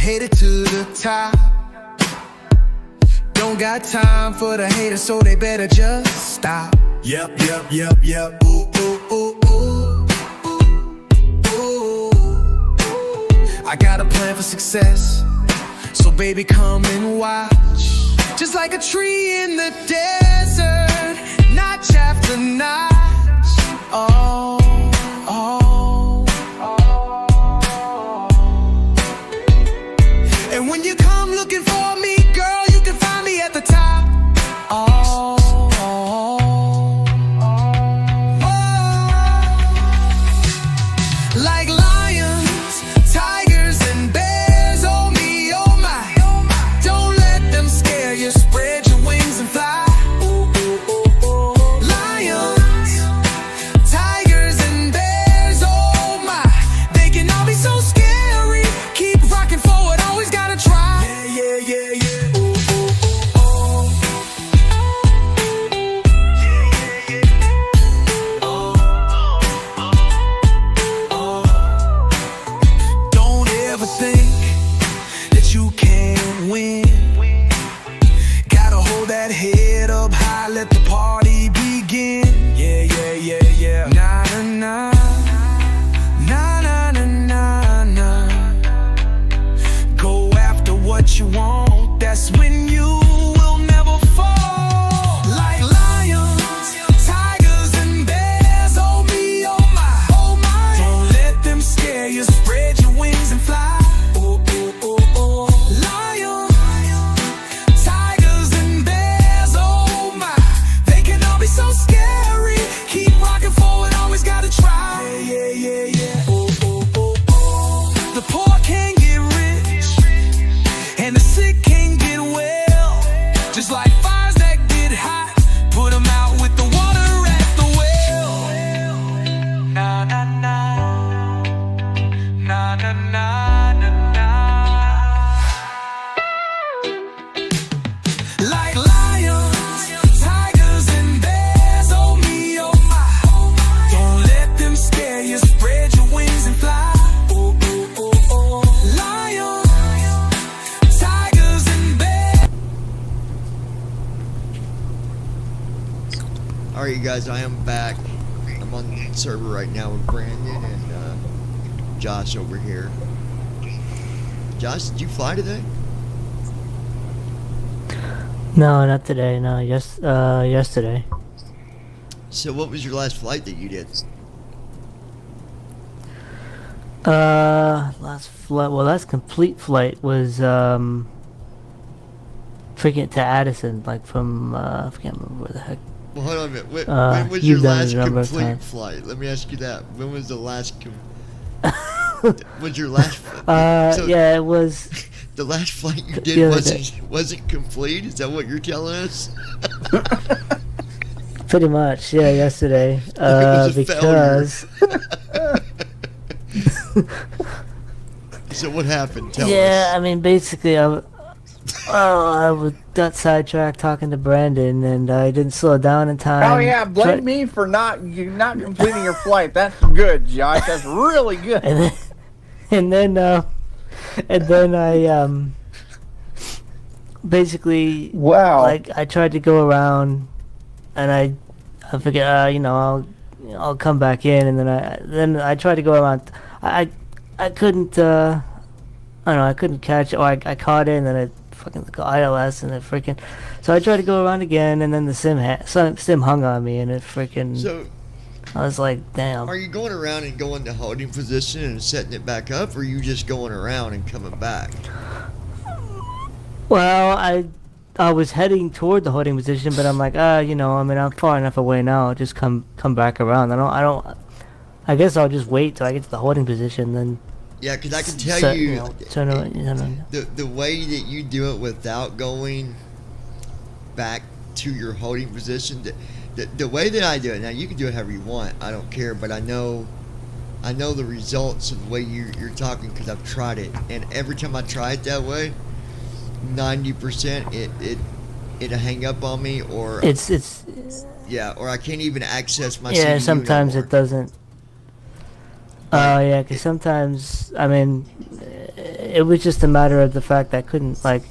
headed to the top. Don't got time for the haters, so they better just stop. Yep, yep, yep, yep. Ooh, ooh, ooh, ooh, ooh, ooh. I got a plan for success, so baby come and watch. Just like a tree in the desert, notch after notch. Oh, oh, oh. And when you come looking for me, girl, you can find me at the top. Oh, oh, oh. Like lions, tigers, and bears. Oh me, oh my. Don't let them scare you. Spread your wings and fly. Ooh, ooh, ooh, ooh. Lions, tigers, and bears. Oh my. They can all be so scary. Keep rocking forward, always gotta try. Yeah, yeah, yeah, yeah. Ooh, ooh, ooh, oh. Yeah, yeah, yeah. Oh, oh, oh. Don't ever think that you can't win. Gotta hold that head up high, let the party begin. Yeah, yeah, yeah, yeah. Na na na, na na na na. Go after what you want, that's when you will never fall. Like lions, tigers, and bears. Oh me, oh my, oh my. Don't let them scare you, spread your wings and fly. Ooh, ooh, ooh, ooh. Lions, tigers, and bears. Oh my, they can all be so scary. Keep rocking forward, always gotta try. Yeah, yeah, yeah, yeah. Ooh, ooh, ooh, ooh. The poor can't get rich, and the sick can't get well. Just like fires that get hot, put them out with the water at the well. Na na na, na na na na na. Like lions, tigers, and bears. Oh me, oh my. Don't let them scare you, spread your wings and fly. Ooh, ooh, ooh, ooh. Lions, tigers, and bears. Alright, you guys, I am back. I'm on the server right now with Brandon and Josh over here. Josh, did you fly today? No, not today. No, yesterday. So what was your last flight that you did? Last flight. Well, last complete flight was freaking to Addison, like from I can't remember where the heck. Well, hold on a minute. When was your you've done it last a number of complete times. flight? Let me ask you that. When was the last was your last so Yeah, it was. the last flight you The did other wasn't complete? Is that what you're telling us? Pretty much, yeah, yesterday. was a failure. Because So what happened? Tell yeah, us. I mean, basically, got sidetracked talking to Brandon, and I didn't slow down in time. Oh yeah, blame me for not completing your flight. That's good, Josh. That's really good. And then I basically Wow. like I tried to go around, and I figured I'll come back in, and then I tried to go around. I couldn't I don't know, I couldn't catch it, or I caught it, and then it fucking got ILS, and it freaking. So I tried to go around again, and then the sim hung on me, and it freaking. So I was like, damn. are you going around and going to holding position and setting it back up, or are you just going around and coming back? Well, I was heading toward the holding position, but I'm like, I mean, I'm far enough away now. I'll just come back around. I guess I'll just wait till I get to the holding position, then. Yeah, because I can tell Set, you, turn around, the way that you do it without going back to your holding position, the way that I do it, now you can do it however you want, I don't care, but I know the results of the way you're talking because I've tried it, and every time I try it that way, 90% it'll hang up on me, or it's yeah, or I can't even access my yeah. CPU Sometimes no it doesn't. Oh yeah, because sometimes I mean, it was just a matter of the fact that I couldn't like.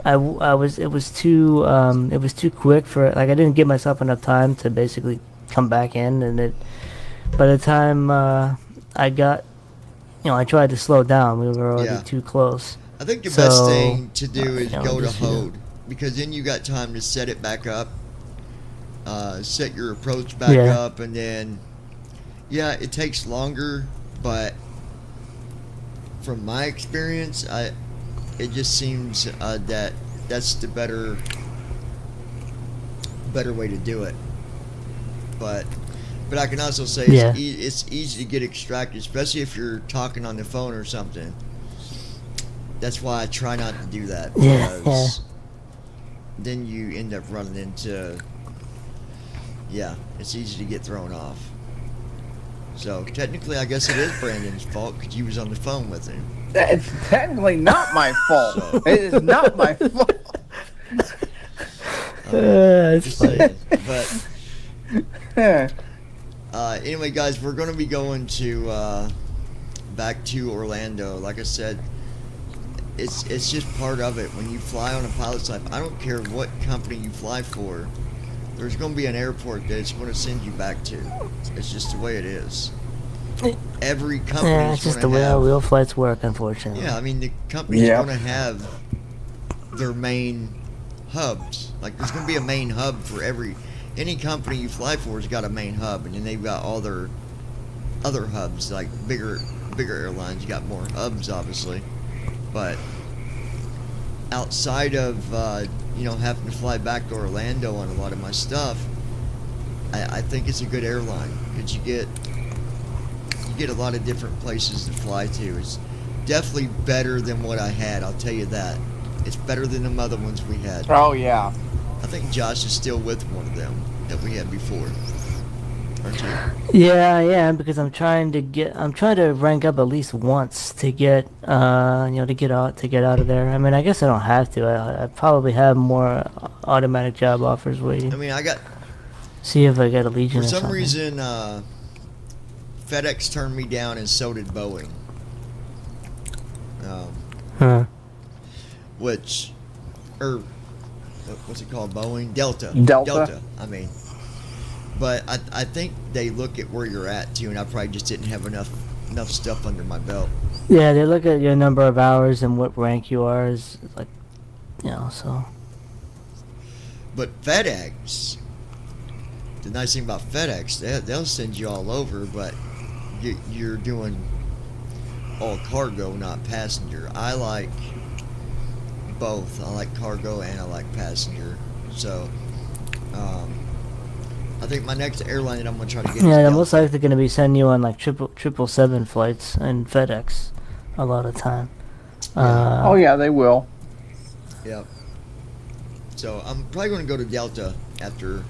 It was too quick for like I didn't give myself enough time to basically come back in, and it by the time I got, I tried to slow down. We were already Yeah. too close. I think the So, best thing to do is you know, go to just, you know. hold, because then you got time to set it back up, set your approach back Yeah. up, and then it takes longer, but from my experience, it just seems that that's the better way to do it. But I can also say Yeah. it's easy to get extracted, especially if you're talking on the phone or something. That's why I try not to do that, Yeah, because then you end up running into it's easy to get thrown off. So technically, I guess it is Brandon's fault because you was on the phone with him. It's technically not my fault. So- It is not my fault. It's Just funny. saying. But Yeah. anyway, guys, we're going to be going to back to Orlando. Like I said, it's just part of it. When you fly on a pilot's life, I don't care what company you fly for, there's going to be an airport that it's going to send you back to. It's just the way it is. Every company Yeah, is it's just going the to way have. our real flights work, unfortunately. Yeah, I mean, the company's Yeah. going to have their main hubs. Like, there's going to be a main hub for any company you fly for has got a main hub, and then they've got all their other hubs, like bigger airlines. You got more hubs, obviously, but outside of having to fly back to Orlando on a lot of my stuff, I think it's a good airline because you get a lot of different places to fly to. It's definitely better than what I had, I'll tell you that. It's better than the other ones we had. Oh yeah. I think Josh is still with one of them that we had before. Aren't you? Yeah, I am, because I'm trying to rank up at least once to get to get out of there. I mean, I guess I don't have to. I probably have more automatic job offers waiting. I mean, I got, See if I get a Legion for or some something. reason, FedEx turned me down, and so did Boeing. Huh. What's it called? Boeing? Delta. Delta. I mean, but I think they look at where you're at too, and I probably just didn't have enough stuff under my belt. Yeah, they look at your number of hours and what rank you are is like, so. But FedEx, the nice thing about FedEx, they'll send you all over, but you're doing all cargo, not passenger. I like both. I like cargo and I like passenger. So, I think my next airline that I'm gonna try to get. Yeah, is they're Delta. most likely going to be sending you on like 777 flights and FedEx a lot of time. Oh yeah, they will. Yep. So I'm probably going to go to Delta after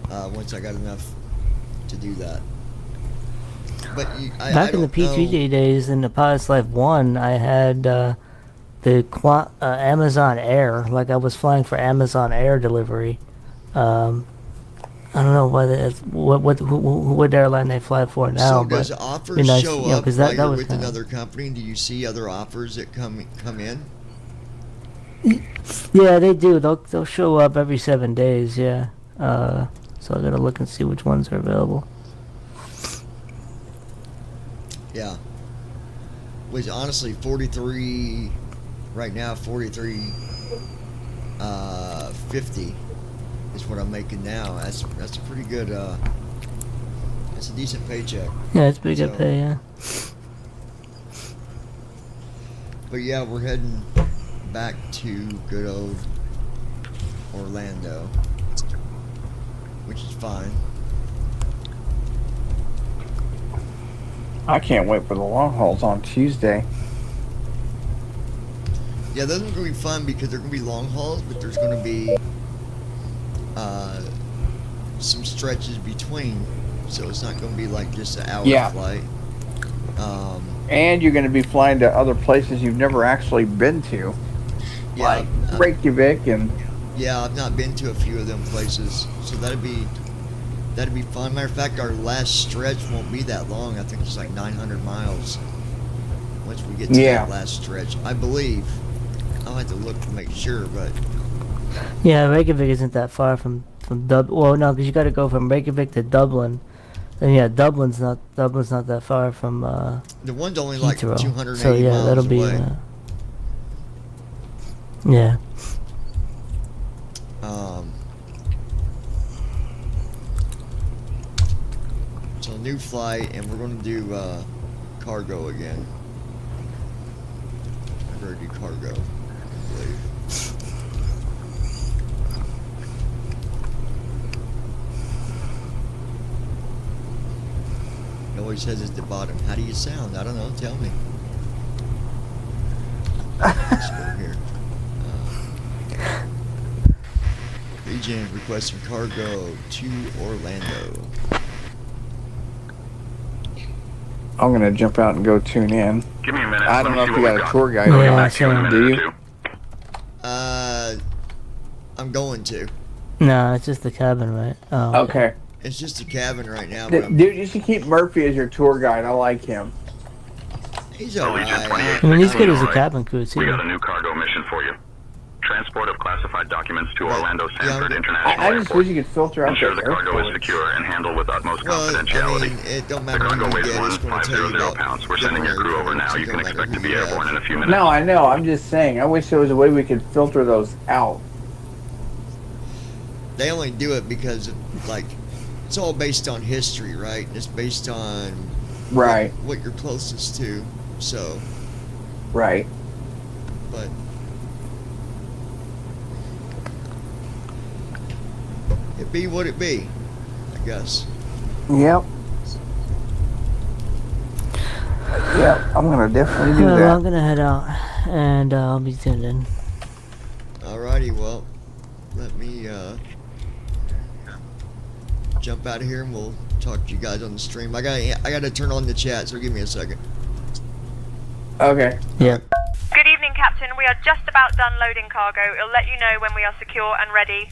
once I got enough to do that. But I Back in the don't know. PGD days in the Pilot's Life 1, I had the Amazon Air. Like I was flying for Amazon Air delivery. I don't know what airline they fly for now. So does but offers be nice, show you know, up 'cause while that you're was with kinda- another company? Do you see other offers that come in? Yeah, they do. They'll show up every 7 days. Yeah. So I gotta look and see which ones are available. Yeah. Which honestly, 43 right now, 43.50 is what I'm making now. That's a pretty good. That's a decent paycheck. Yeah, it's pretty good So- pay. Yeah. But yeah, we're heading back to good old Orlando, which is fine. I can't wait for the long hauls on Tuesday. Yeah, those are going to be fun because they're going to be long hauls, but there's going to be some stretches between, so it's not going to be like just an hour Yeah. flight. And you're going to be flying to other places you've never actually been to, Yeah, like Reykjavik and. yeah, I've not been to a few of them places, so that'd be fun. Matter of fact, our last stretch won't be that long. I think it's like 900 miles once we get to Yeah. that last stretch. I believe. I'll have to look to make sure, but Yeah, Reykjavik isn't that far from Dublin. Well, no, because you got to go from Reykjavik to Dublin. And yeah, Dublin's not that far from the one's only like Heathrow. 280 So yeah, miles that'll be away. yeah. So new flight, and we're going to do cargo again. We're going to do cargo, I believe. It always says at the bottom, how do you sound? I don't know, tell me. Let's go here. Region requesting cargo to Orlando. I'm gonna jump out and go tune in. Give me a minute. I don't know if you got a tour guide. Yeah, or not. Back to you in a minute Do or you? two. I'm going to. No, it's just the cabin, right? Oh. Okay. It's just a cabin right now, but Dude, you should keep Murphy as your tour guide. I like him. he's Allegiant alright. 28. I mean, he's good as a Alright. cabin crew We too. got a new cargo mission for you. Transport of classified documents to Orlando Sanford Yeah. International I just Airport. wish you could filter out Ensure the the cargo is airport. secure and handled with utmost Well, I confidentiality. mean, it don't The matter cargo who you weighs get, it's going to tell you 1,500 about pounds. We're sending your crew over now. You can expect to be airborne in a few minutes. No, I know. I'm just saying. I wish there was a way we could filter those out. They only do it because, like, it's all based on history, right? And it's based on Right. what you're closest to. So, Right. but it be what it be, I guess. Yep. Yep. I'm gonna definitely do Well, I'm that. gonna head out, and I'll be tuned in. Alrighty, well, let me jump out of here and we'll talk to you guys on the stream. I gotta turn on the chat, so give me a second. Okay. Yep. Good evening, Captain. We are just about done loading cargo. It'll let you know when we are secure and ready.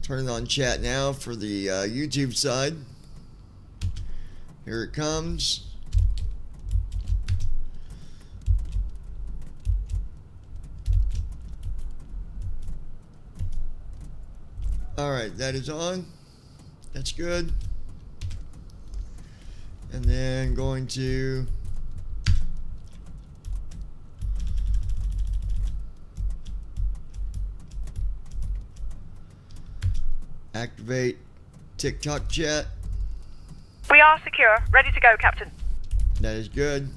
Turning on chat now for the YouTube side. Here it comes. Alright, that is on. That's good. And then going to activate TikTok chat. We are secure. Ready to go, Captain. That is good.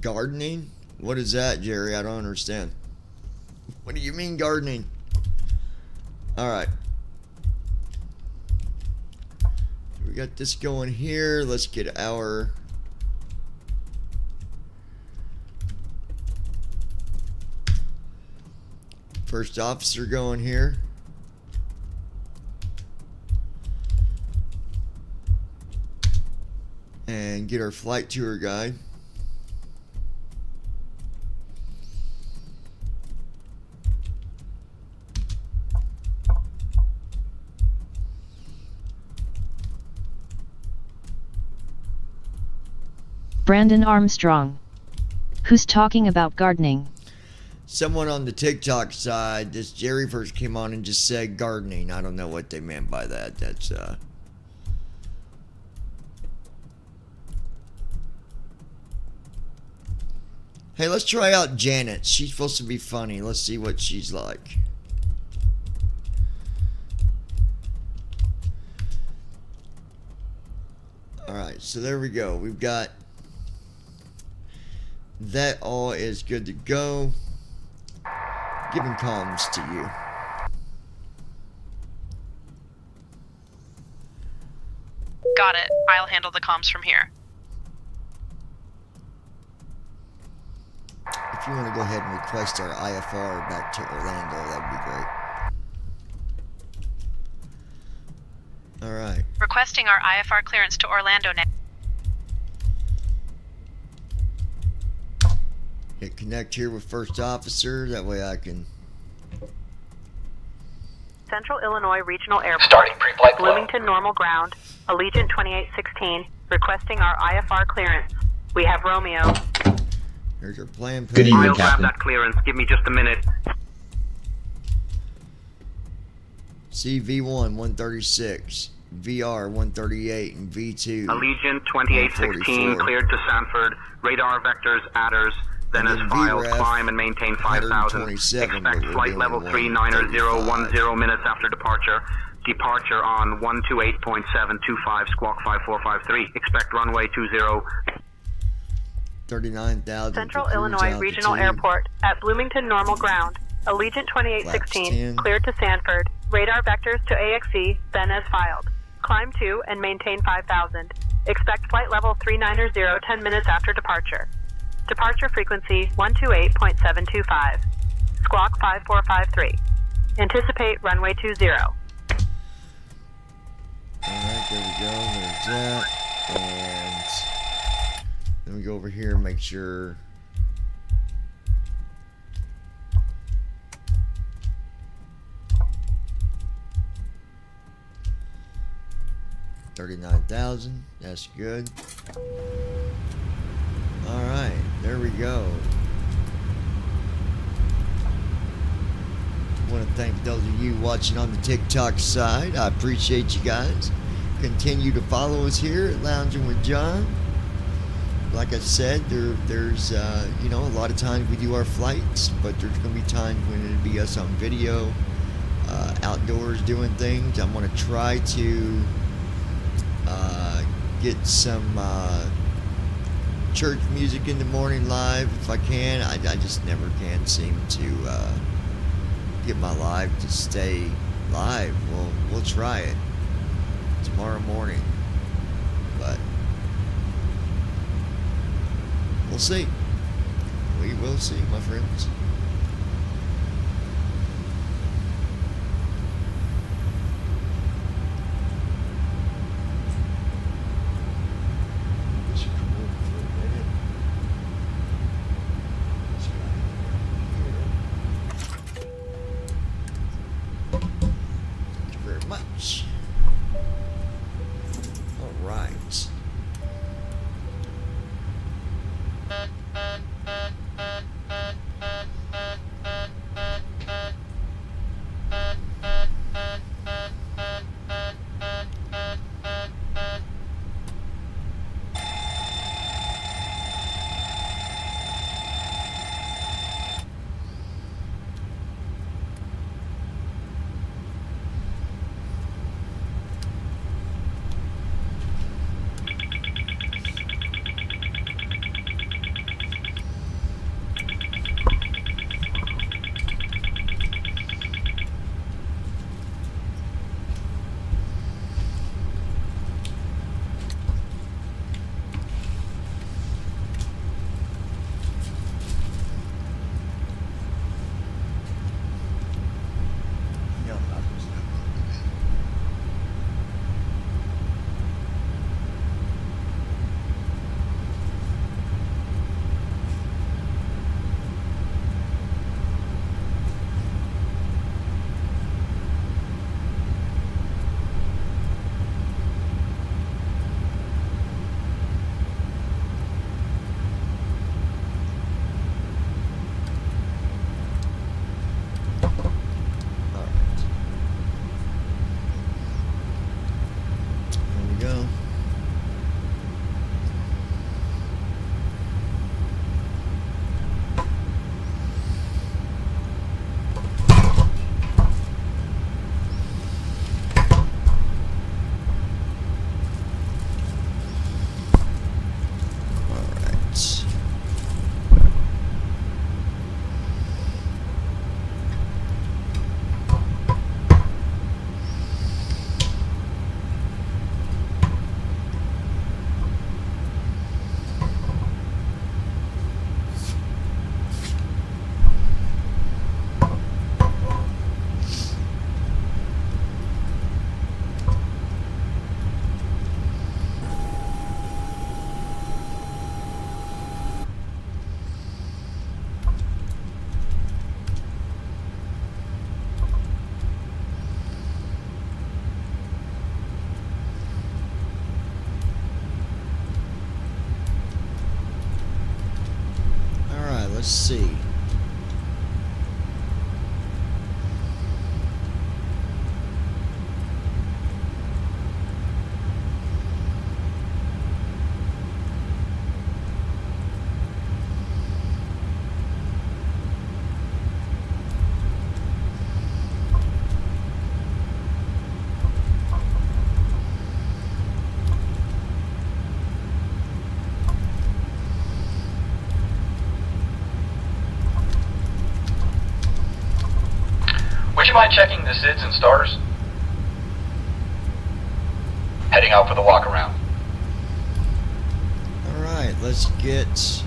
Gardening? What is that, Jerry? I don't understand. What do you mean gardening? Alright. We got this going here. Let's get our first officer going here. And get our flight tour guide. Brandon Armstrong. Who's talking about gardening? Someone on the TikTok side, this Jerry first came on and just said gardening. I don't know what they meant by that. That's Hey, let's try out Janet. She's supposed to be funny. Let's see what she's like. Alright, so there we go. We've got that all is good to go. Giving comms to you. Got it. I'll handle the comms from here. If you want to go ahead and request our IFR back to Orlando, that would be great. All right. Requesting our IFR clearance to Orlando now. Hit connect here with first officer. That way I can. Central Illinois Regional Airport. Starting pre-flight flow. Bloomington Normal Ground. Allegiant 2816. Requesting our IFR clearance. We have Romeo. Here's our plan. Good evening, I'll grab Captain. that clearance. Give me just a minute. CV1 136, VR 138, and V2. Allegiant 2816 144. cleared to Sanford. Radar vectors, adders. Then And as then filed, VREF, climb and maintain 5,000. 127, Expect but we're flight doing level 39010 135. minutes after departure. Departure on 128.725 Squawk 5453. Expect runway 20. 39,000. Central for cruise Illinois Regional altitude. Airport at Bloomington Normal Ground. Allegiant 2816. 10. Cleared to Sanford. Radar vectors to AXE. Then as filed. Climb to and maintain 5,000. Expect flight level 390 10 minutes after departure. Departure frequency 128.725. Squawk 5453. Anticipate runway 20. Alright, there we go. There's that. And then we go over here and make sure. $39,000. That's good. Alright, there we go. I want to thank those of you watching on the TikTok side. I appreciate you guys. Continue to follow us here at Lounging with John. Like I said, there's you know, a lot of times we do our flights, but there's going to be times when it'll be us on video, outdoors doing things. I'm going to try to get some church music in the morning live if I can. I just never can seem to get my live to stay live. We'll try it tomorrow morning, but we'll see. We will see, my friends. Just come over for a minute. Let's try it here. Thank you very much. All right. No, not this time. All right. There we go. All right. Let's see. Would you mind checking the SIDS and stars? Heading out for the walk around. Alright, let's get... It's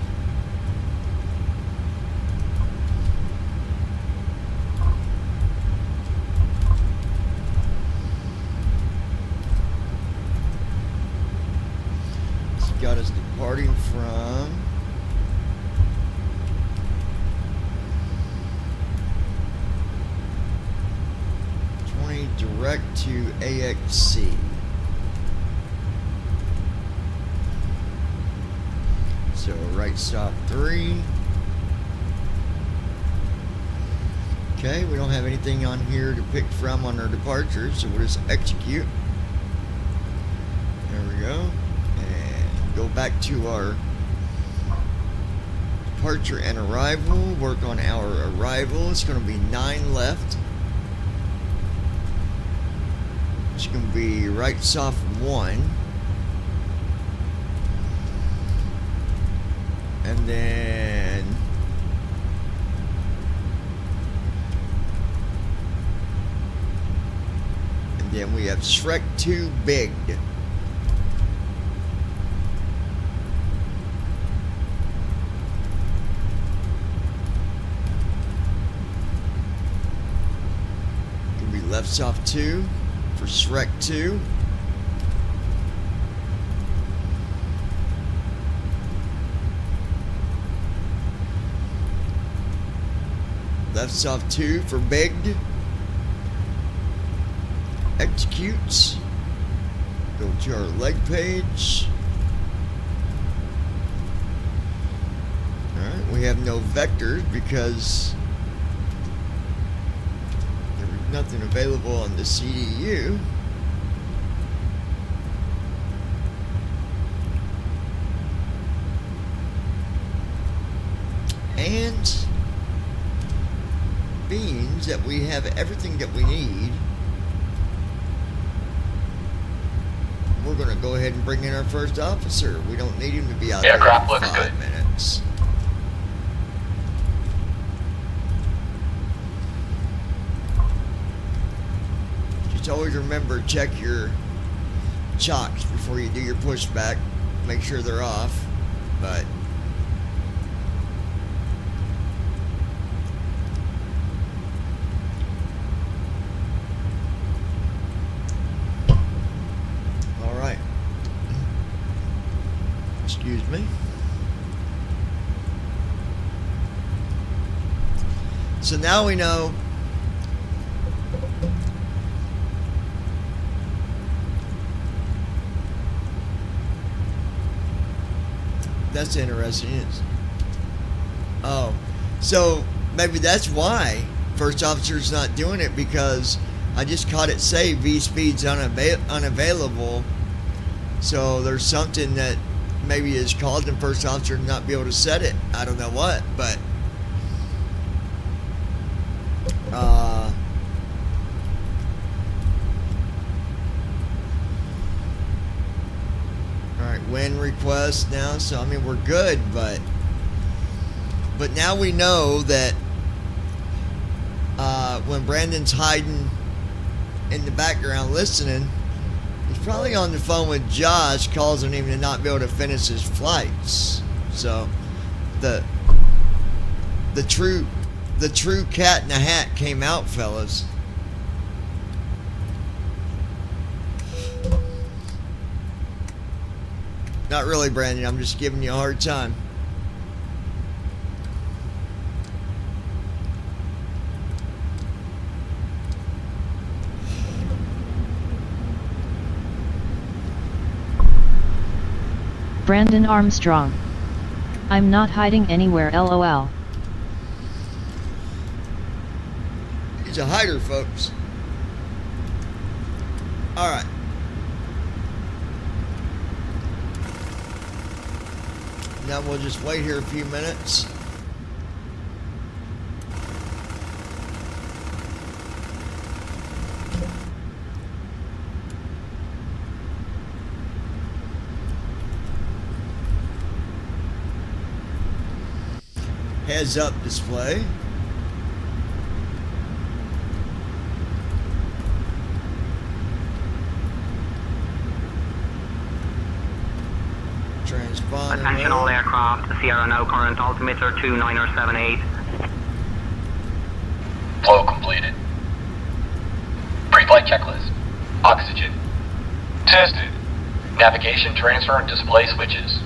got us departing from... direct to AXC. So right stop 3. Okay, we don't have anything on here to pick from on our departure, so we'll just execute. There we go. And go back to our departure and arrival. Work on our arrival. It's going to be 9 left. It's going to be right soft 1. And then we have Shrek 2 Big. Going to be left soft 2 for Shrek 2. Left soft 2 for Big. Executes. Go to our leg page. Alright, we have no vectors because there was nothing available on the CDU. And means that we have everything that we need. We're going to go ahead and bring in our first officer. We don't need him to be out there Aircraft for looks 5 good. minutes. Just always remember, check your chocks before you do your pushback. Make sure they're off. But excuse me. So now we know that's interesting. Oh, so maybe that's why first officer's not doing it, because I just caught it say V speed's unavailable. So there's something that maybe has caused the first officer to not be able to set it. I don't know what, but alright, win request now. So I mean, we're good, but now we know that when Brandon's hiding in the background listening, he's probably on the phone with Josh, causing him to not be able to finish his flights. So the true cat in the hat came out, fellas. Not really, Brandon. I'm just giving you a hard time. Brandon Armstrong. I'm not hiding anywhere, lol. Bunch of hider folks. Alright. Now we'll just wait here a few minutes. Heads up display. Transponder. Attention all aircraft, Sierra no current, altimeter 2978. Flow completed. Pre-flight checklist. Oxygen. Tested. Navigation, transfer, and display switches.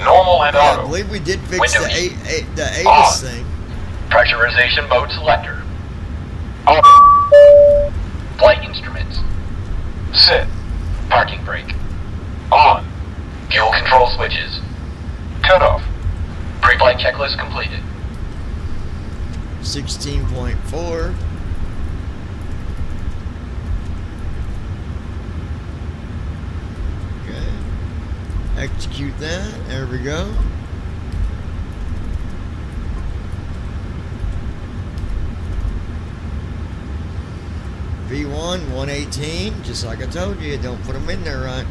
Normal and I auto. believe we did fix Window the heat. the ATIS On. thing. Pressurization mode selector. Auto. Flight instruments. Sit. Parking brake. On. Fuel control switches. Cut off. Pre-flight checklist completed. 16.4. Okay. Execute that. There we go. V1 118, just like I told you, don't put them in there right.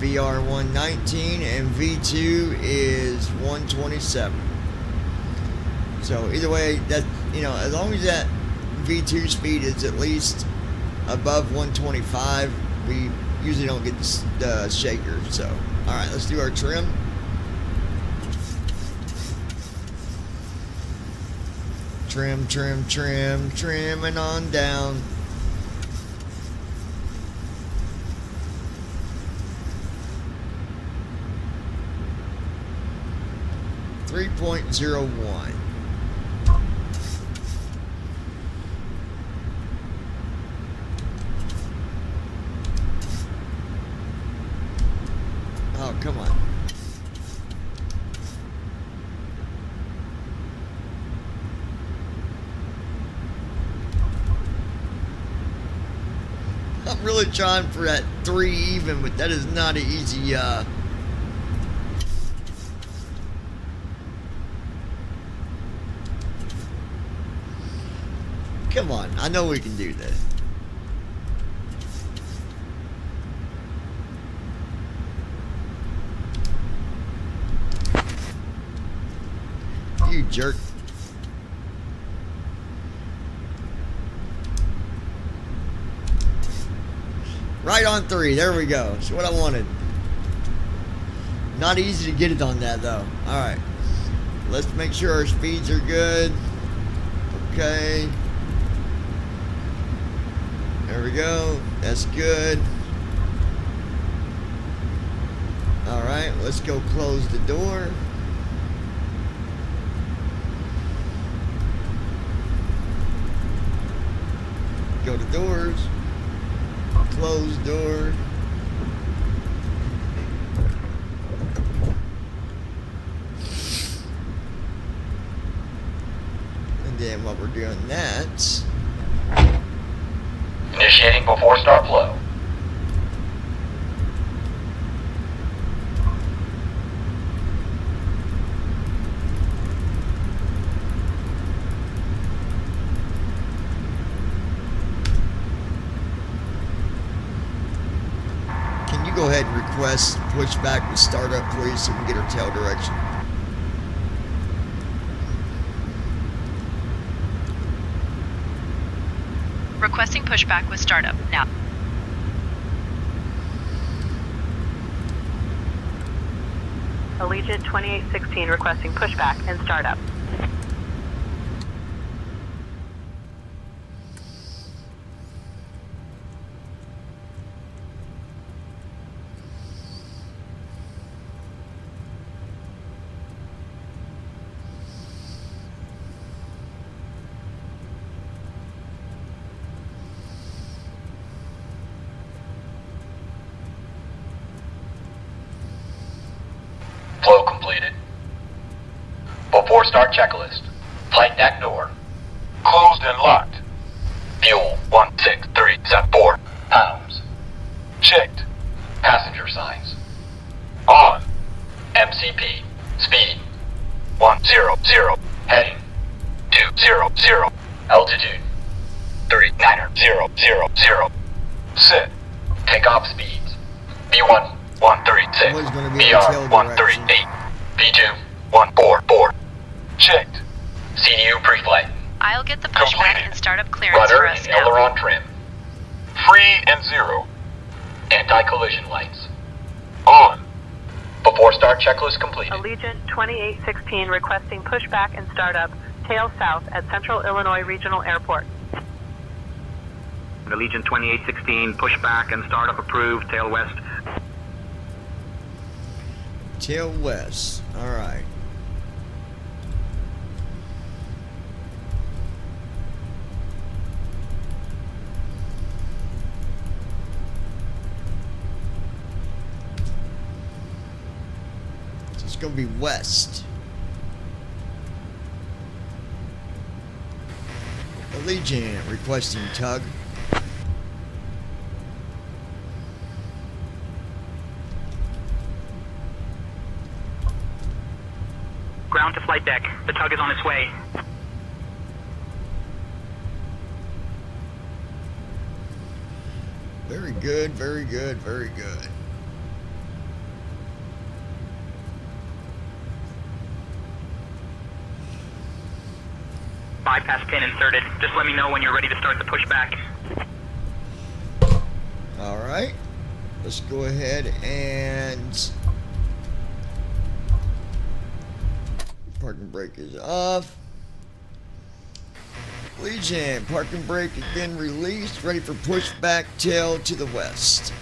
VR 119 and V2 is 127. So either way, that, you know, as long as that V2 speed is at least above 125, we usually don't get the shaker. So, all right, let's do our trim. Trim, trim, trim, trimming on down. .01. Oh, come on. I'm really trying for that 3 even, but that is not an easy, Come on, I know we can do this. You jerk. Right on 3, there we go. That's what I wanted. Not easy to get it on that though. Alright. Let's make sure our speeds are good. Okay. There we go. That's good. Alright, let's go close the door. Go to doors. Close door. And then while we're doing that, Initiating before start flow. can you go ahead and request pushback with startup, please, so we can get our tail direction? Requesting pushback with startup now. Allegiant 2816 requesting pushback and startup. Flow completed. Before start checklist. Flight deck door. Closed and locked. Fuel 16374 pounds. Checked. Passenger signs. On. MCP. Speed 100. Heading 200. Altitude 3900. Set. Takeoff speeds. B1 136. Always gonna be in the tail BR 138. B2 144. Checked. CDU pre-flight. I'll get the pushback Completed. and startup clearance Rudder for us and now. aileron trim. Free and 0. Anti-collision lights. On. Before start checklist completed. Allegiant 2816 requesting pushback and startup, tail south at Central Illinois Regional Airport. Allegiant 2816, pushback and startup approved, tail west. Tail west. All right. So it's going to be west. Allegiant requesting tug. Ground to flight deck. The tug is on its way. Very good, very good, very good. Bypass pin inserted. Just let me know when you're ready to start the pushback. All right. Let's go ahead and parking brake is off. Legion, parking brake again released, ready for pushback tail to the west.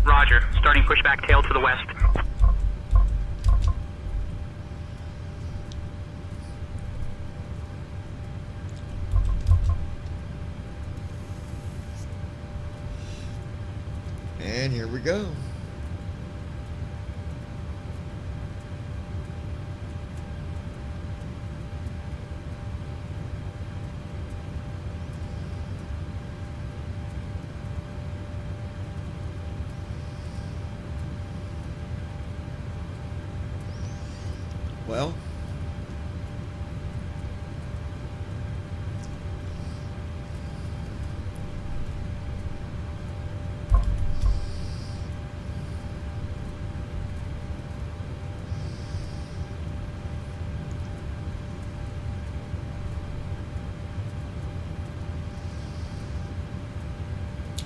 Roger. Starting pushback tail to the west. And here we go. Well,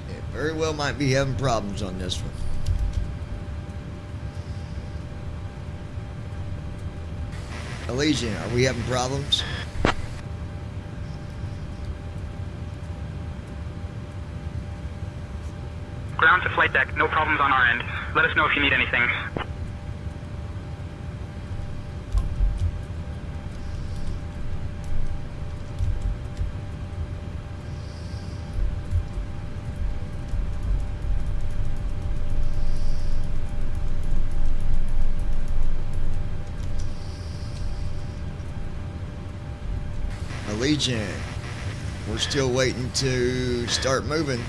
it very well might be having problems on this one. Allegiant, are we having problems? Ground to flight deck. No problems on our end. Let us know if you need anything. Allegiant, we're still waiting to start moving.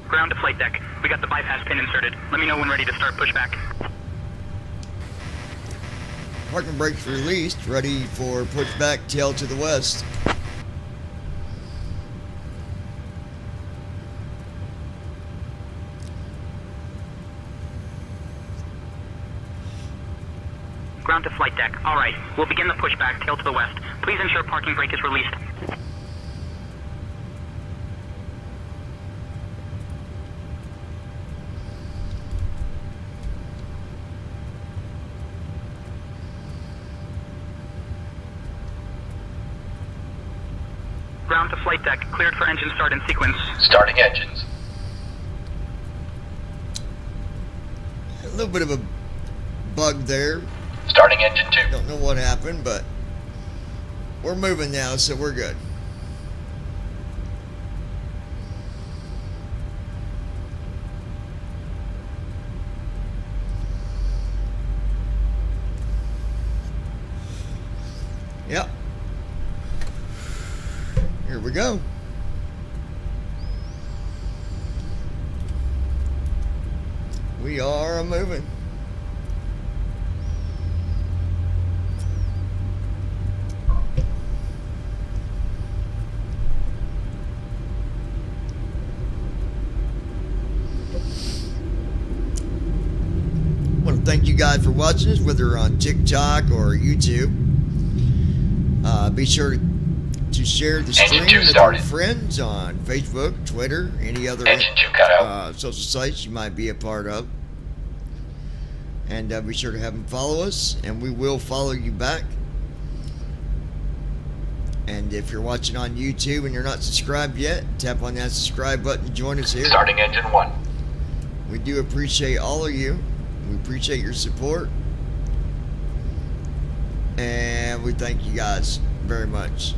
Ground to flight deck. We got the bypass pin inserted. Let me know when ready to start pushback. Parking brakes released, ready for pushback tail to the west. Ground to flight deck. All right. We'll begin the pushback tail to the west. Please ensure parking brake is released. Ground to flight deck. Cleared for engine start in sequence. Starting engines. A little bit of a bug there. Starting engine 2. Don't know what happened, but we're moving now, so we're good. Yep. Here we go. We are moving. I want to thank you guys for watching us, whether on TikTok or YouTube. Be sure to share the stream with your friends on Facebook, Twitter, any other social sites you might be a part of. And be sure to have them follow us, and we will follow you back. And if you're watching on YouTube and you're not subscribed yet, tap on that subscribe button to join us here. Starting engine 1. We do appreciate all of you. We appreciate your support. And we thank you guys very much.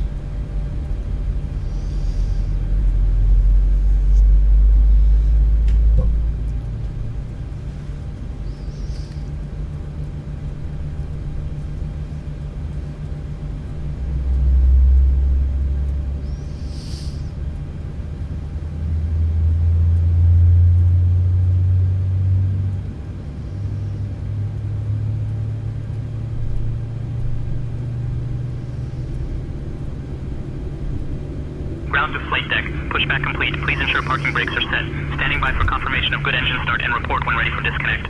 Ground to flight deck. Pushback complete. Please ensure parking brakes are set. Standing by for confirmation of good engine start and report when ready for disconnect.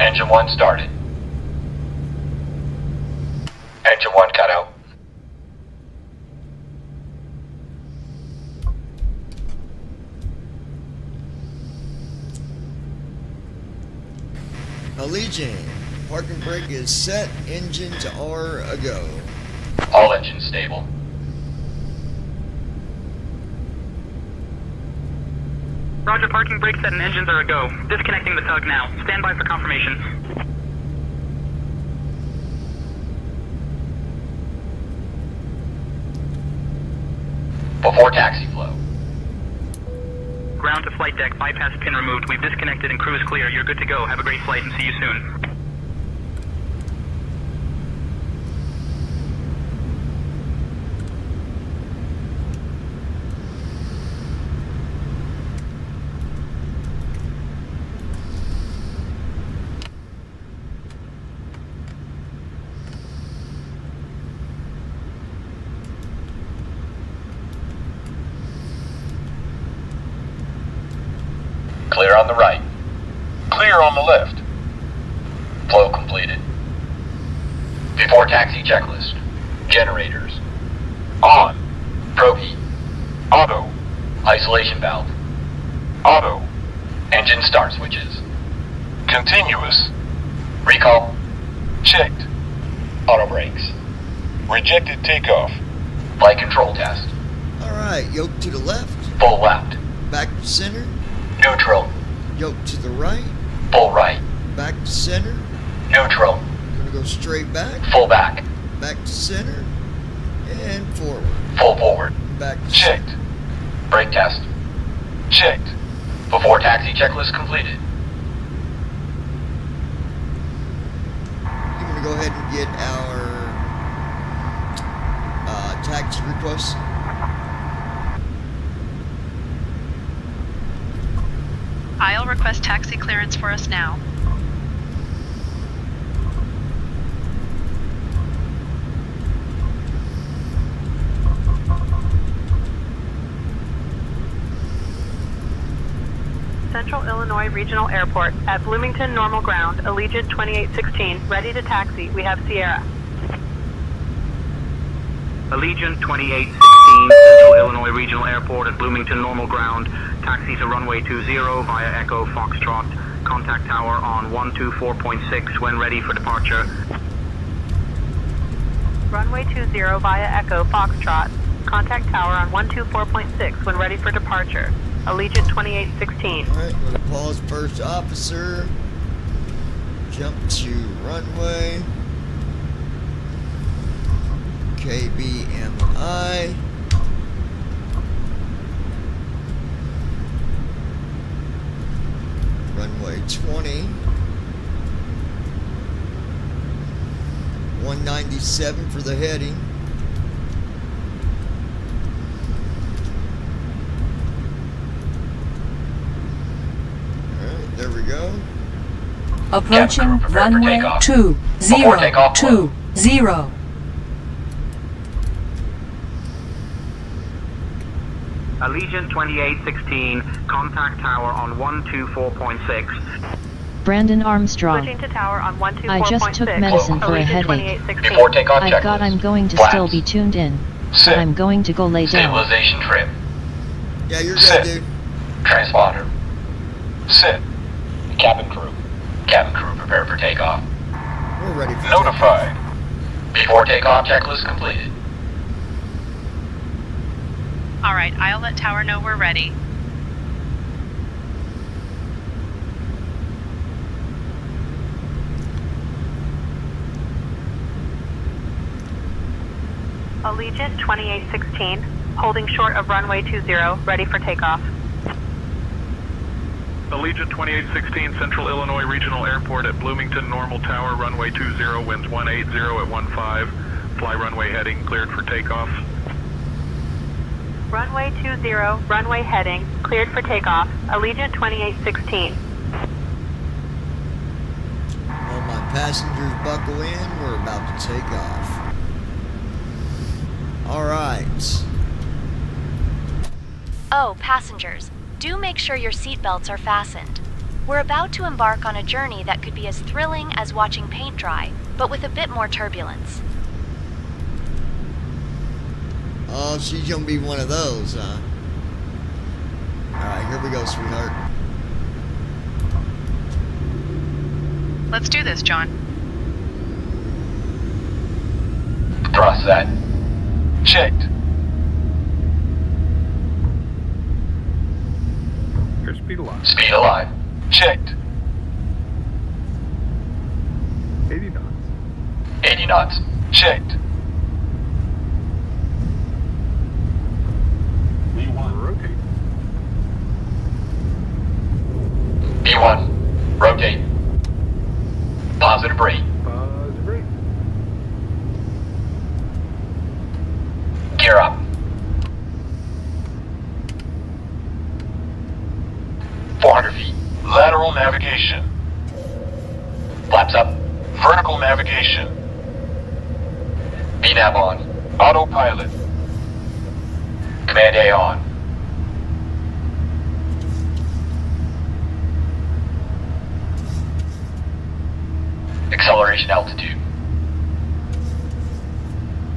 Engine 1 started. Engine 1 cut out. Allegiant, parking brake is set. Engines are a go. All engines stable. Roger, parking brakes set and engines are a go. Disconnecting the tug now. Stand by for confirmation. Before taxi flow. Ground to flight deck. Bypass pin removed. We've disconnected and crew is clear. You're good to go. Have a great flight and see you soon. Clear on the right. Clear on the left. Flow completed. Before taxi checklist. Generators. On. Probe heat. Auto. Isolation valve. Auto. Engine start switches. Continuous. Recall. Checked. Auto brakes. Rejected takeoff. Flight control test. Alright, yoke to the left. Full left. Back to center. Neutral. Yoke to the right. Full right. Back to center. Neutral. Gonna go straight back. Full back. Back to center. And forward. Full forward. Back to Checked. Brake test. Checked. Before taxi checklist completed. I'm gonna go ahead and get our taxi request. I'll request taxi clearance for us now. Central Illinois Regional Airport at Bloomington Normal Ground, Allegiant 2816, ready to taxi. We have Sierra. Allegiant 2816, Central Illinois Regional Airport at Bloomington Normal Ground. Taxi to runway 20 via Echo Foxtrot. Contact tower on 124.6 when ready for departure. Runway 20 via Echo Foxtrot. Contact tower on 124.6 when ready for departure. Allegiant 2816. Alright, gonna pause first officer. Jump to runway. KBMI. Runway 20. 197 for the heading. Alright, there we go. Approaching runway 20. Allegiant 2816, contact tower on 124.6. Brandon Armstrong. Switching to tower on 124.6. I just took medicine for a Allegiant headache. 2816. Before takeoff I checklist. thought I'm going to Flaps. still be tuned in. Sit. I'm going to go lay down. Stabilization trim. Yeah, you're Sit. good, dude. Transponder. Sit. Cabin crew. Cabin crew prepare for takeoff. We're ready for Notified. Before takeoff checklist completed. Alright, I'll let tower know we're ready. Allegiant 2816, holding short of runway 20, ready for takeoff. Allegiant 2816, Central Illinois Regional Airport at Bloomington, normal tower, runway 20, winds 180 at 15, fly runway heading, cleared for takeoff. Runway 20, runway heading, cleared for takeoff. Allegiant 2816. All my passengers buckle in. We're about to take off. All right. Oh, passengers, do make sure your seatbelts are fastened. We're about to embark on a journey that could be as thrilling as watching paint dry, but with a bit more turbulence. Oh, she's gonna be one of those, huh? All right, here we go, sweetheart. Let's do this, John. Thrust set. Checked. Airspeed alive. Speed alive. Checked. 80 knots. 80 knots. Checked. Rotate. B1. Rotate. Positive rate. Positive rate. Gear up. 400 feet. Lateral navigation. Flaps up. Vertical navigation. VNAV on. Autopilot. Command A on. Acceleration altitude.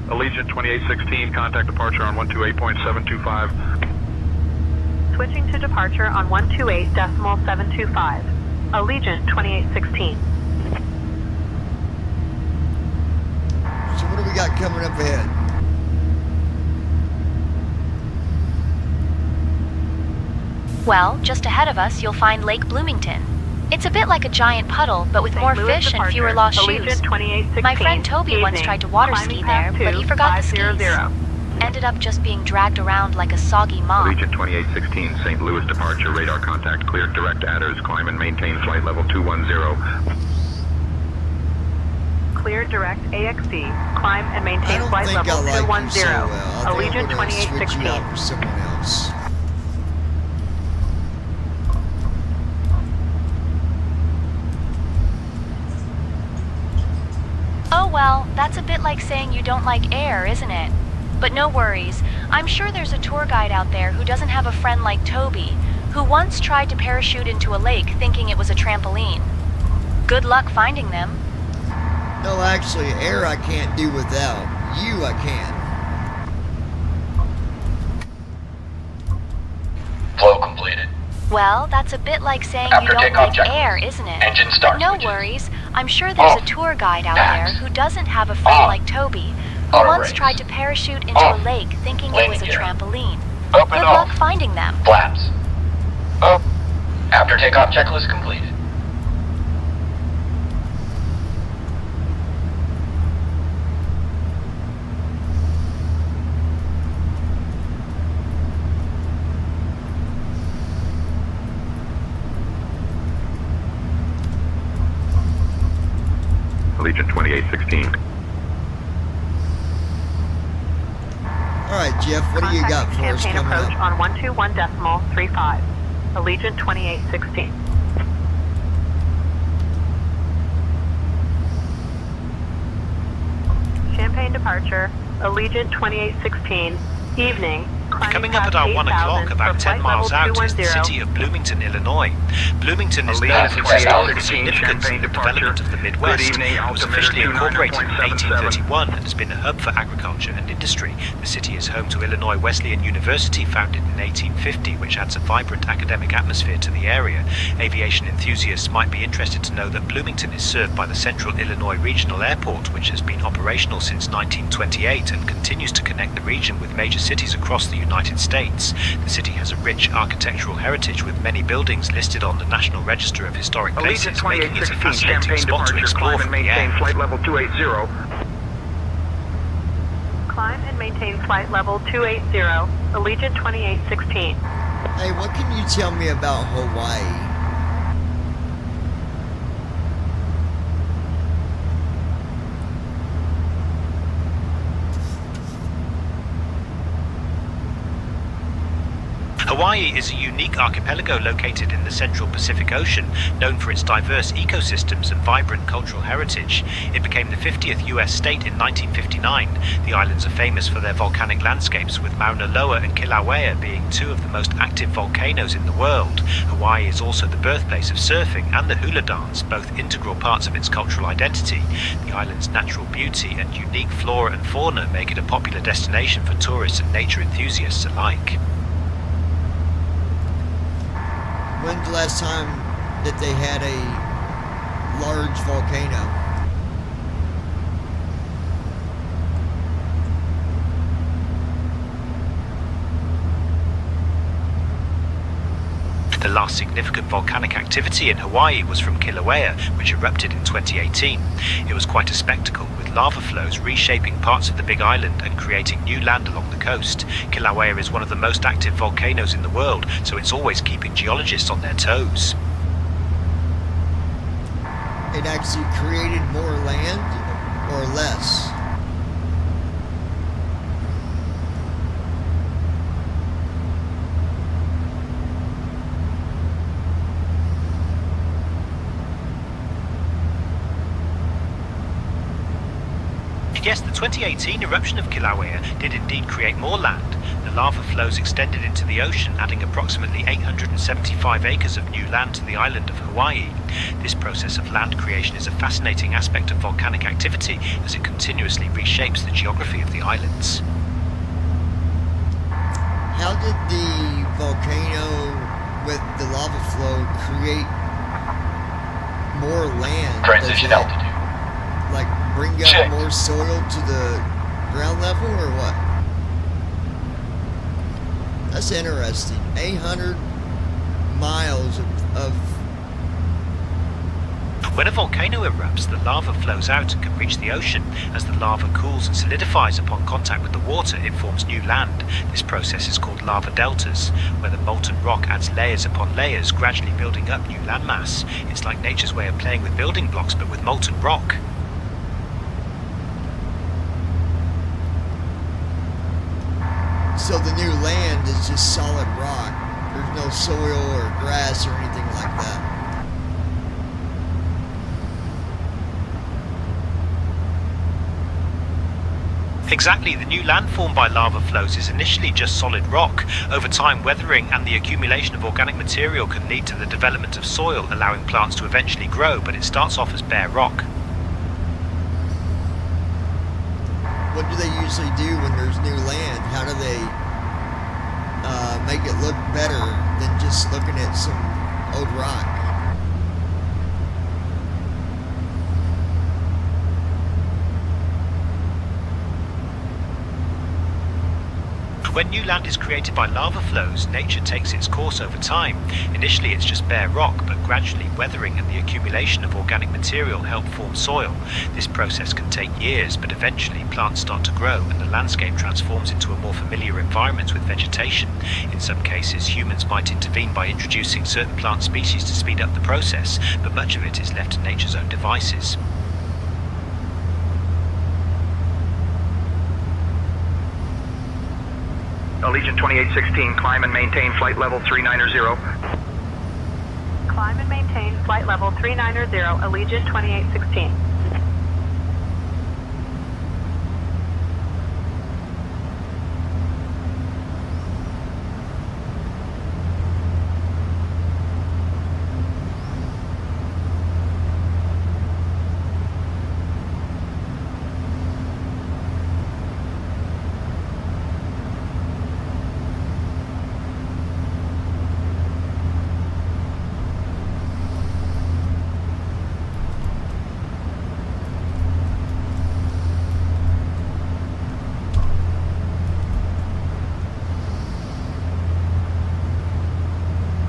Allegiant 2816, contact departure on 128.725. Switching to departure on 128.725. Allegiant 2816. So what do we got coming up ahead? Well, just ahead of us, you'll find Lake Bloomington. It's a bit like a giant puddle, but with St. more Louis fish and departure. fewer lost Allegiant shoes. 2816. My friend Toby once evening. tried to water Climbing ski there, path but he 2, forgot the skis. 500. Ended up just being dragged around like a soggy mop. Allegiant 2816, St. Louis departure, radar contact cleared, direct adders, climb and maintain flight level 210. Clear direct AXC. Climb and I maintain don't flight think level I like you 210. so well. I think Allegiant I'm gonna switch you 2816. out for someone else. Oh well, that's a bit like saying you don't like air, isn't it? But no worries. I'm sure there's a tour guide out there who doesn't have a friend like Toby, who once tried to parachute into a lake thinking it was a trampoline. Good luck finding them. No, actually, air I can't do without. You I can. Flow completed. Well, that's a bit like saying After you don't takeoff like checklist. air, isn't it? Engine start But no switches. worries. I'm sure there's Off. a tour guide out Tax. there who doesn't have a friend Off. like Toby, who Auto once brakes. tried to parachute into Off. a lake thinking it Landing was a gear. trampoline. Up Good and luck off. finding them. Flaps. Up. After takeoff checklist completed. 2816. All right, Jeff, what do you got for us Champagne coming approach up? on 121.35. Allegiant 2816. Champagne departure, Allegiant 2816, evening. Coming up at our 1 o'clock, about 10 miles out, is the city of Bloomington, Illinois. Bloomington is known for its historical significance in the development of the Midwest. It was officially incorporated in 1831 and has been a hub for agriculture and industry. The city is home to Illinois Wesleyan University, founded in 1850, which adds a vibrant academic atmosphere to the area. Aviation enthusiasts might be interested to know that Bloomington is served by the Central Illinois Regional Airport, which has been operational since 1928 and continues to connect the region with major cities across the United States. The city has a rich architectural heritage with many buildings listed on the National Register of Historic Places, making it a fascinating spot to explore from the air. Flight level 280. Climb and maintain flight level 280, Allegiant 2816. Hey, what can you tell me about Hawaii? Hawaii is a unique archipelago located in the central Pacific Ocean, known for its diverse ecosystems and vibrant cultural heritage. It became the 50th US state in 1959. The islands are famous for their volcanic landscapes, with Mauna Loa and Kilauea being two of the most active volcanoes in the world. Hawaii is also the birthplace of surfing and the hula dance, both integral parts of its cultural identity. The island's natural beauty and unique flora and fauna make it a popular destination for tourists and nature enthusiasts alike. When's the last time that they had a large volcano? The last significant volcanic activity in Hawaii was from Kilauea, which erupted in 2018. It was quite a spectacle, with lava flows reshaping parts of the Big Island and creating new land along the coast. Kilauea is one of the most active volcanoes in the world, so it's always keeping geologists on their toes. It actually created more land or less? Yes, the 2018 eruption of Kilauea did indeed create more land. The lava flows extended into the ocean, adding approximately 875 acres of new land to the island of Hawaii. This process of land creation is a fascinating aspect of volcanic activity, as it continuously reshapes the geography of the islands. How did the volcano with the lava flow create more land? Transition altitude. Like bring up Check. more soil to the ground level or what? That's interesting. 800 miles of When a volcano erupts, the lava flows out and can reach the ocean. As the lava cools and solidifies upon contact with the water, it forms new land. This process is called lava deltas, where the molten rock adds layers upon layers, gradually building up new landmass. It's like nature's way of playing with building blocks, but with molten rock. So the new land is just solid rock. There's no soil or grass or anything like that. Exactly, the new land formed by lava flows is initially just solid rock. Over time, weathering and the accumulation of organic material can lead to the development of soil, allowing plants to eventually grow, but it starts off as bare rock. What do they usually do when there's new land? How do they make it look better than just looking at some old rock? When new land is created by lava flows, nature takes its course over time. Initially it's just bare rock, but gradually weathering and the accumulation of organic material help form soil. This process can take years, but eventually plants start to grow and the landscape transforms into a more familiar environment with vegetation. In some cases, humans might intervene by introducing certain plant species to speed up the process, but much of it is left to nature's own devices. Allegiant 2816, climb and maintain flight level 390. Climb and maintain flight level 390, Allegiant 2816.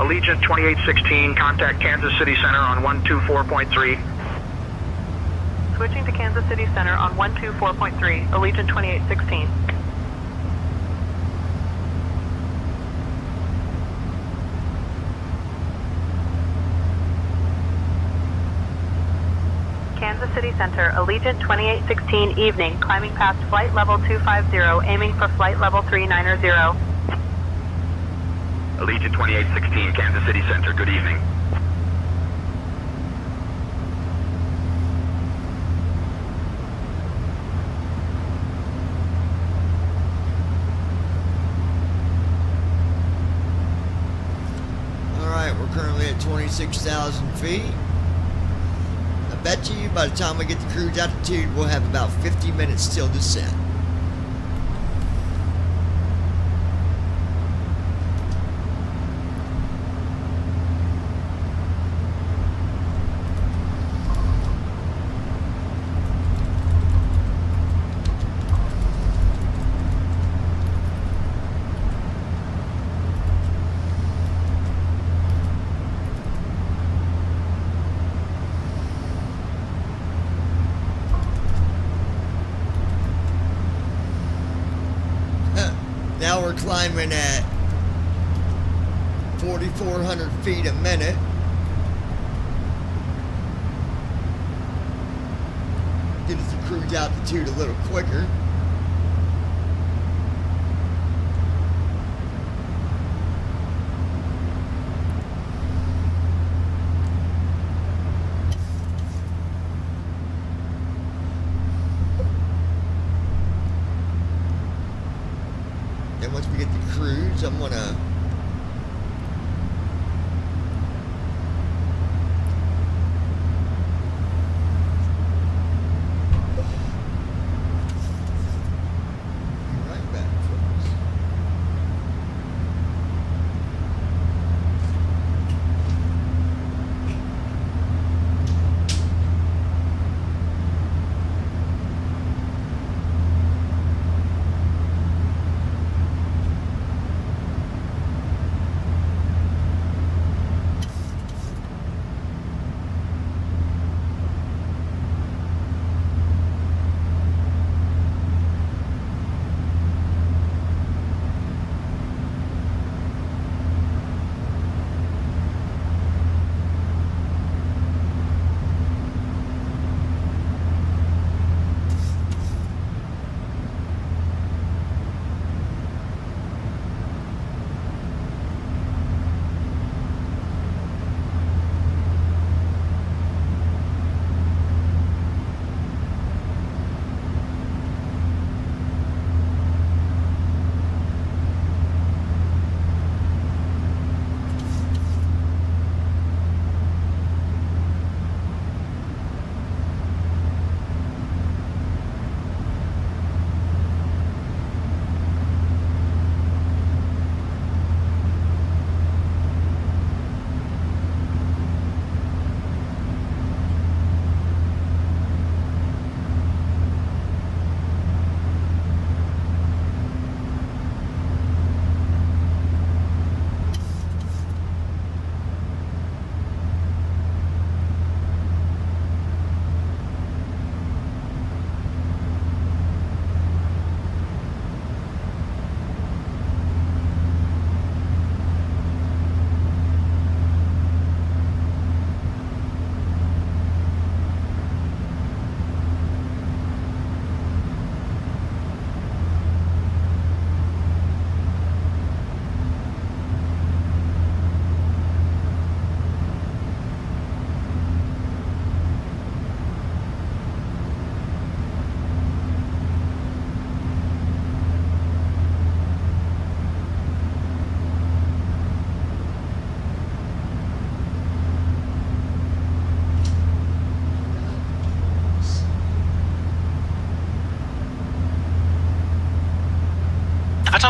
Allegiant 2816, contact Kansas City Center on 124.3. Switching to Kansas City Center on 124.3, Allegiant 2816. Kansas City Center, Allegiant 2816 evening, climbing past flight level 250, aiming for flight level 390. Allegiant 2816, Kansas City Center, good evening. Alright, we're currently at 26,000 feet. I bet you by the time we get to cruise altitude, we'll have about 50 minutes till descent. Now we're climbing at 4,400 feet a minute. Get us to cruise altitude a little quicker. Then once we get to cruise, I'm gonna right back, folks.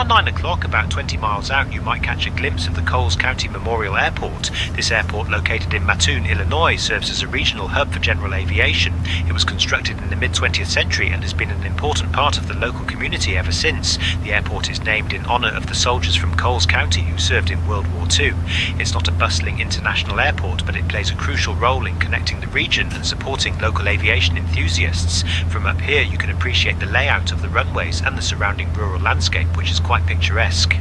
Around 9 o'clock, about 20 miles out, you might catch a glimpse of the Coles County Memorial Airport. This airport, located in Mattoon, Illinois, serves as a regional hub for general aviation. It was constructed in the mid-20th century and has been an important part of the local community ever since. The airport is named in honor of the soldiers from Coles County who served in World War II. It's not a bustling international airport, but it plays a crucial role in connecting the region and supporting local aviation enthusiasts. From up here, you can appreciate the layout of the runways and the surrounding rural landscape, which is quite picturesque.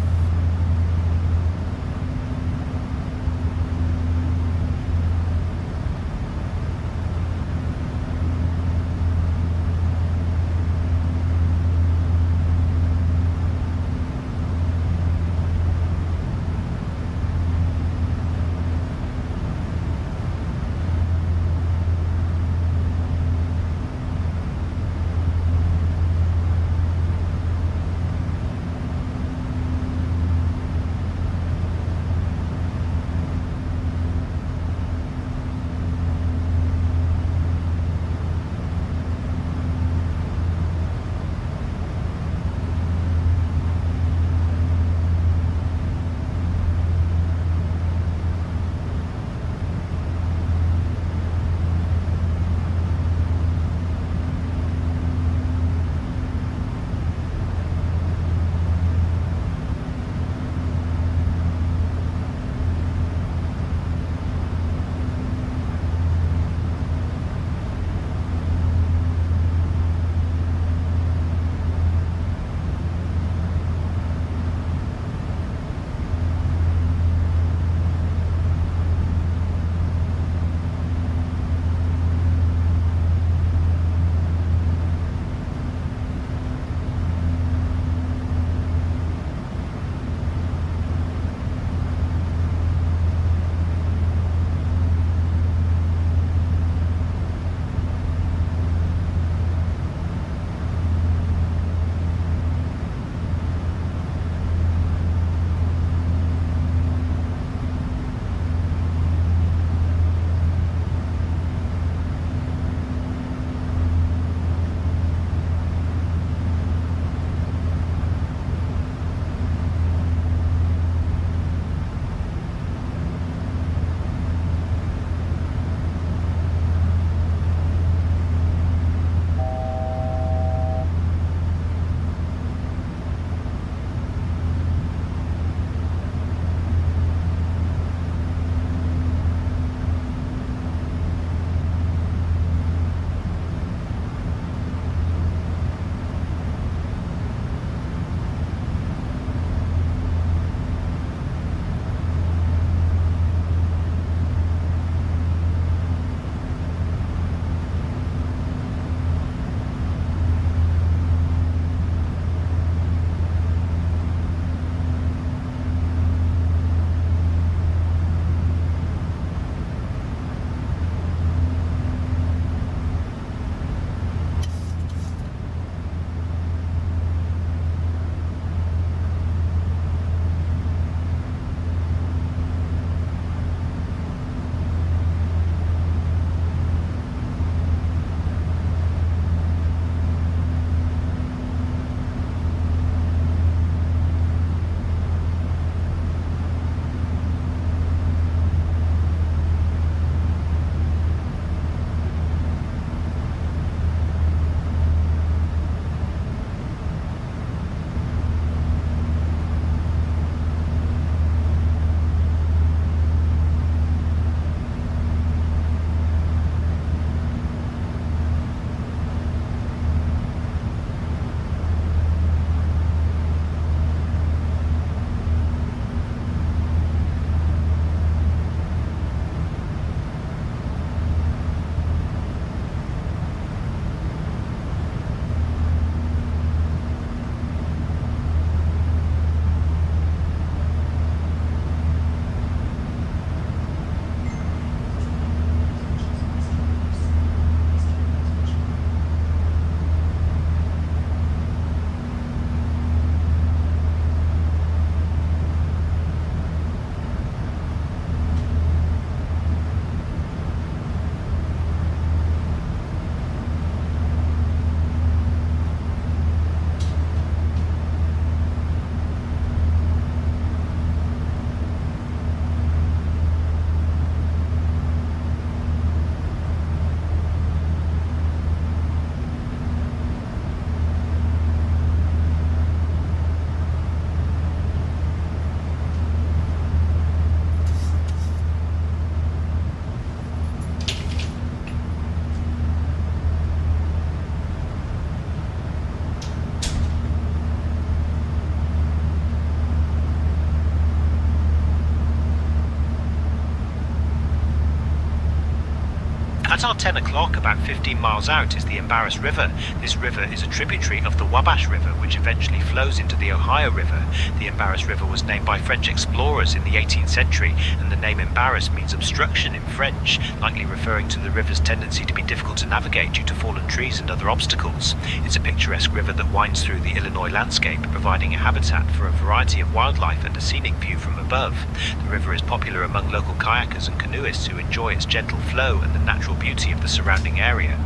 At our 10 o'clock, about 15 miles out, is the Embarrass River. This river is a tributary of the Wabash River, which eventually flows into the Ohio River. The Embarrass River was named by French explorers in the 18th century, and the name Embarrass means obstruction in French, likely referring to the river's tendency to be difficult to navigate due to fallen trees and other obstacles. It's a picturesque river that winds through the Illinois landscape, providing a habitat for a variety of wildlife and a scenic view from above. The river is popular among local kayakers and canoeists who enjoy its gentle flow and the natural beauty of the surrounding area.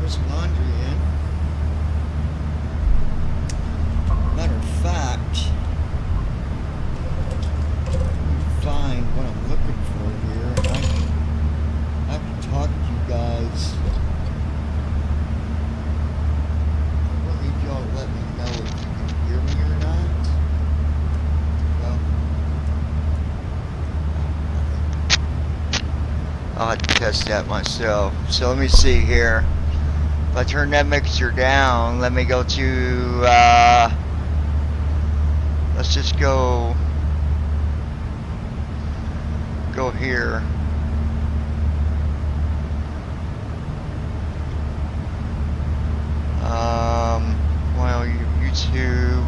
Put some laundry in. Matter of fact, find what I'm looking for here, and I can talk to you guys. I need y'all to let me know if you can hear me or not. Well, I'll have to test that myself. So let me see here. If I turn that mixer down, let me go to, let's just go here. Well, YouTube.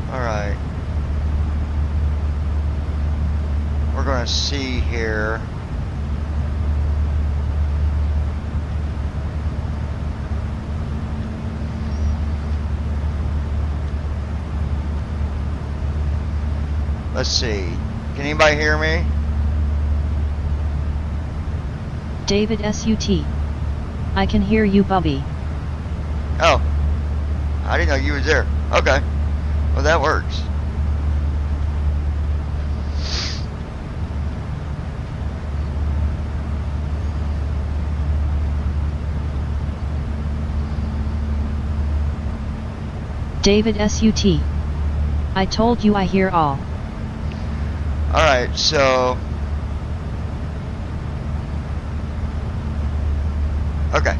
Alright. We're gonna see here. Let's see. Can anybody hear me? David SUT. I can hear you, Bubby. Oh. I didn't know you was there. Okay. Well, that works. David SUT. I told you I hear all. Alright, so... Okay.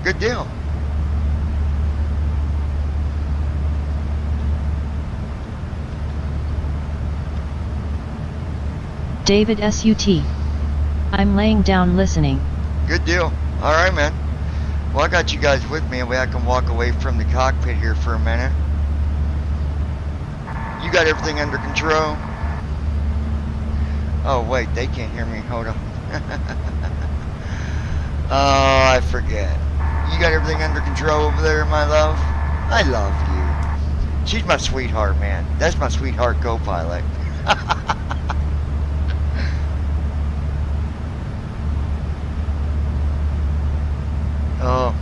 Good deal. David SUT. I'm laying down listening. Good deal. Alright, man. Well, I got you guys with me, and I can walk away from the cockpit here for a minute. You got everything under control? Oh, wait, they can't hear me. Hold on. Oh, I forget. You got everything under control over there, my love? I love you. She's my sweetheart, man. That's my sweetheart co-pilot. Oh.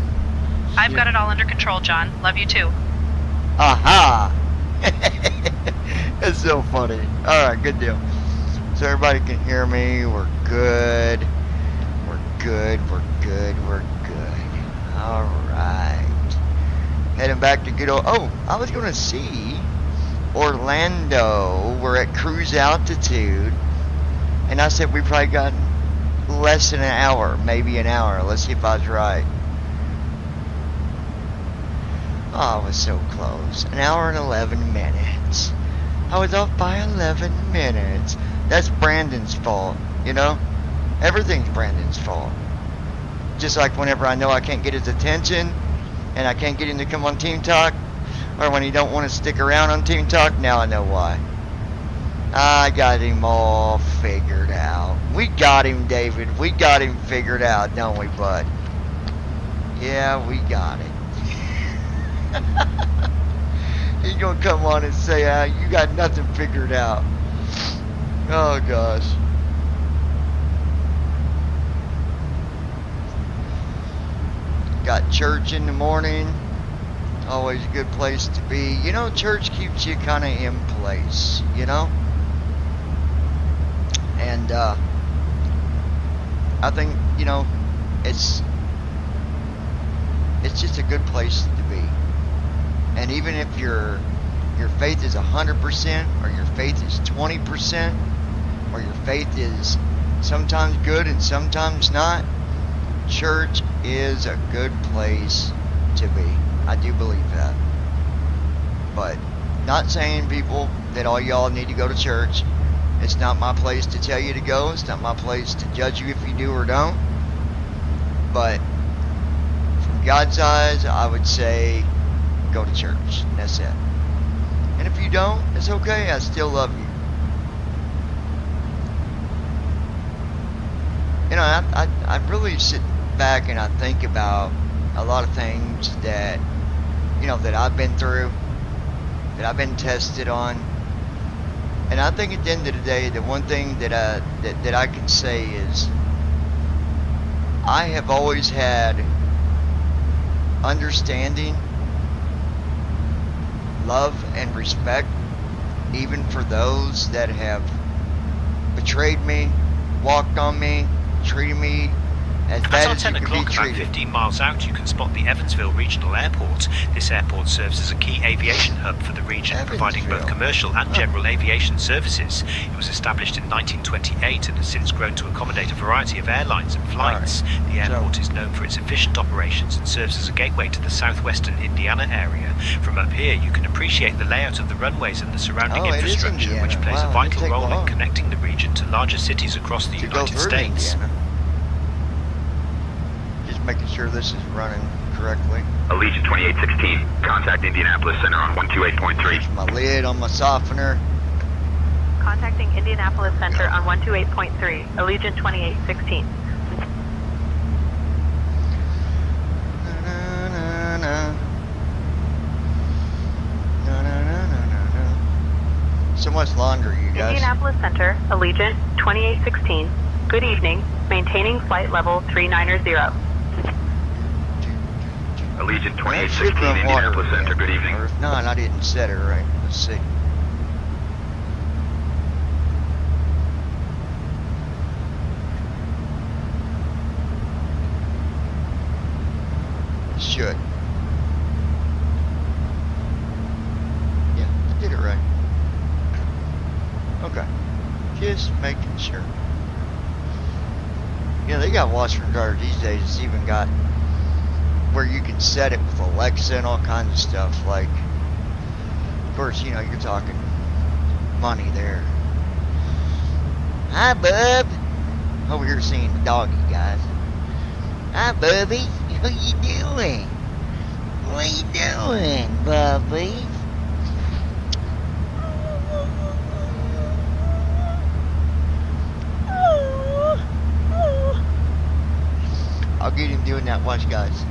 I've got it all under control, John. Love you too. Aha! It's so funny. Alright, good deal. So everybody can hear me. We're good. We're good. We're good. We're good. Alright. Heading back to good old... Oh, I was going to see Orlando. We're at cruise altitude. And I said we probably got less than an hour. Maybe an hour. Let's see if I was right. Oh, I was so close. An hour and 11 minutes. I was off by 11 minutes. That's Brandon's fault, you know? Everything's Brandon's fault. Just like whenever I know I can't get his attention and I can't get him to come on Team Talk, or when he don't want to stick around on Team Talk, now I know why. I got him all figured out. We got him, David. We got him figured out, don't we, bud? Yeah, we got it. He's gonna come on and say, you got nothing figured out. Oh gosh. Got church in the morning. Always a good place to be. You know, church keeps you kind of in place, you know? And I think, you know, it's just a good place to be. And even if your faith is 100%, or your faith is 20%, or your faith is sometimes good and sometimes not, church is a good place to be. I do believe that. But not saying, people, that all y'all need to go to church. It's not my place to tell you to go. It's not my place to judge you if you do or don't. But from God's eyes, I would say go to church. That's it. And if you don't, it's okay. I still love you. You know, I really sit back and I think about a lot of things that, you know, that I've been through, that I've been tested on. And I think at the end of the day, the one thing that I can say is I have always had understanding, love, and respect, even for those that have betrayed me, walked on me, treated me as bad At as you 10 can be o'clock, about treated. 15 miles out, you can spot the Evansville Regional Airport. This airport serves as a key aviation hub for the region, providing both commercial and general aviation services. It was established in 1928 and has since grown to accommodate a variety of airlines and flights. The airport is known for its efficient operations and serves as a gateway to the southwestern Indiana area. From up here, you can appreciate the layout of the runways and the surrounding infrastructure, which plays a vital role in connecting the region to larger cities across the United States. Making sure this is running correctly. Allegiant 2816, contact Indianapolis Center on 128.3. My lid on my softener. Contacting Indianapolis Center on 128.3, Allegiant 2816. So much laundry, you guys. Indianapolis Center, Allegiant 2816. Good evening. Maintaining flight level 390. Allegiant 2816, Indianapolis Center, good evening. Or if not, I didn't set it right. Let's see. Should. Yeah, I did it right. Okay. Just making sure. Yeah, they got washer and dryer these days. It's even got where you can set it with Alexa and all kinds of stuff. Like, of course, you know, you're talking money there. Hi, Bub. Over here seeing the doggy, guys. Hi, Bubby. What you doing? What you doing, Bubby? I'll get him doing that. Watch, guys.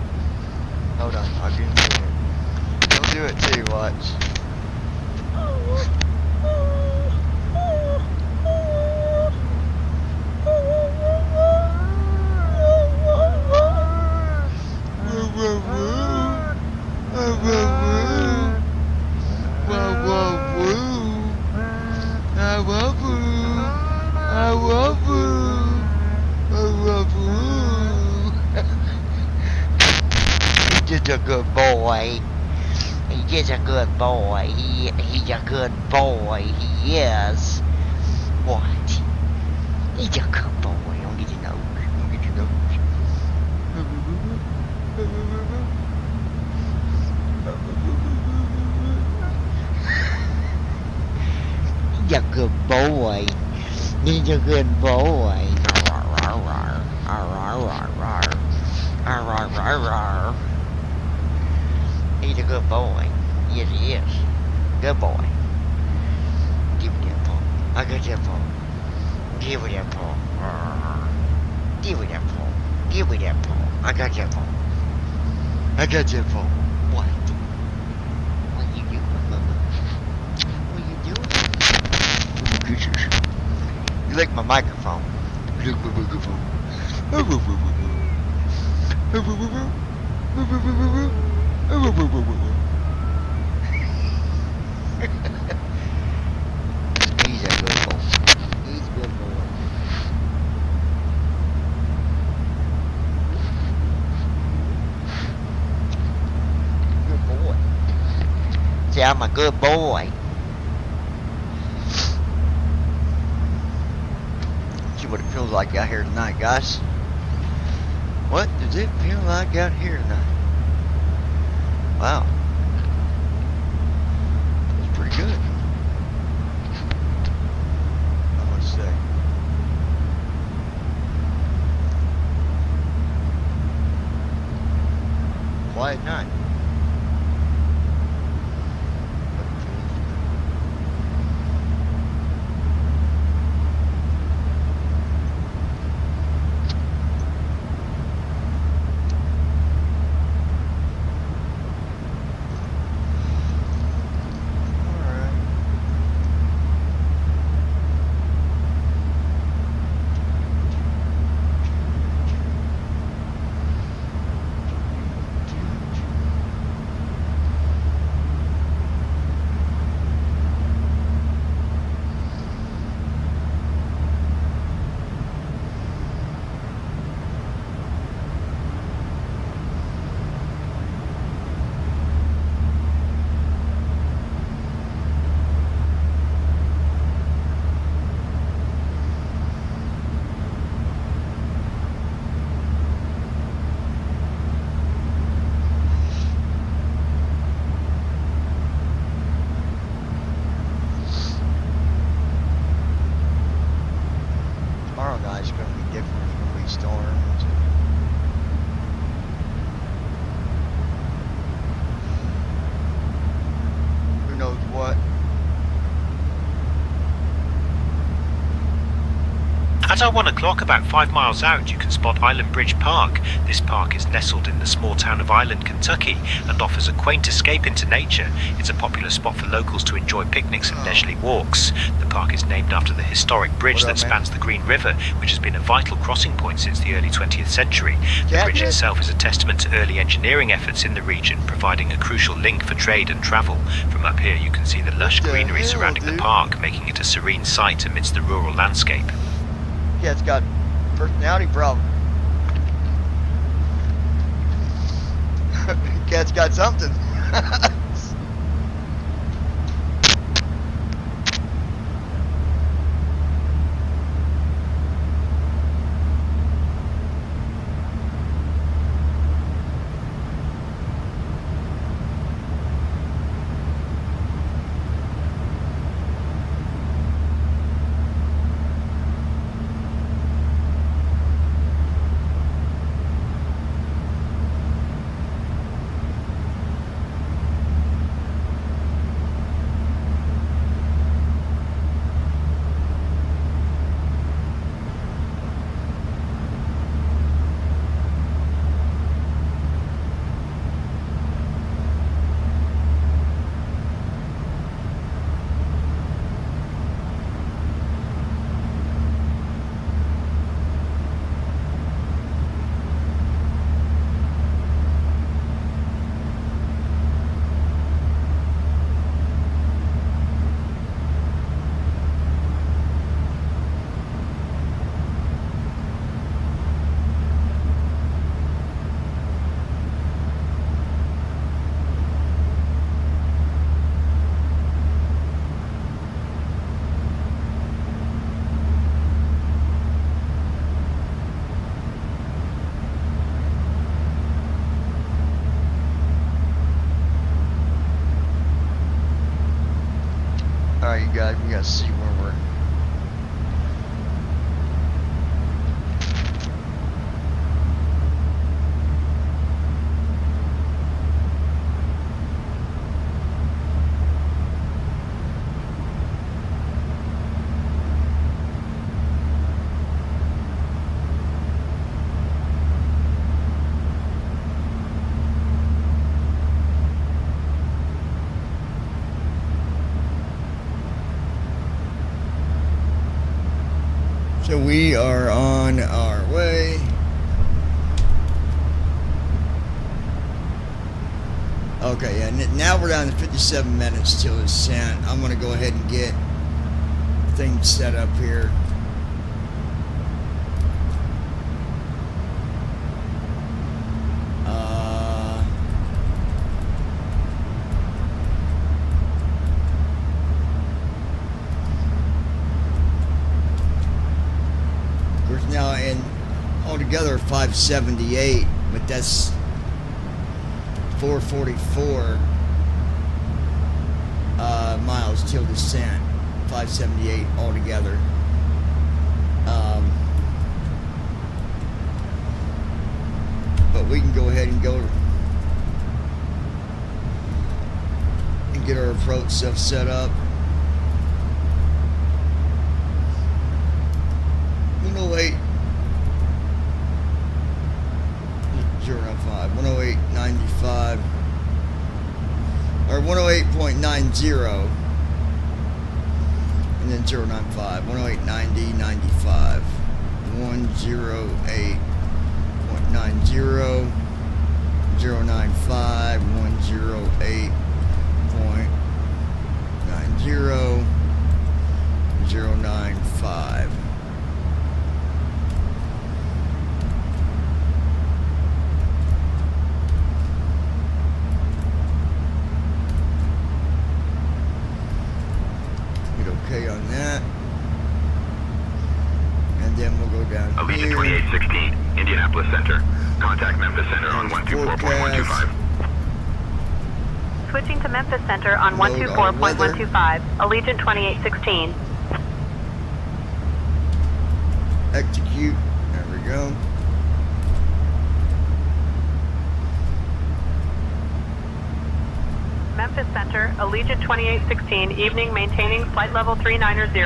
Hold on, I'll get him doing it. He'll do it too, watch. He's a good boy. He's just a good boy. He's a good boy. He is. What? He's a good boy. Don't get your nose. Don't get your nose. He's a good boy. He's a good boy. He's a good boy. Yes, he is. Good boy. Give me that paw. I got that paw. Give me that paw. Give me that paw. Give me that paw. I got that paw. I got that paw. What? What you doing, Mama? What you doing? Kisses. You like my microphone. You like my microphone. He's a good boy. He's a good boy. Good boy. See, I'm a good boy. what it feels like out here tonight, guys. What does it feel like out here tonight? Wow. That's pretty good. I must say. Quiet night. At 1 o'clock, about 5 miles out, you can spot Island Bridge Park. This park is nestled in the small town of Island, Kentucky, and offers a quaint escape into nature. It's a popular spot for locals to enjoy picnics and leisurely walks. The park is named after the historic bridge that spans the Green River, which has been a vital crossing point since the early 20th century. The bridge itself is a testament to early engineering efforts in the region, providing a crucial link for trade and travel. From up here, you can see the lush greenery surrounding the park, making it a serene sight amidst the rural landscape. Cat's got personality problem. Cat's got something. Alright, you guys, we gotta see where we're. So we are on our way. Okay, yeah, now we're down to 57 minutes till it's sent. I'm going to go ahead and get things set up here. altogether 578, but that's 444 miles till descent. 578 altogether. But we can go ahead and go and get our approach stuff set up. 108 095 108.95 or 108.90 and then 095 108.90 95 108.90 095 108.90 095. Okay on that, and then we'll go down Allegiant here. 2816, Indianapolis Center. Contact Memphis Center on 124.125. Switching to Memphis Center on 124.125. Allegiant 2816. Execute. There we go. Memphis Center, Allegiant 2816, evening maintaining flight level 390.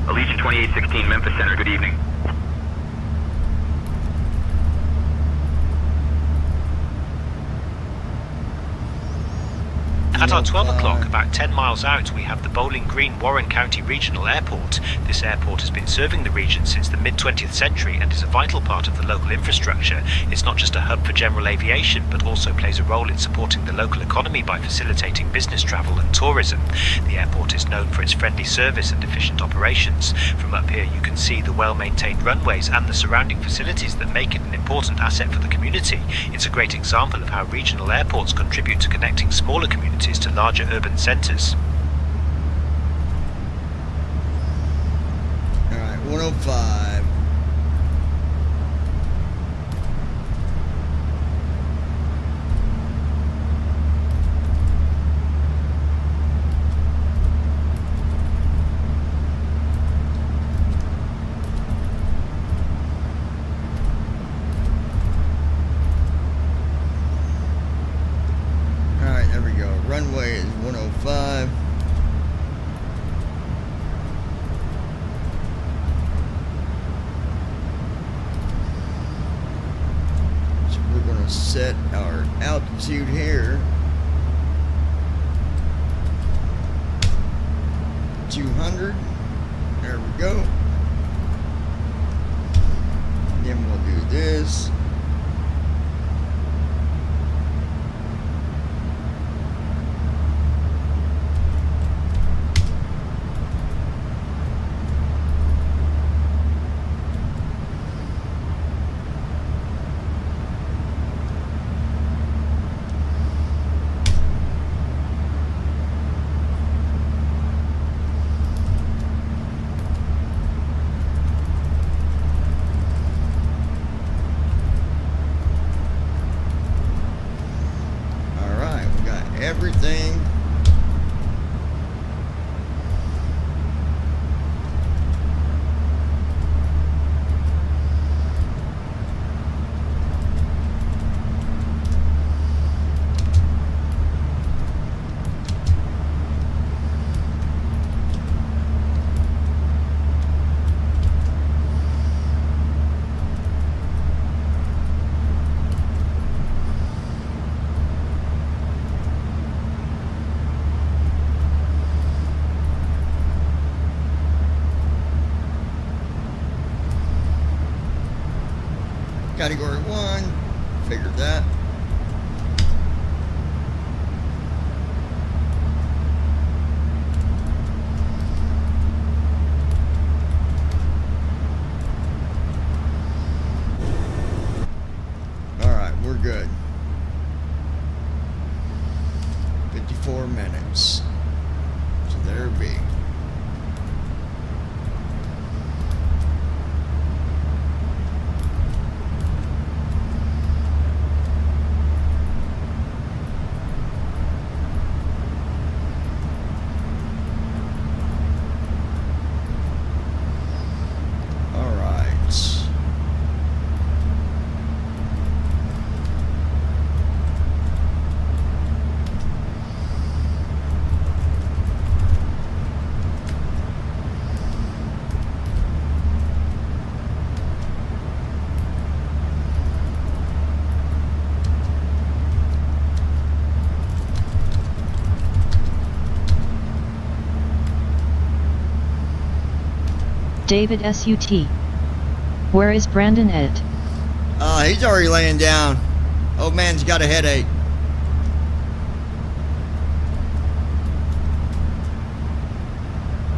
Allegiant 2816, Memphis Center, good evening. At our 12 o'clock, about 10 miles out, we have the Bowling Green Warren County Regional Airport. This airport has been serving the region since the mid-20th century and is a vital part of the local infrastructure. It's not just a hub for general aviation, but also plays a role in supporting the local economy by facilitating business travel and tourism. The airport is known for its friendly service and efficient operations. From up here you can see the well-maintained runways and the surrounding facilities that make it an important asset for the community. It's a great example of how regional airports contribute to connecting smaller communities to larger urban centres. Alright, 105. Runway is 105. So we're going to set our altitude here. 200. There we go. Then we'll do this. Everything. Category 1, figured that. Alright, we're good. 54 minutes. So there it be. David SUT. Where is Brandon at? He's already laying down. Old man's got a headache.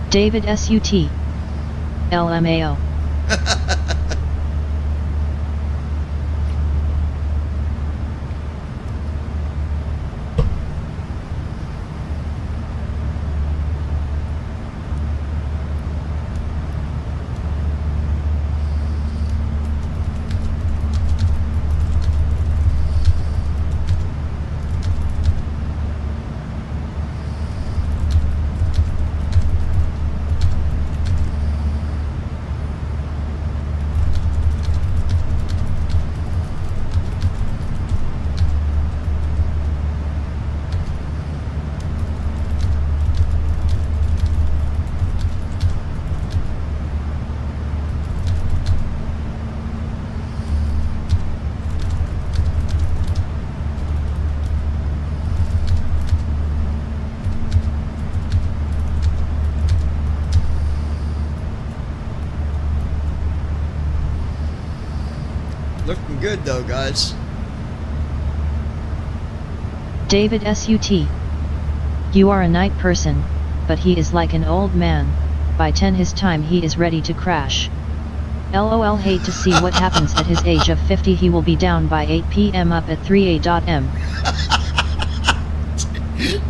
David SUT. LMAO. Looking good though, guys. David SUT. You are a night person, but he is like an old man. By 10 his time he is ready to crash. LOL, hate to see what happens at his age of 50. He will be down by 8 p.m. up at 3 a.m.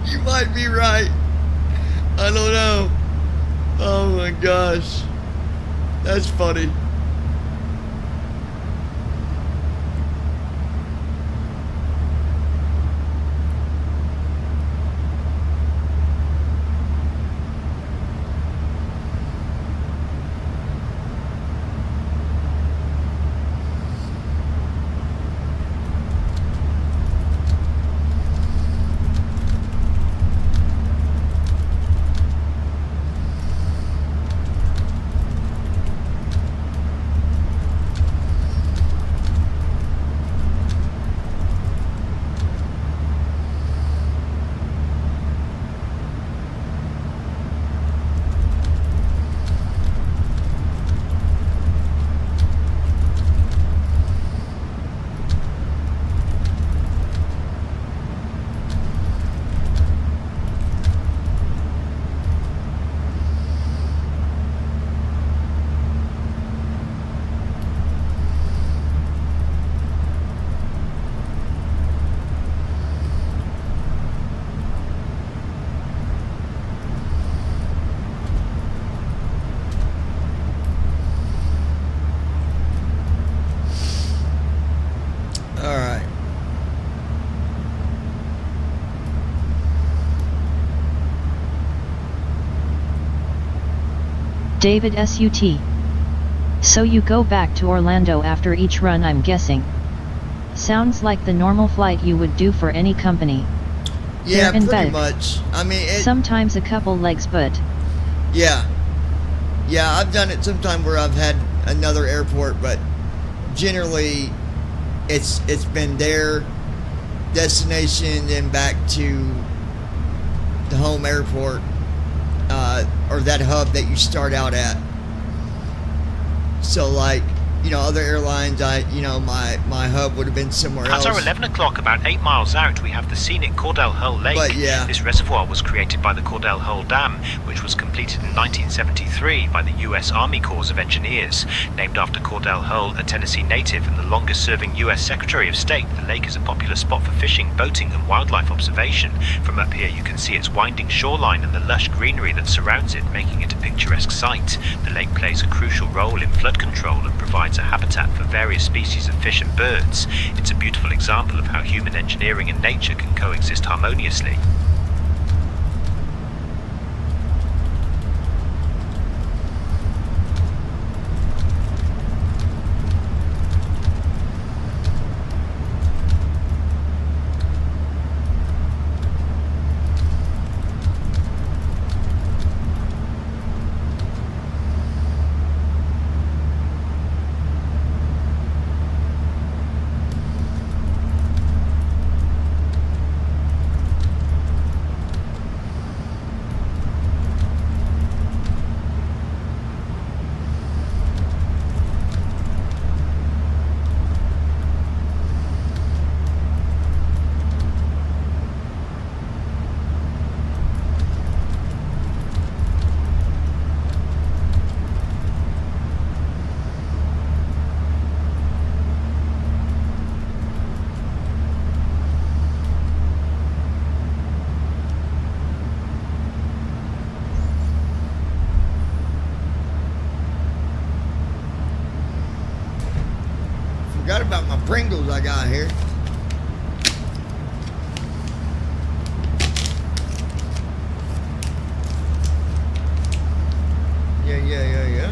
You might be right. I don't know. Oh my gosh. That's funny. David SUT. So you go back to Orlando after each run, I'm guessing. Sounds like the normal flight you would do for any company. Yeah, They're in pretty bed. much. I mean, sometimes a couple legs, but yeah, I've done it sometime where I've had another airport, but generally, it's been their destination and back to the home airport, or that hub that you start out at. So like, you know, other airlines, my hub would have been somewhere else. At our 11 o'clock, about 8 miles out, we have the scenic Cordell Hull Lake. But, yeah. This reservoir was created by the Cordell Hull Dam, which was completed in 1973 by the U.S. Army Corps of Engineers. Named after Cordell Hull, a Tennessee native and the longest-serving U.S. Secretary of State, the lake is a popular spot for fishing, boating and wildlife observation. From up here you can see its winding shoreline and the lush greenery that surrounds it, making it a picturesque sight. The lake plays a crucial role in flood control and provides a habitat for various species of fish and birds. It's a beautiful example of how human engineering and nature can coexist harmoniously. Pringles I got here. Yeah.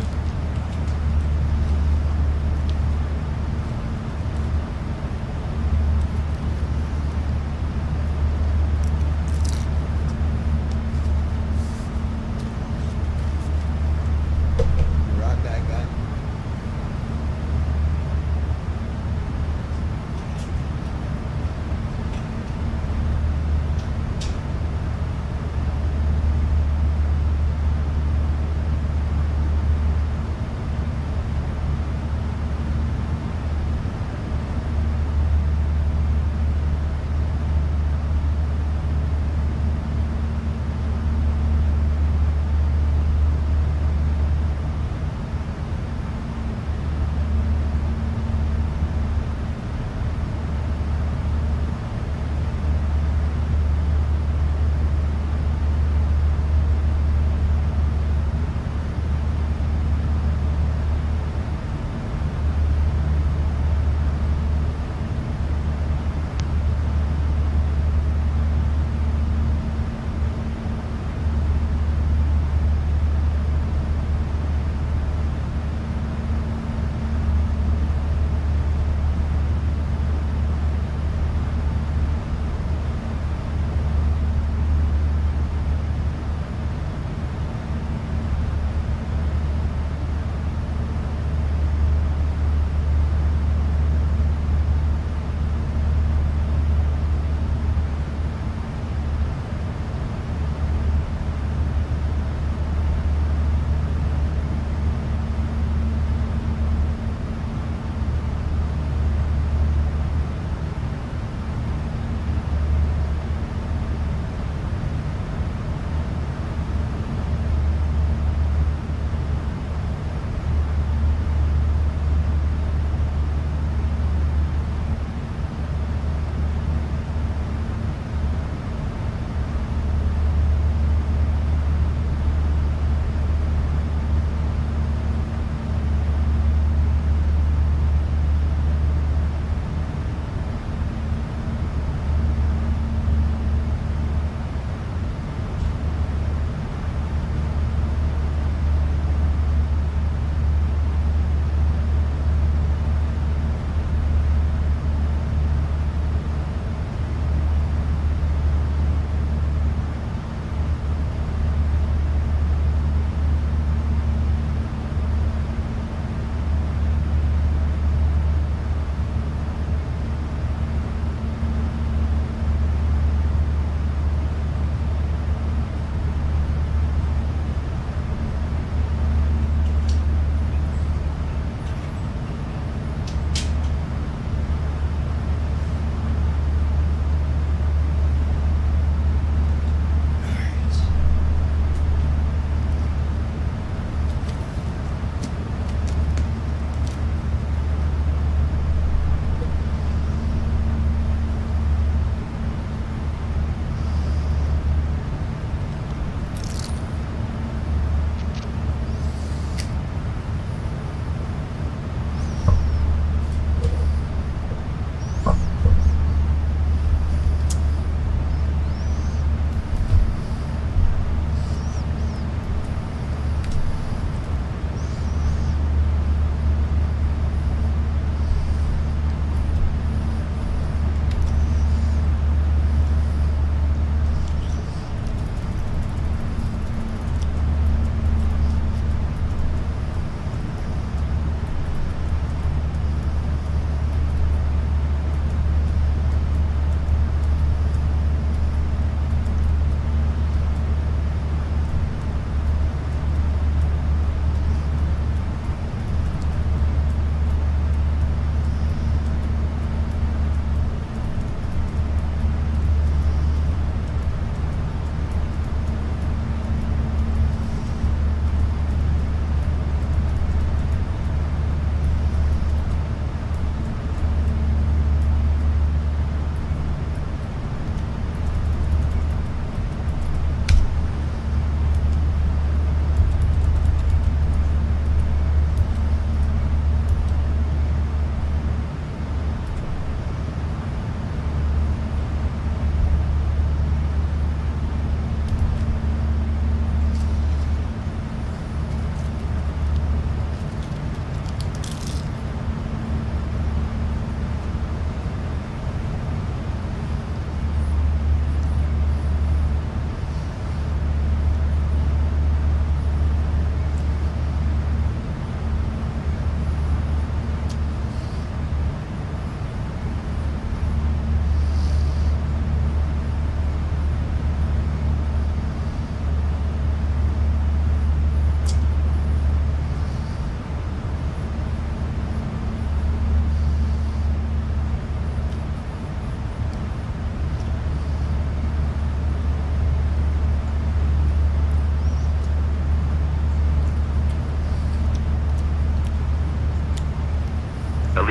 Right back, guy.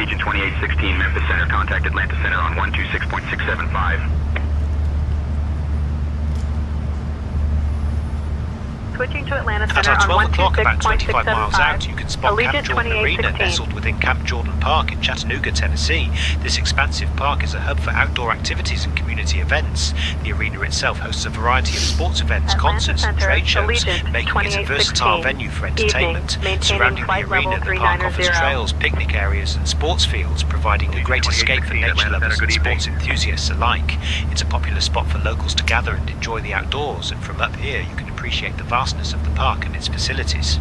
Allegiant 2816, Memphis Center. Contact Atlanta Center on 126.675. Switching to Atlanta At Center our on 12 o'clock, about 25 miles 126.675. out, you can spot Camp Allegiant Jordan Arena 2816. nestled within Camp Jordan Park in Chattanooga, Tennessee. This expansive park is a hub for outdoor activities and community events. The arena itself hosts a variety of sports events, Atlanta concerts, and Center, trade shows, Allegiant making it a versatile 2816. venue for Evening, entertainment. maintaining Surrounding the flight arena, level the park offers 390. trails, picnic areas, and sports fields, providing a great escape for nature lovers and sports enthusiasts alike. It's a popular spot for locals to gather and enjoy the outdoors, and from up here you can appreciate the vastness of the park and its facilities.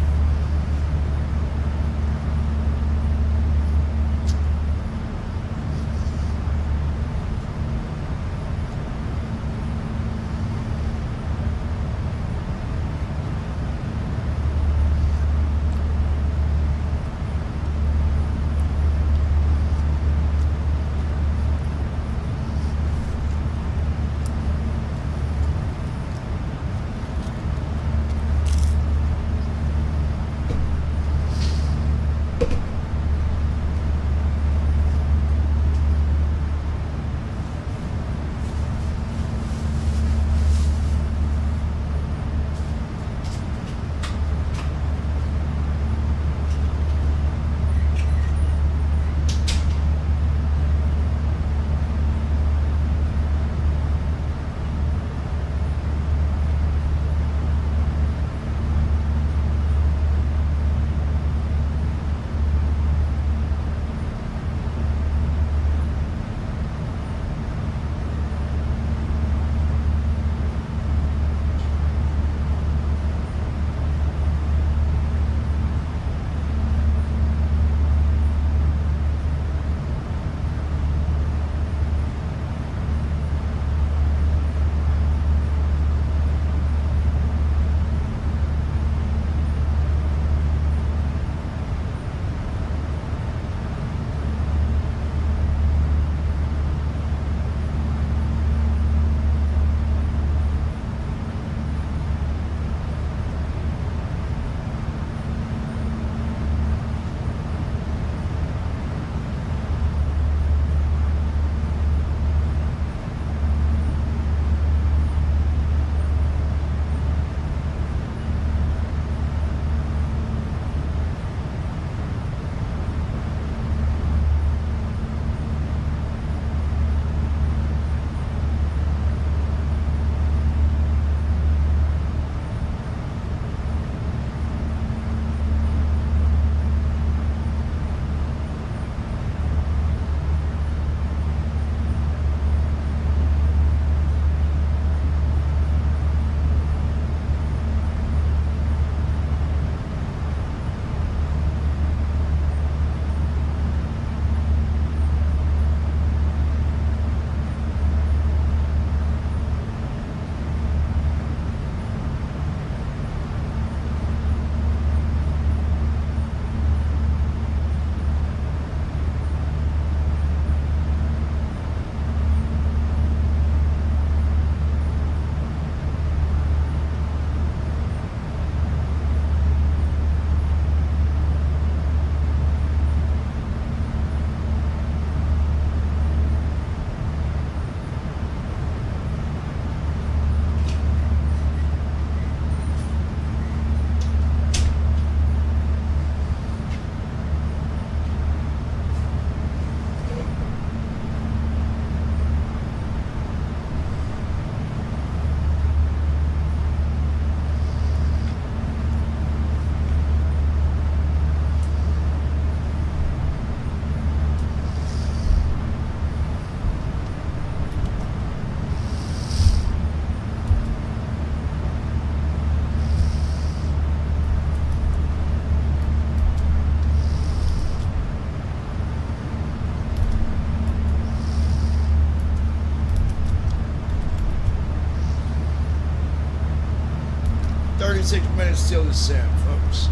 Minutes till the sound, folks.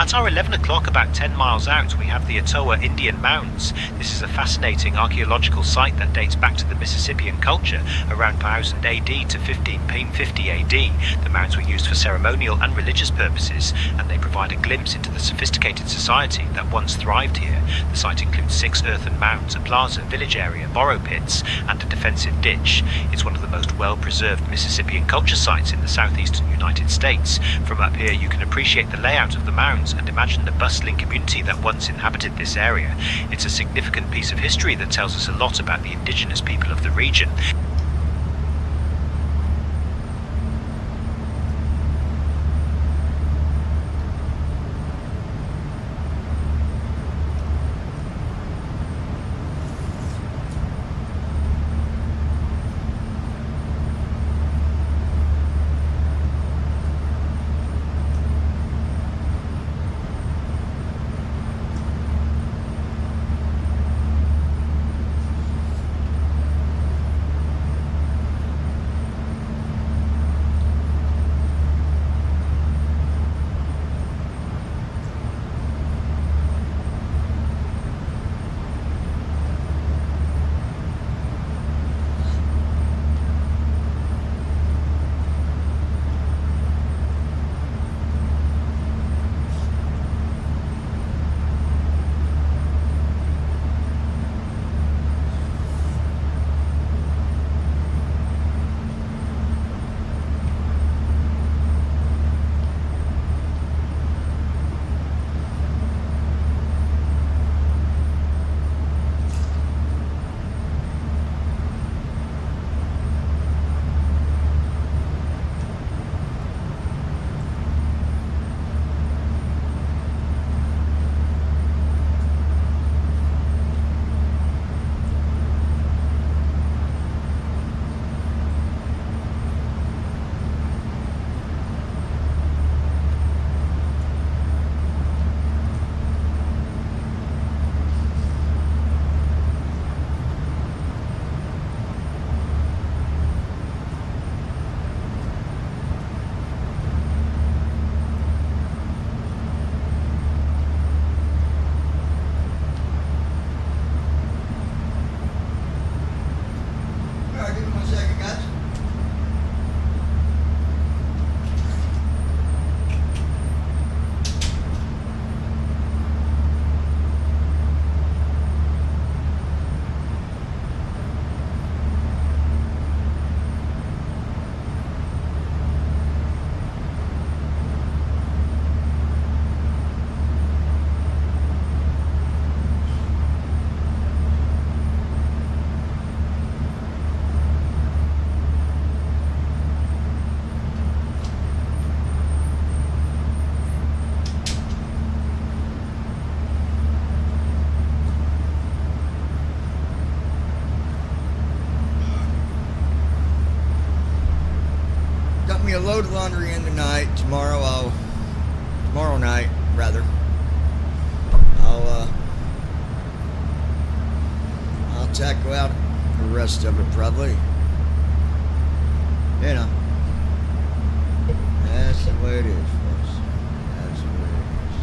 At our 11 o'clock, about 10 miles out, we have the Etowah Indian Mounds. This is a fascinating archaeological site that dates back to the Mississippian culture around 1000 AD to 1550 AD. The mounds were used for ceremonial and religious purposes, and they provide a glimpse into the sophisticated society that once thrived here. The site includes 6 earthen mounds, a plaza, village area, borrow pits, and a defensive ditch. It's one of the most well-preserved Mississippian culture sites in the southeastern United States. From up here you can appreciate the layout of the mounds and imagine the bustling community that once inhabited this area. It's a significant piece of history that tells us a lot about the indigenous people of the region. Me a load of laundry in tonight. Tomorrow night rather. I'll tackle out the rest of it probably. You know. That's the way it is, folks. That's the way it is.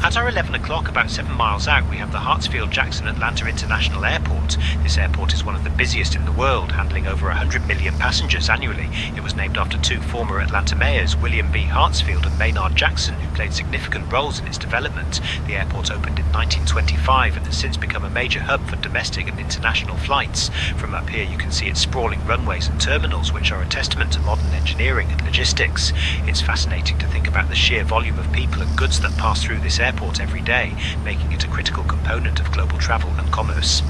At our 11 o'clock, about 7 miles out, we have the Hartsfield-Jackson Atlanta International Airport. This airport is one of the busiest in the world, handling over 100 million passengers annually. It was named after two former Atlanta mayors, William B. Hartsfield and Maynard Jackson, who played significant roles in its development. The airport opened in 1925 and has since become a major hub for domestic and international flights. From up here you can see its sprawling runways and terminals, which are a testament to modern engineering and logistics. It's fascinating to think about the sheer volume of people and goods that pass through this airport every day, making it a critical component of global travel and commerce.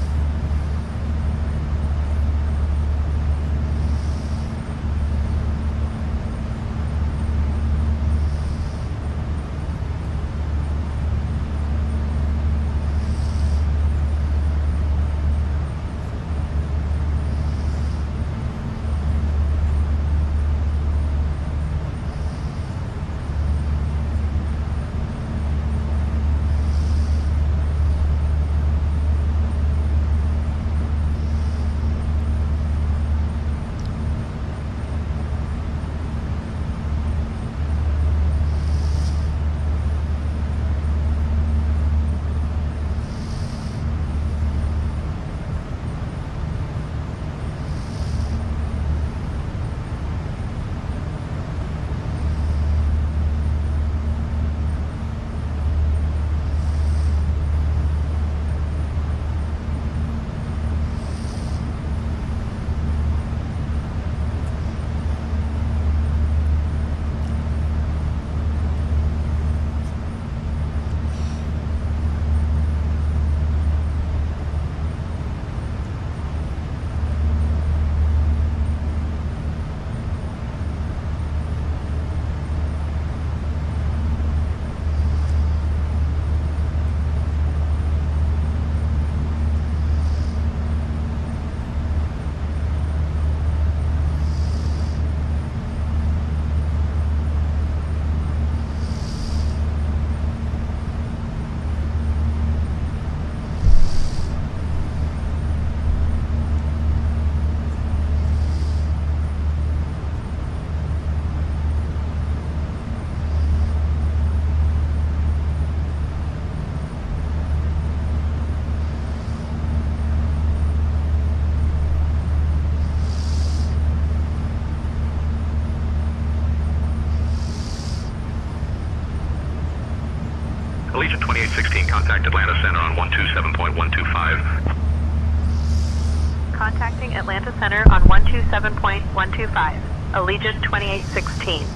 Allegiant 2816, contact Atlanta Center on 127.125. Contacting Atlanta Center on 127.125. Allegiant 2816.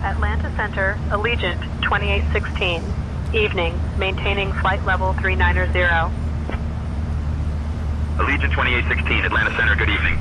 Atlanta Center, Allegiant 2816. Evening, maintaining flight level 390. Allegiant 2816, Atlanta Center, good evening.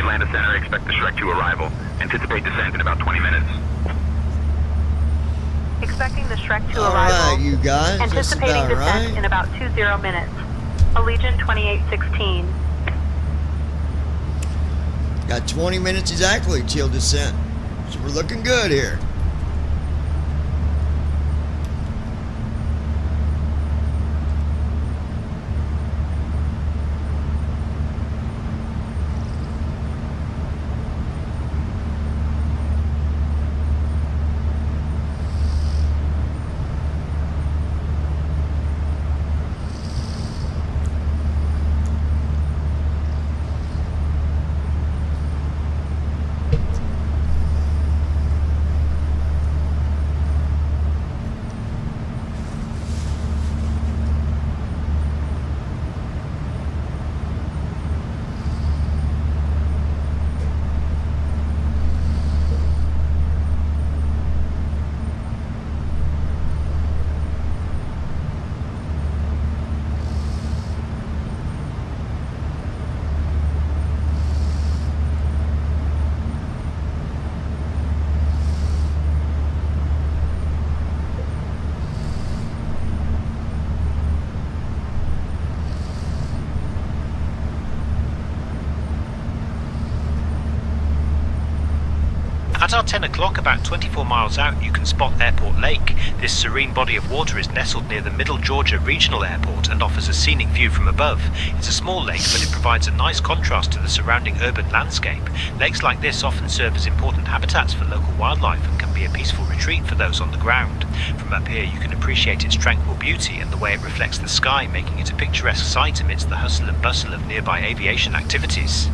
Atlanta Center, expect the Shrek 2 arrival. Anticipate descent in about 20 minutes. Expecting the Shrek 2 All arrival. right, you guys. Anticipating That's about descent right. in about 20 minutes. Allegiant 2816. Got 20 minutes exactly till descent. So we're looking good here. At our 10 o'clock, about 24 miles out, you can spot Airport Lake. This serene body of water is nestled near the Middle Georgia Regional Airport and offers a scenic view from above. It's a small lake, but it provides a nice contrast to the surrounding urban landscape. Lakes like this often serve as important habitats for local wildlife and can be a peaceful retreat for those on the ground. From up here, you can appreciate its tranquil beauty and the way it reflects the sky, making it a picturesque sight amidst the hustle and bustle of nearby aviation activities.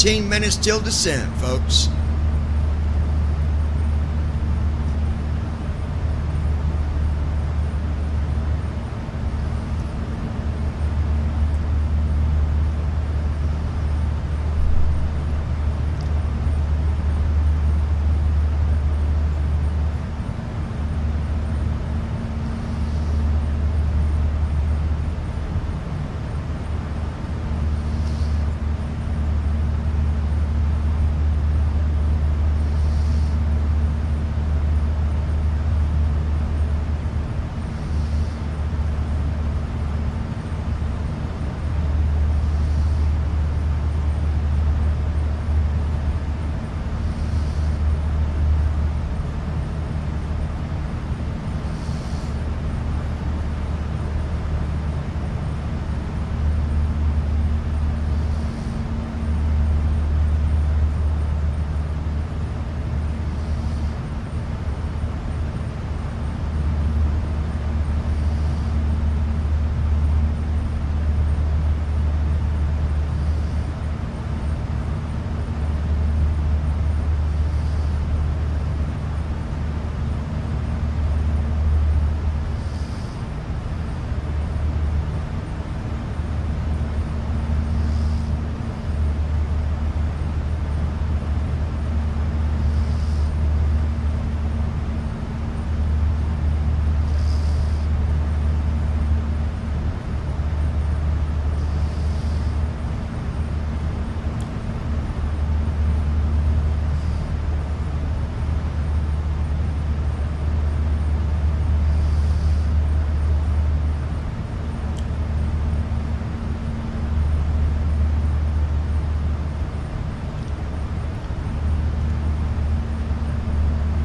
15 minutes till descent, folks.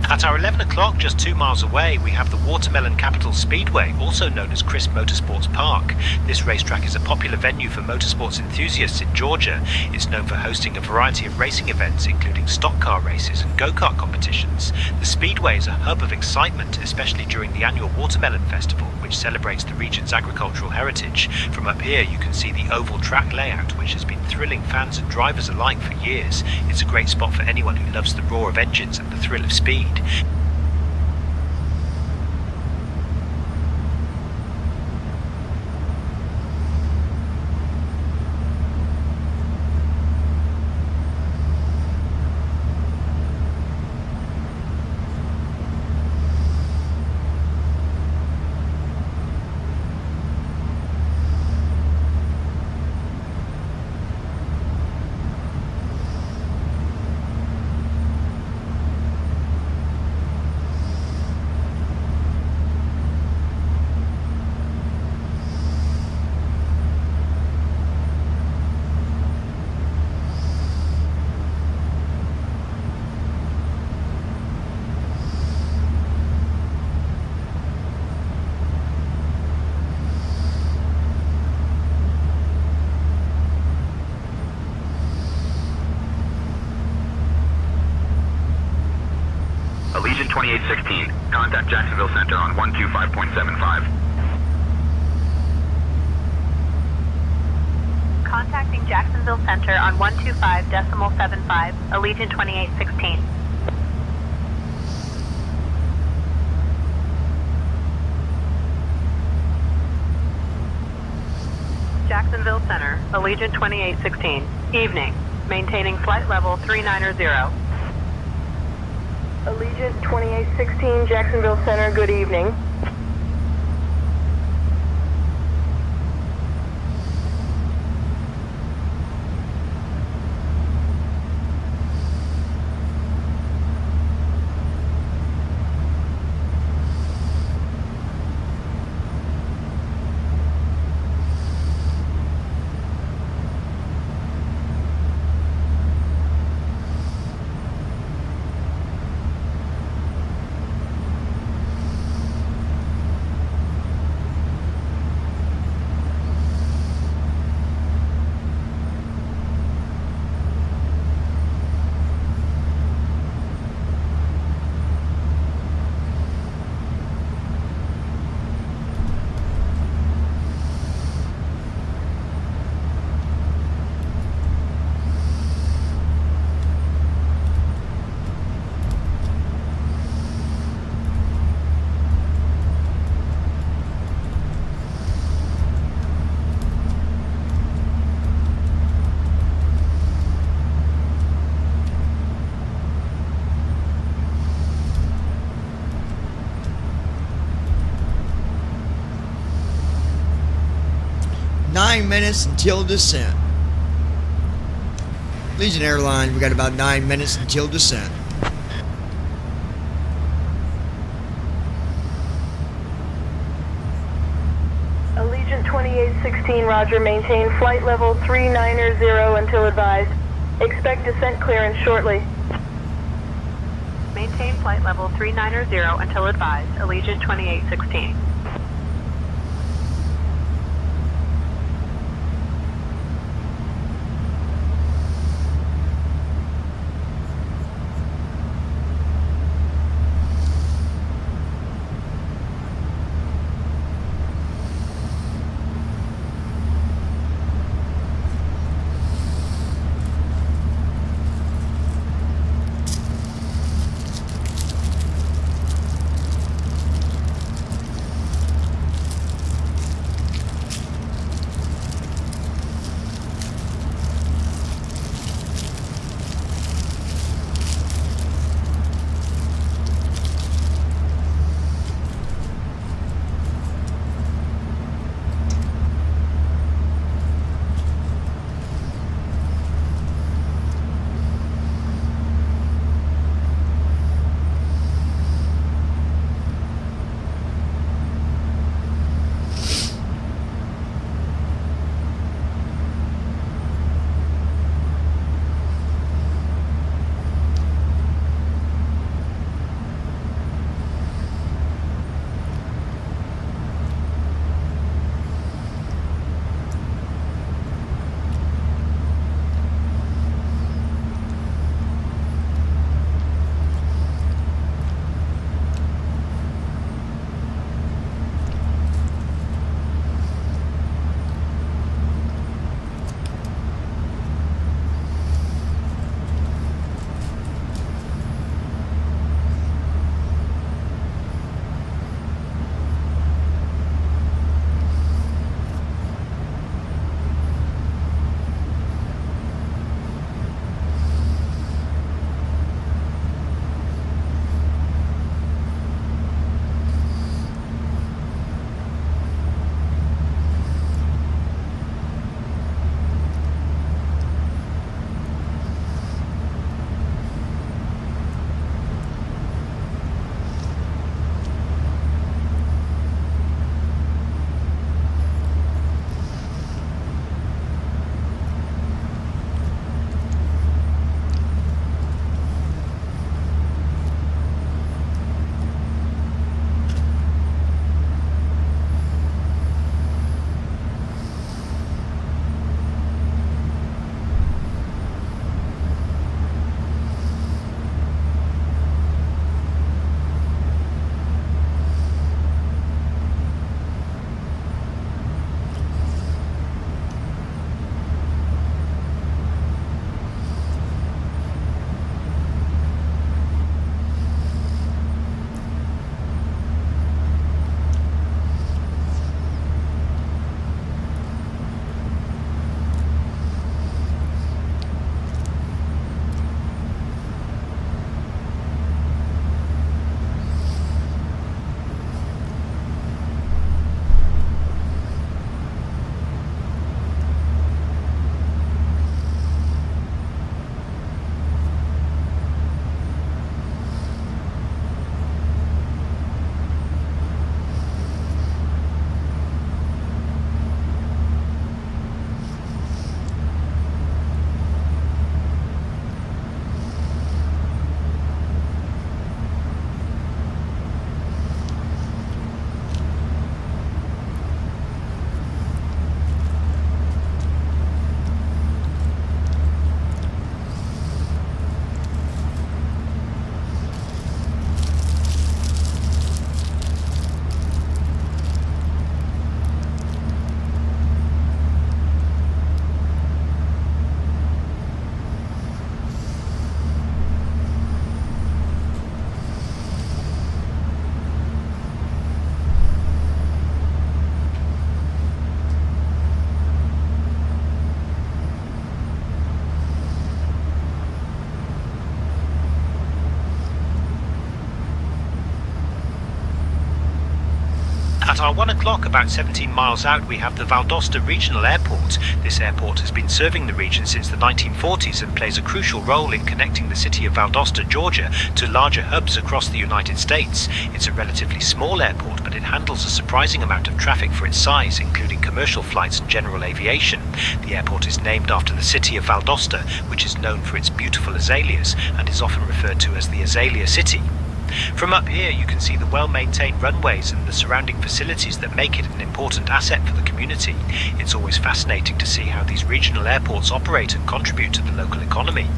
At our 11 o'clock, just 2 miles away, we have the Watermelon Capital Speedway, also known as Crisp Motorsports Park. This racetrack is a popular venue for motorsports enthusiasts in Georgia. It's known for hosting a variety of racing events, including stock car races and go-kart competitions. The Speedway is a hub of excitement, especially during the annual Watermelon Festival, which celebrates the region's agricultural heritage. From up here, you can see the oval track layout, which has been thrilling fans and drivers alike for years. It's a great spot for anyone who loves the roar of engines and the thrill of speed. Allegiant 2816, contact Jacksonville Center on 125.75. Contacting Jacksonville Center on 125.75, Allegiant 2816. Jacksonville Center, Allegiant 2816. Evening. Maintaining flight level 390. Allegiant 2816, Jacksonville Center, good evening. 9 minutes until descent. Legion Airlines, we got about 9 minutes until descent. Allegiant 2816, roger, maintain flight level 390 until advised. Expect descent clearance shortly. Maintain flight level 390 until advised. Allegiant 2816. At our 1 o'clock, about 17 miles out, we have the Valdosta Regional Airport. This airport has been serving the region since the 1940s and plays a crucial role in connecting the city of Valdosta, Georgia, to larger hubs across the United States. It's a relatively small airport, but it handles a surprising amount of traffic for its size, including commercial flights and general aviation. The airport is named after the city of Valdosta, which is known for its beautiful azaleas and is often referred to as the Azalea City. From up here you can see the well-maintained runways and the surrounding facilities that make it an important asset for the community. It's always fascinating to see how these regional airports operate and contribute to the local economy.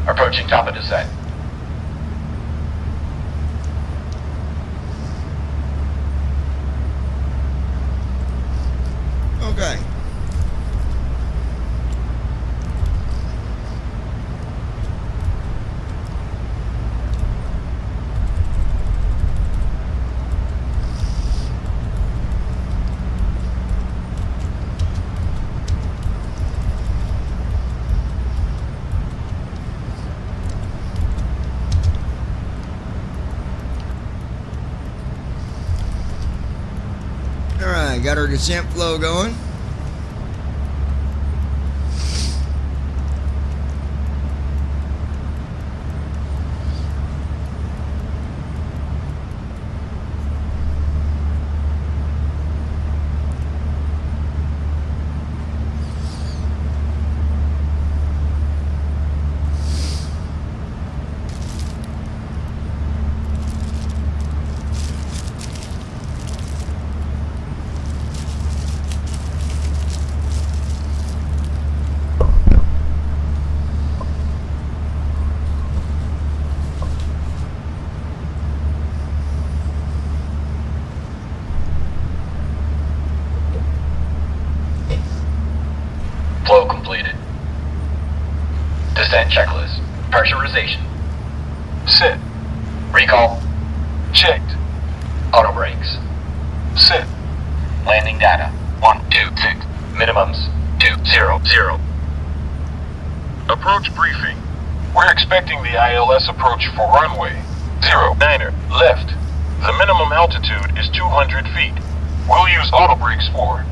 Approaching top of descent. Okay. Alright, got our descent flow going. Flow completed. Descent checklist. Pressurization. Sit. Recall. Checked. Auto brakes. Sit. Landing data. 126. Minimums. 200. Approach briefing. We're expecting the ILS approach for runway 09er left. The minimum altitude is 200 feet. We'll use auto brakes for.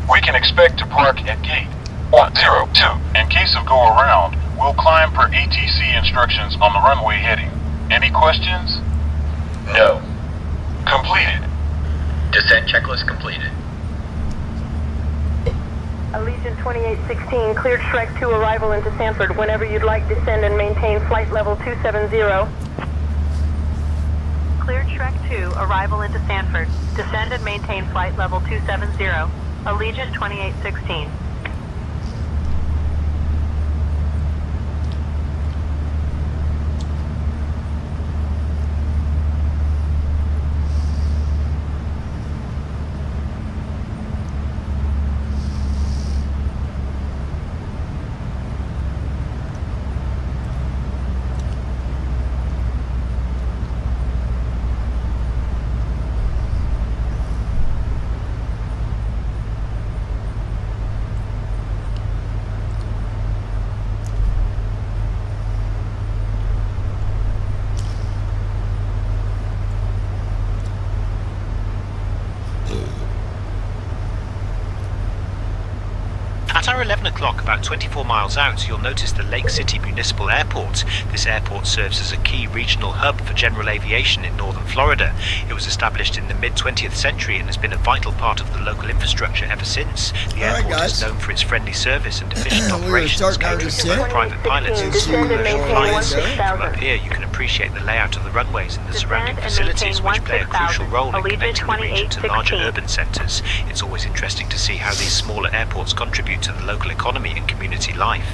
We can expect to park at gate 102. In case of go around, we'll climb per ATC instructions on the runway heading. Any questions? No. Completed. Descent checklist completed. Allegiant 2816, cleared strike 2 arrival into Sanford. Whenever you'd like, descend and maintain flight level 270. Cleared Shrek 2, arrival into Sanford. Descend and maintain flight level 270. Allegiant 2816. near 11 o'clock, about 24 miles out, you'll notice the Lake City Municipal Airport. This airport serves as a key regional hub for general aviation in northern Florida. It was established in the mid-20th century and has been a vital part of the local infrastructure ever since. The airport is known for its friendly service and efficient operations, catering to both private pilots and commercial flights. From up here, you can appreciate the layout of the runways and the surrounding facilities, which play a crucial role in connecting the region to larger urban centres. It's always interesting to see how these smaller airports contribute to the local economy and community life.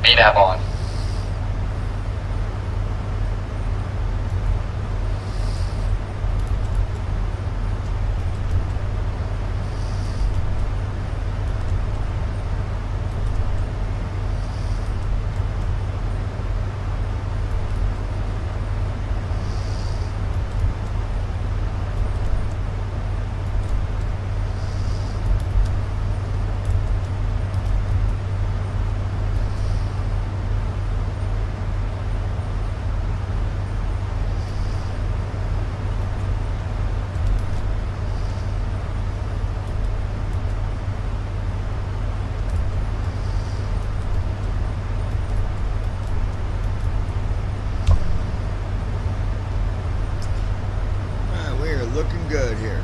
VNAV on. Looking good here.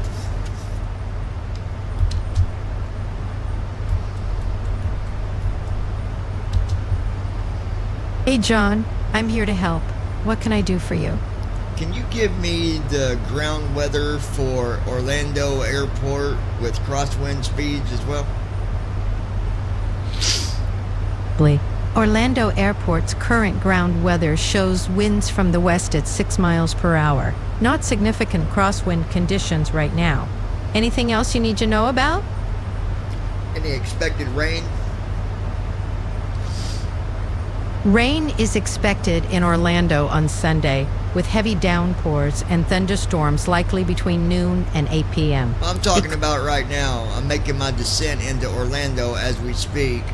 Hey John, I'm here to help. What can I do for you? Can you give me the ground weather for Orlando Airport with crosswind speeds as well? Orlando Airport's current ground weather shows winds from the west at 6 miles per hour. Not significant crosswind conditions right now. Anything else you need to know about? Any expected rain? Rain is expected in Orlando on Sunday, with heavy downpours and thunderstorms likely between noon and 8 p.m. I'm talking about right now. I'm making my descent into Orlando as we speak.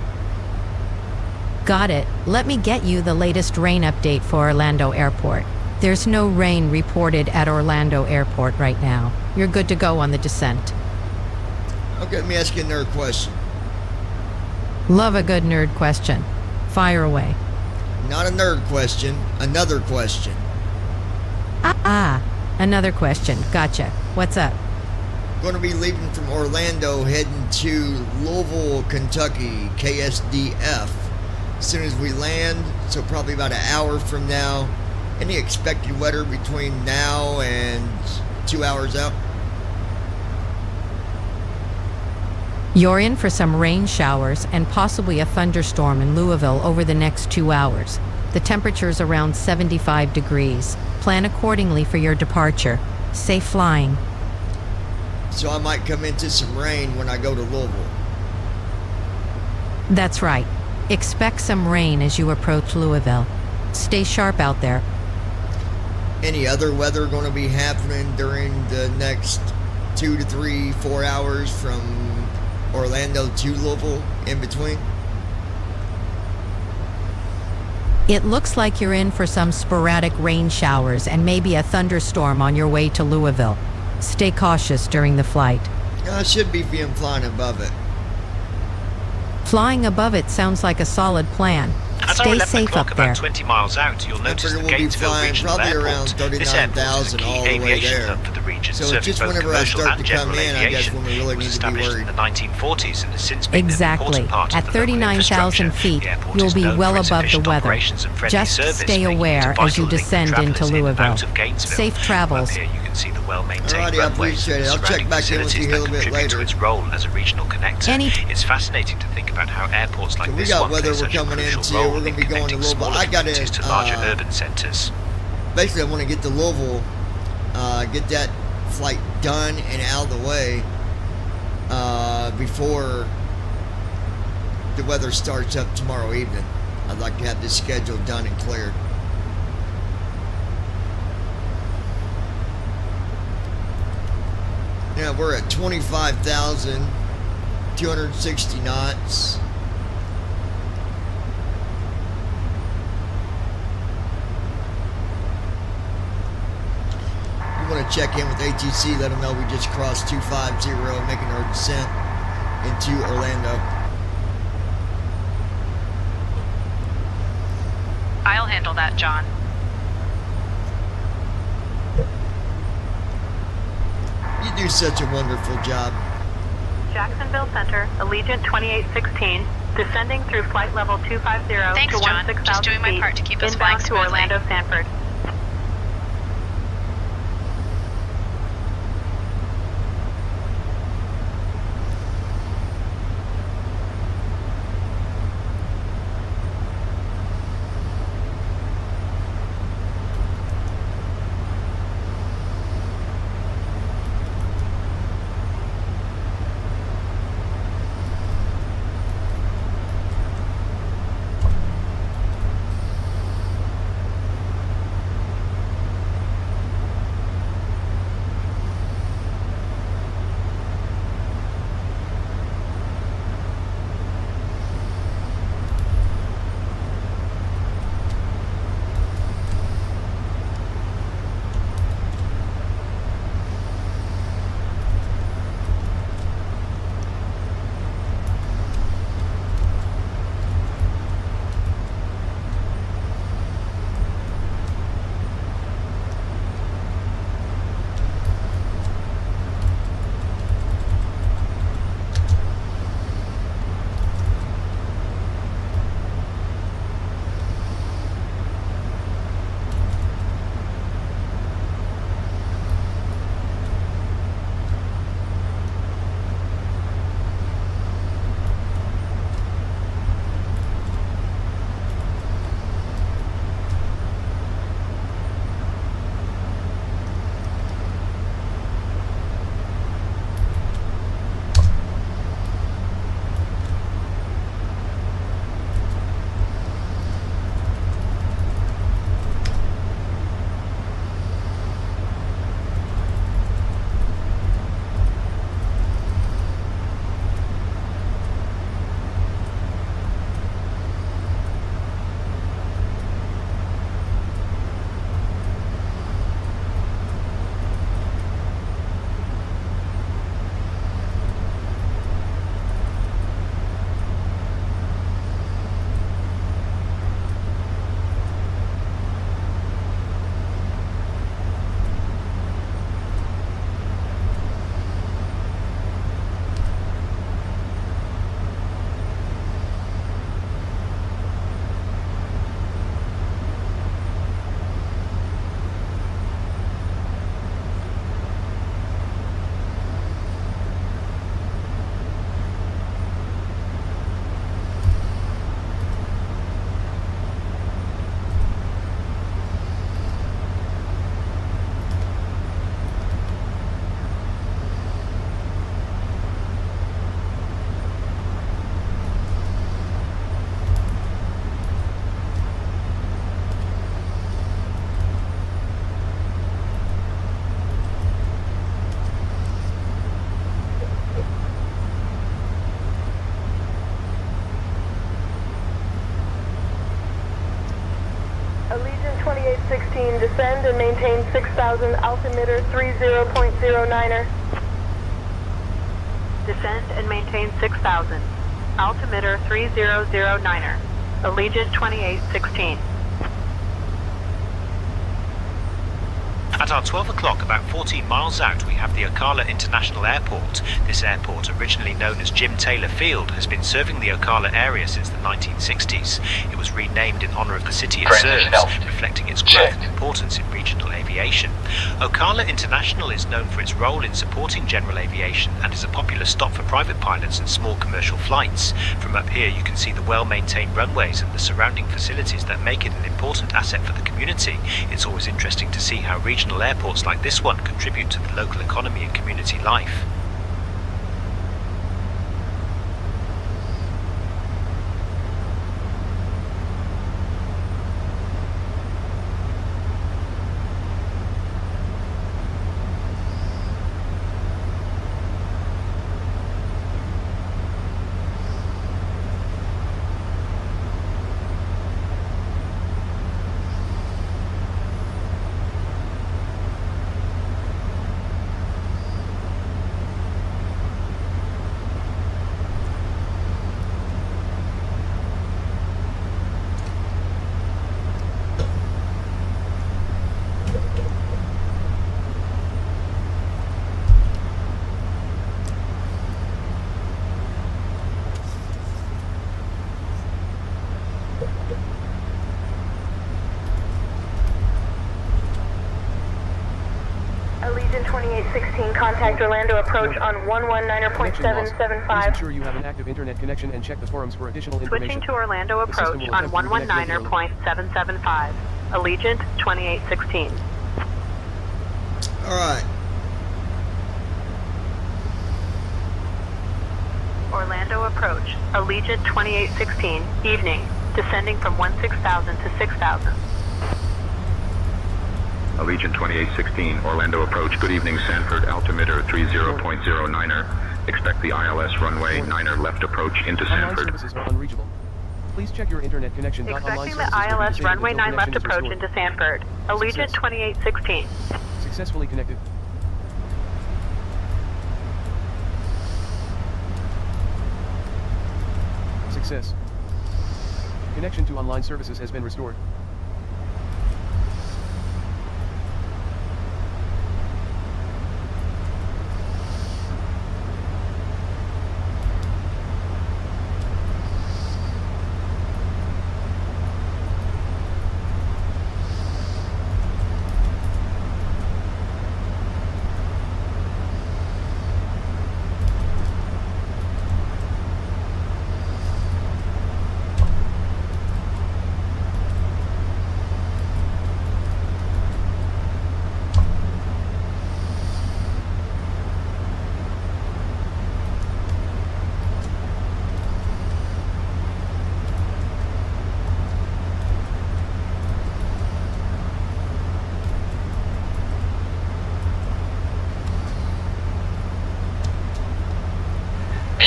Got it. Let me get you the latest rain update for Orlando Airport. There's no rain reported at Orlando Airport right now. You're good to go on the descent. Okay, let me ask you a nerd question. Love a good nerd question. Fire away. Not a nerd question, another question. Another question. Gotcha. What's up? Going to be leaving from Orlando, heading to Louisville, Kentucky, KSDF. As soon as we land, so probably about an hour from now. Any expected weather between now and 2 hours out? You're in for some rain showers and possibly a thunderstorm in Louisville over the next 2 hours. The temperature's around 75 degrees. Plan accordingly for your departure. Safe flying. So I might come into some rain when I go to Louisville. That's right. Expect some rain as you approach Louisville. Stay sharp out there. Any other weather going to be happening during the next 2 to 3, 4 hours from Orlando to Louisville in between? It looks like you're in for some sporadic rain showers and maybe a thunderstorm on your way to Louisville. Stay cautious during the flight. I should be flying above it. Flying above it sounds like a solid plan. At Stay 11 safe o'clock, up there. about 20 miles out, you'll notice the we'll be Gainesville flying Regional probably Airport. around This airport is a 39,000 key all the way aviation there. hub for the region, So serving just both whenever I commercial start and to come general in, I guess aviation. when we really It was need to be established worried. in the 1940s and has since been an Exactly. important part At of the local 39,000 infrastructure. feet, The airport you'll is be known well for its above the efficient weather. operations and friendly Just service, stay making it a aware vital as you link for descend into travellers in and Louisville. out of Gainesville. Safe travels. Up here you can see the well-maintained Alrighty, I runways appreciate and it. I'll check surrounding back in with facilities you a that little bit contribute to later. its role as a regional connector. It's fascinating to think about how airports like So we this got one weather play we're such a coming crucial into. role We're gonna in be going to connecting Louisville. smaller I gotta, communities to larger urban centers. Basically, I want to get to Louisville, get that flight done and out of the way before the weather starts up tomorrow evening. I'd like to have this schedule done and cleared. Yeah, we're at 25,260 knots. You want to check in with ATC, let them know we just crossed 250, making our descent into Orlando. I'll handle that, John. You do such a wonderful job. Jacksonville Center, Allegiant 2816, descending through flight level 250 Thanks, to John. 16,000 Just doing my feet, part to keep us inbound flying to smoothly. Orlando Sanford. 2816, descend and maintain 6000, altimeter 30.09er. Descend and maintain 6,000. Altimeter 3009er. Allegiant 2816. At our 12 o'clock, about 14 miles out, we have the Ocala International Airport. This airport, originally known as Jim Taylor Field, has been serving the Ocala area since the 1960s. It was renamed in honor of the city it serves, reflecting its growth and importance in regional aviation. Ocala International is known for its role in supporting general aviation and is a popular stop for private pilots and small commercial flights. From up here you can see the well-maintained runways and the surrounding facilities that make it an important asset for the community. It's always interesting to see how regional airports like this one contribute to the local economy and community life. Allegiant 2816, contact Orlando approach on 119.775. Please ensure you have an active internet connection and check the forums for additional information. Switching to Orlando approach on 119.775. Allegiant 2816. All right. Orlando approach. Allegiant 2816. Evening. Descending from 16,000 to 6,000. Allegiant 2816, Orlando approach. Good evening, Sanford, altimeter 30.09er. Expect the ILS runway 9er left approach into Online Sanford. services are unreachable. Please check your internet connection. Expecting the ILS runway 9 left approach into Sanford. Allegiant 2816. Successfully connected. Success. Connection to online services has been restored.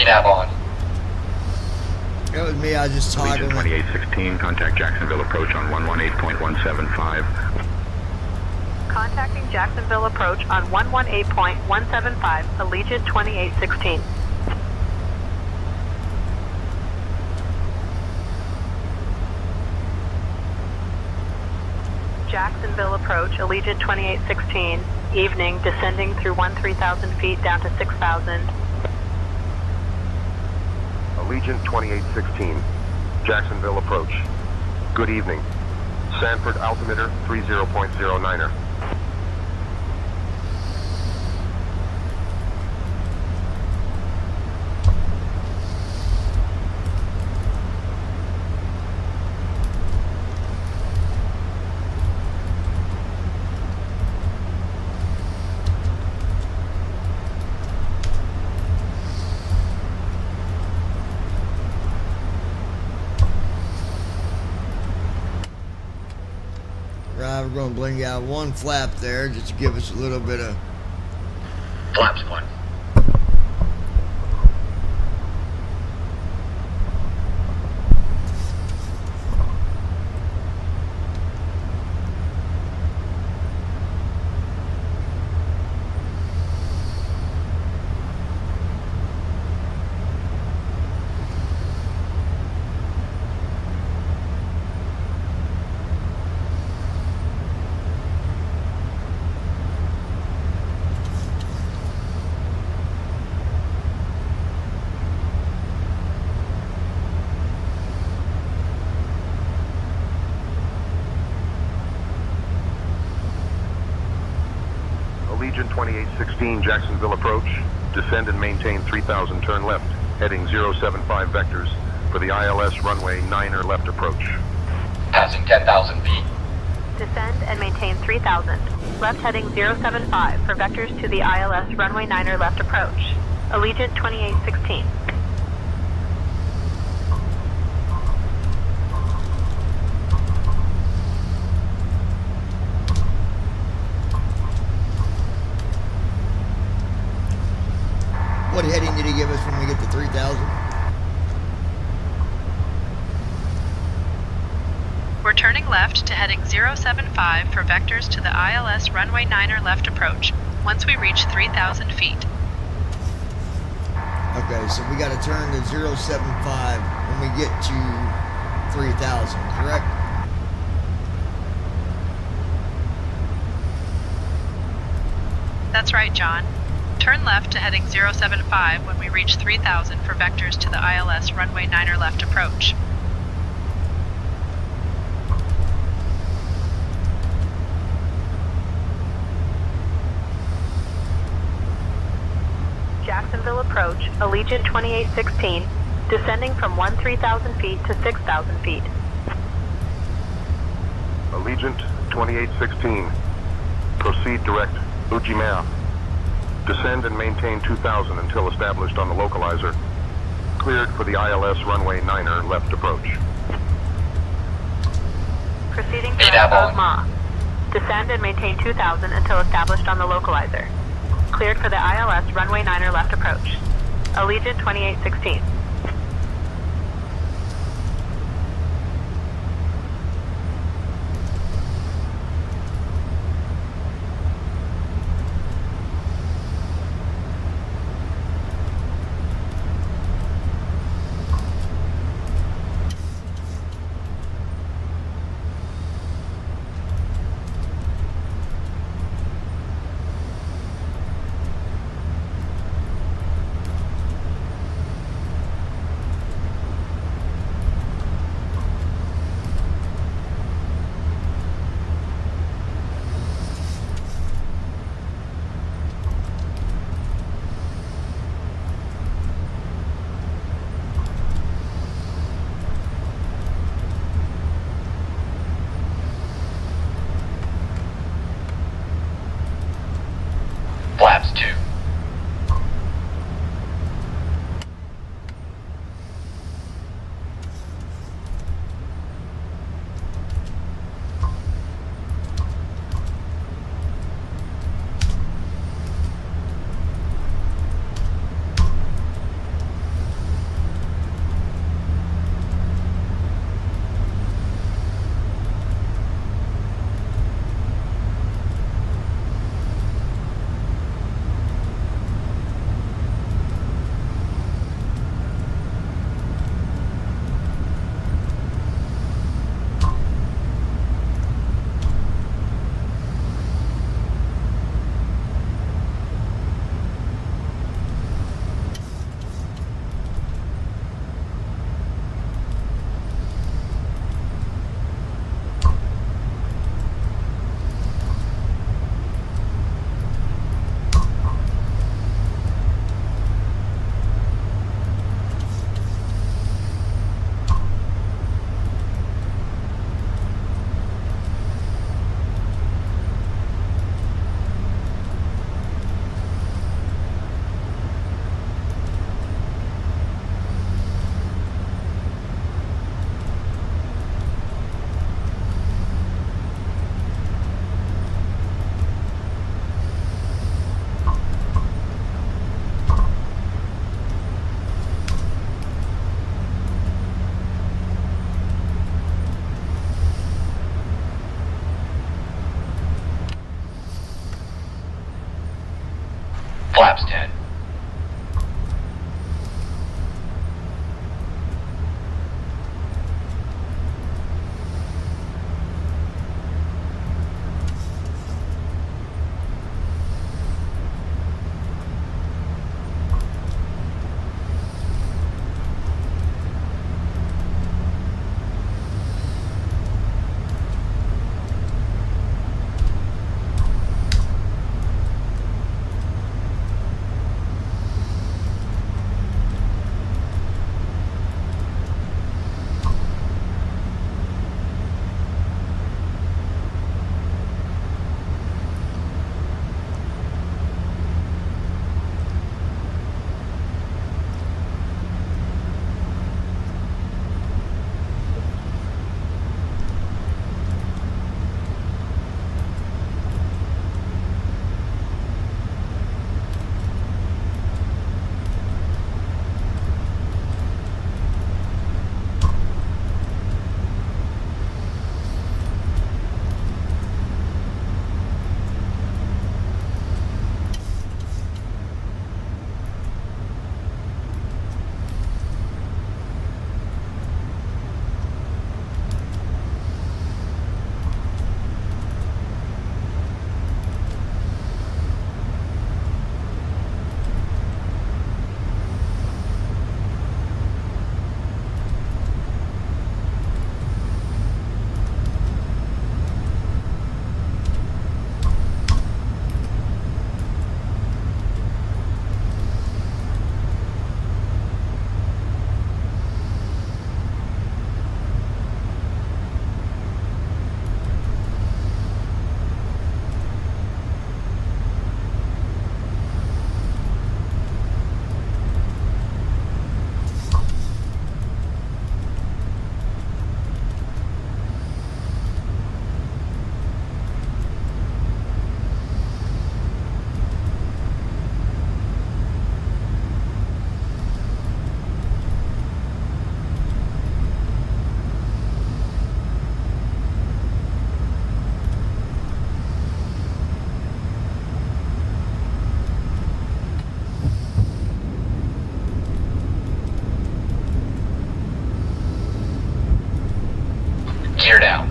VNAV on. That was me, I just toggled Allegiant 2816, contact Jacksonville approach on 118.175. Contacting Jacksonville approach on 118.175. Allegiant 2816. Jacksonville approach. Allegiant 2816. Evening. Descending through 13,000 feet down to 6,000. Allegiant 2816, Jacksonville approach. Good evening. Sanford altimeter 30.09er. Right, we're going to bling out one flap there just to give us a little bit of... Flaps 1. Allegiant 2816 Jacksonville approach. Descend and maintain 3000, turn left, heading 075 vectors for the ILS runway 9er left approach. Passing 10,000 feet. Descend and maintain 3000. Left heading 075 for vectors to the ILS runway 9er left approach. Allegiant 2816. What heading did he give us when we get to 3,000? We're turning left to heading 075 for vectors to the ILS runway 9er left approach, once we reach 3,000 feet. Okay, so we got to turn to 075 when we get to 3,000, correct? That's right, John. Turn left to heading 075 when we reach 3,000 for vectors to the ILS runway 9er left approach. Jacksonville approach, Allegiant 2816, descending from 13,000 feet to 6,000 feet. Allegiant 2816. Proceed direct, Ujimea. Descend and maintain 2000 until established on the localizer. Cleared for the ILS runway 9er left approach. Proceeding direct Ogma. Descend and maintain 2000 until established on the localizer. Cleared for the ILS runway 9er left approach. Allegiant 2816. Flaps 2. Flaps 10. Gear down.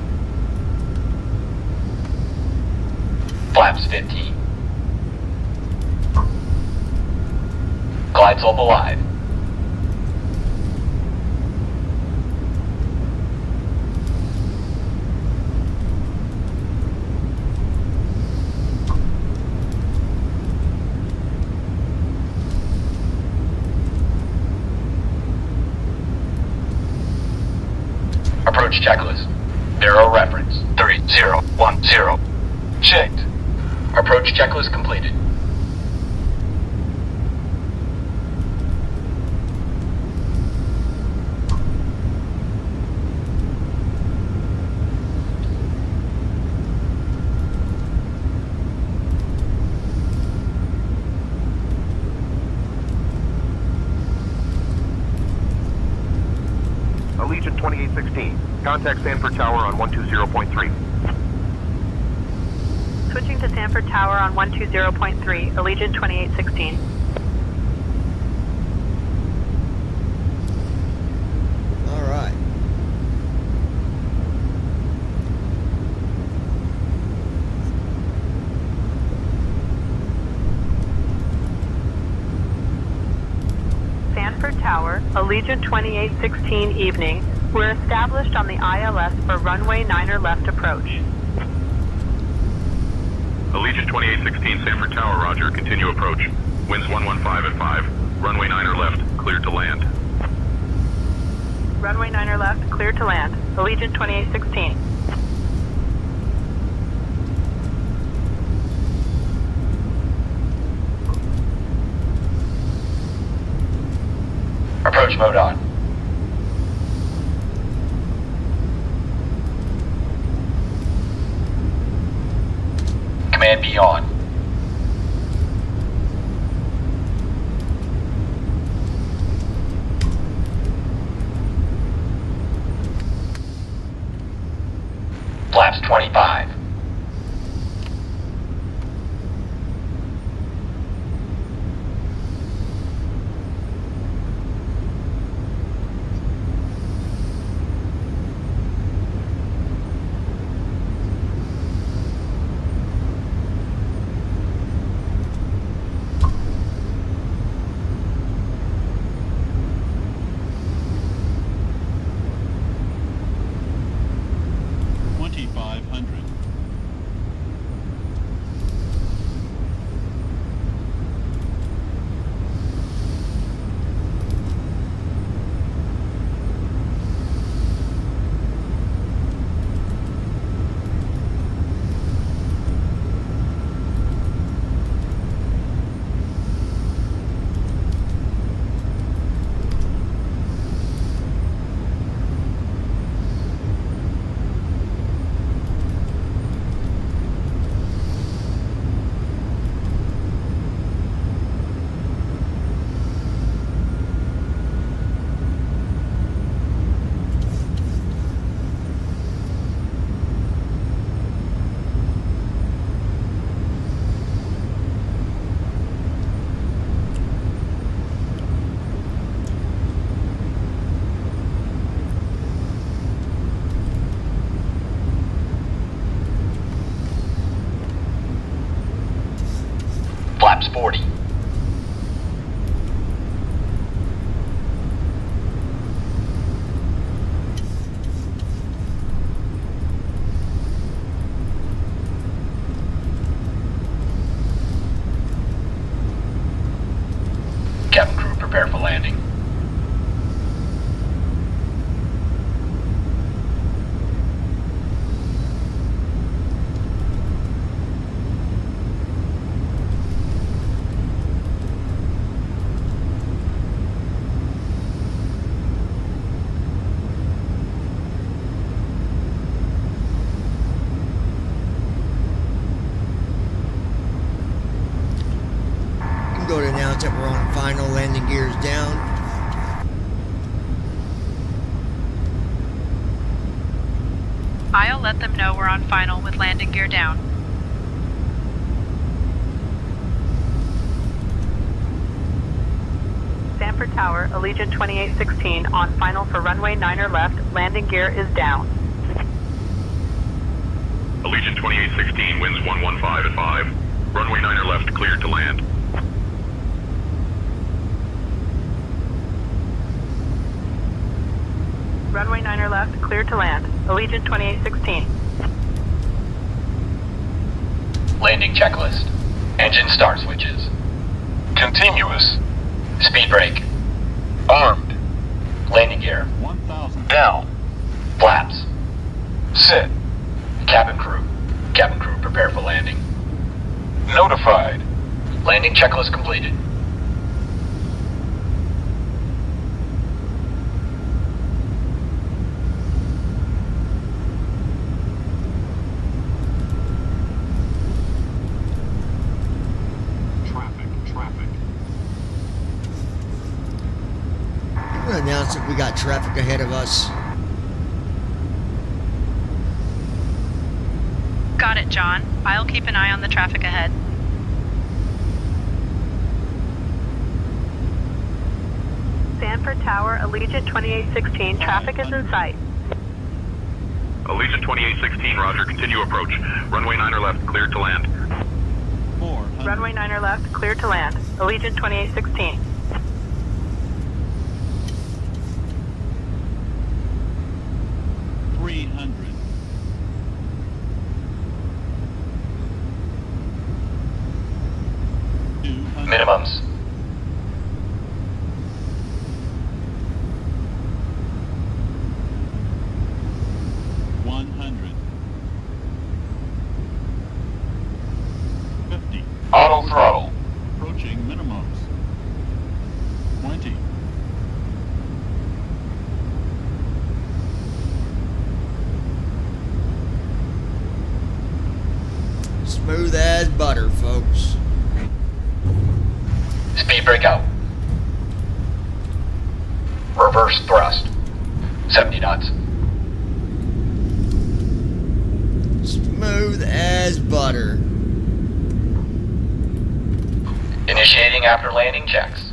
Flaps 15. Glide slope alive. Approach checklist. Barrow reference 3010. Checked. Approach checklist completed. Allegiant 2816. Contact Sanford Tower on 120.3. Switching to Sanford Tower on 120.3, Allegiant 2816. All right. Sanford Tower, Allegiant 2816 evening. We're established on the ILS for runway 9er left approach. Allegiant 2816, Sanford Tower, roger. Continue approach. Winds 115 at 5. Runway 9er left, cleared to land. Runway 9er left, clear to land. Allegiant 2816. Approach mode on. Command B on. Flaps 25. Flaps 40. Cabin crew, prepare for landing. Go to announce that we're on final, landing gears down. I'll let them know we're on final with landing gear down. Sanford Tower, Allegiant 2816 on final for runway 9er left. Landing gear is down. Allegiant 2816, winds 115 at 5. Runway 9er left, cleared to land. Runway 9er left, cleared to land. Allegiant 2816. Landing checklist. Engine start switches. Continuous. Speed brake. Armed. Landing gear. 1000. Down. Flaps. Set. Cabin crew. Cabin crew prepare for landing. Notified. Landing checklist completed. I'm gonna announce that we got traffic ahead of us. Got it, John. I'll keep an eye on the traffic ahead. Sanford Tower, Allegiant 2816. Traffic is in sight. Allegiant 2816, roger, continue approach. Runway 9er left, cleared to land. Runway 9er left, cleared to land. Allegiant 2816. 300. Minimums. Auto throttle. Approaching minimums. 20. Smooth as butter, folks. Speed brake out. Reverse thrust. 70 knots. Smooth as butter. Initiating after landing checks.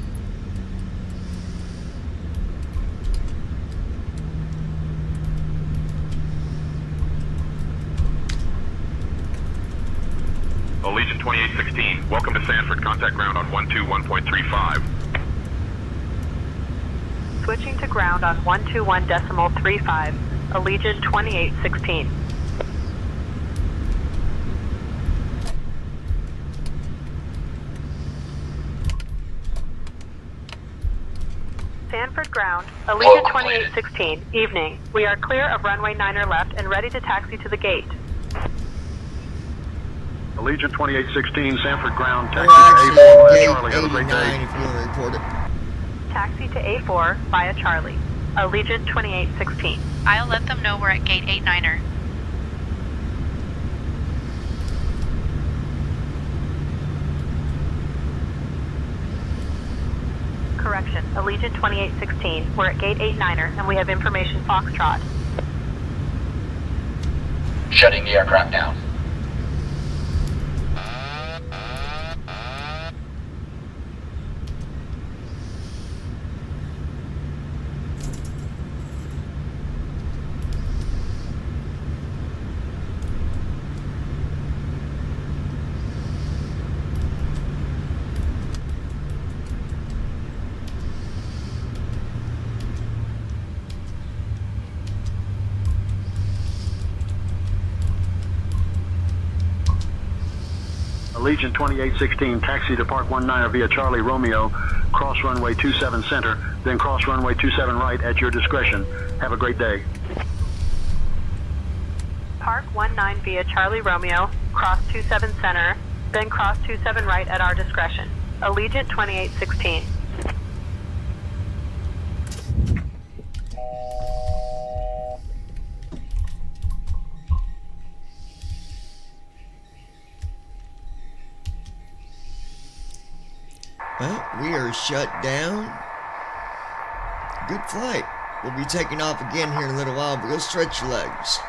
Allegiant 2816, welcome to Sanford. Contact ground on 121.35. Switching to ground on 121.35. Allegiant 2816. Sanford ground, Allegiant 2816, evening. We are clear of runway 9er left and ready to taxi to the gate. Allegiant 2816, Sanford ground, We're taxi to actually A4 at via Charlie. Have a great gate day. 89 if you want to report it. Taxi to A4 via Charlie. Allegiant 2816. I'll let them know we're at gate 89er. Correction, Allegiant 2816. We're at gate 89er and we have information Foxtrot. Shutting the aircraft down. Allegiant 2816, taxi to Park 19er via Charlie Romeo, cross runway 27 center, then cross runway 27 right at your discretion. Have a great day. Park 19 via Charlie Romeo, cross 27 center, then cross 27 right at our discretion. Allegiant 2816. Well, we are shut down. Good flight. We'll be taking off again here in a little while, but go stretch your legs.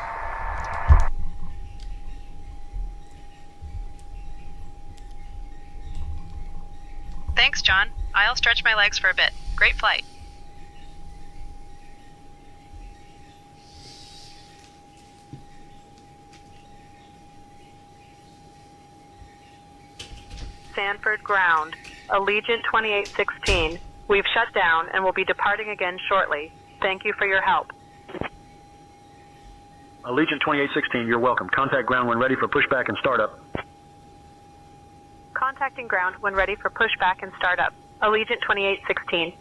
Thanks, John. I'll stretch my legs for a bit. Great flight. Sanford ground, Allegiant 2816. We've shut down and will be departing again shortly. Thank you for your help. Allegiant 2816, you're welcome. Contact ground when ready for pushback and startup. Contacting ground when ready for pushback and startup. Allegiant 2816.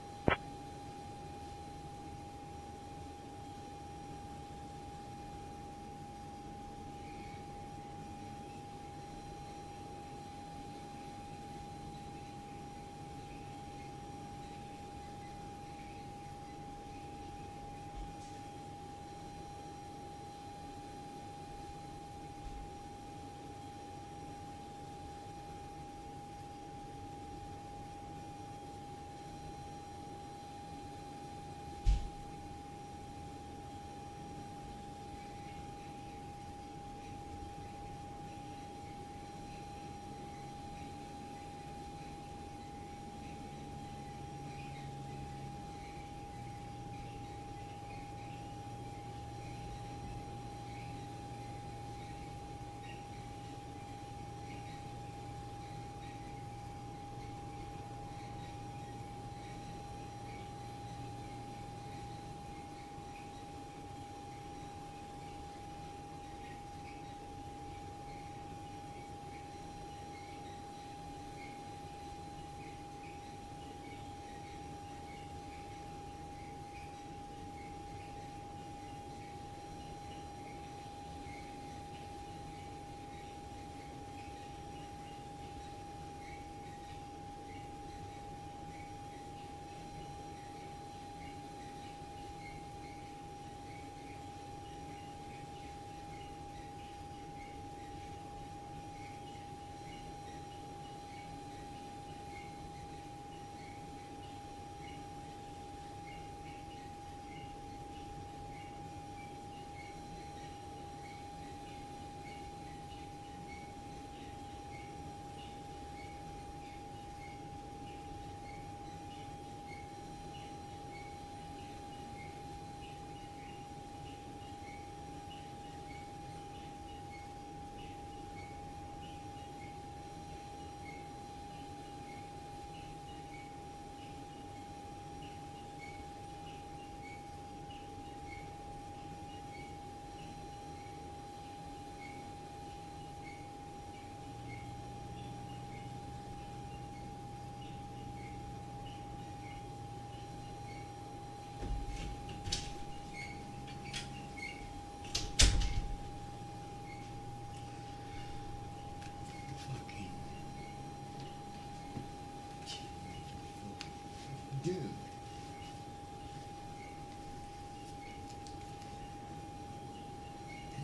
Dude. And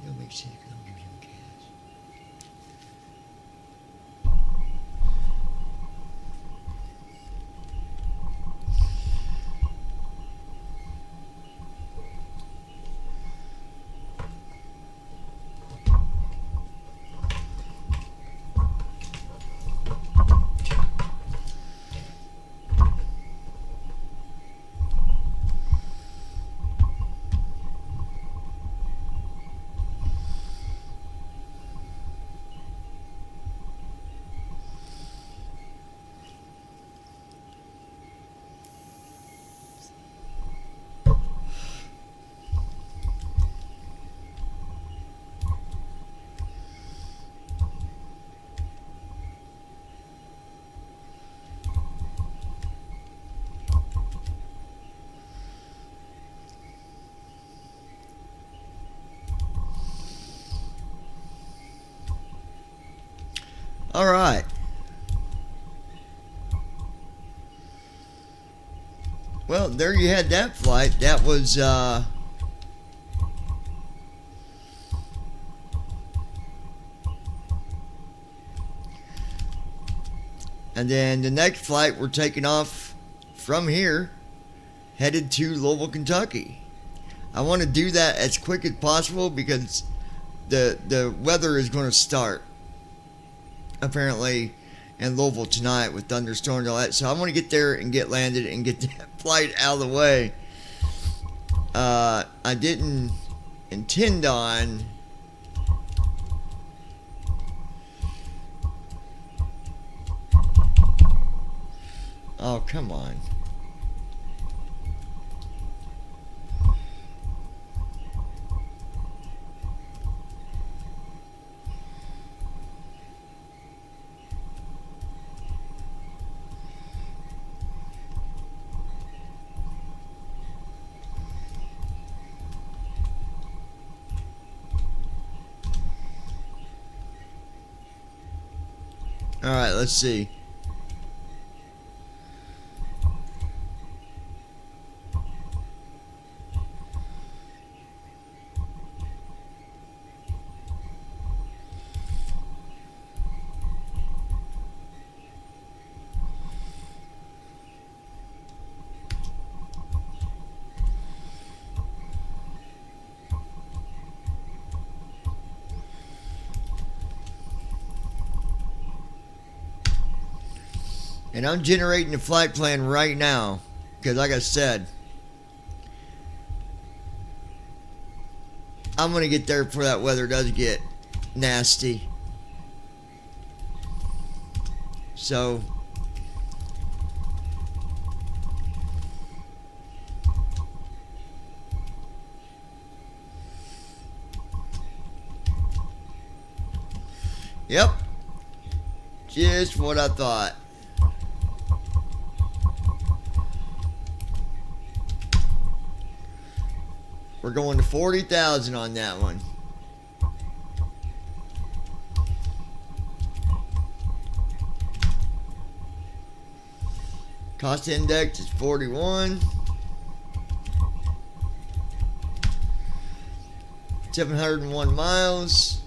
you'll make sure you can give him cash. All right. Well, there you had that flight. That was and then the next flight we're taking off from here, headed to Louisville, Kentucky. I want to do that as quick as possible because the weather is going to start apparently in Louisville tonight with thunderstorms and all that. So I want to get there and get landed and get that flight out of the way. I didn't intend on Oh, come on. All right, let's see. And I'm generating the flight plan right now. Because like I said, I'm going to get there before that weather does get nasty. So, yep. Just what I thought. We're going to 40,000 on that one. Cost index is 41. 701 miles.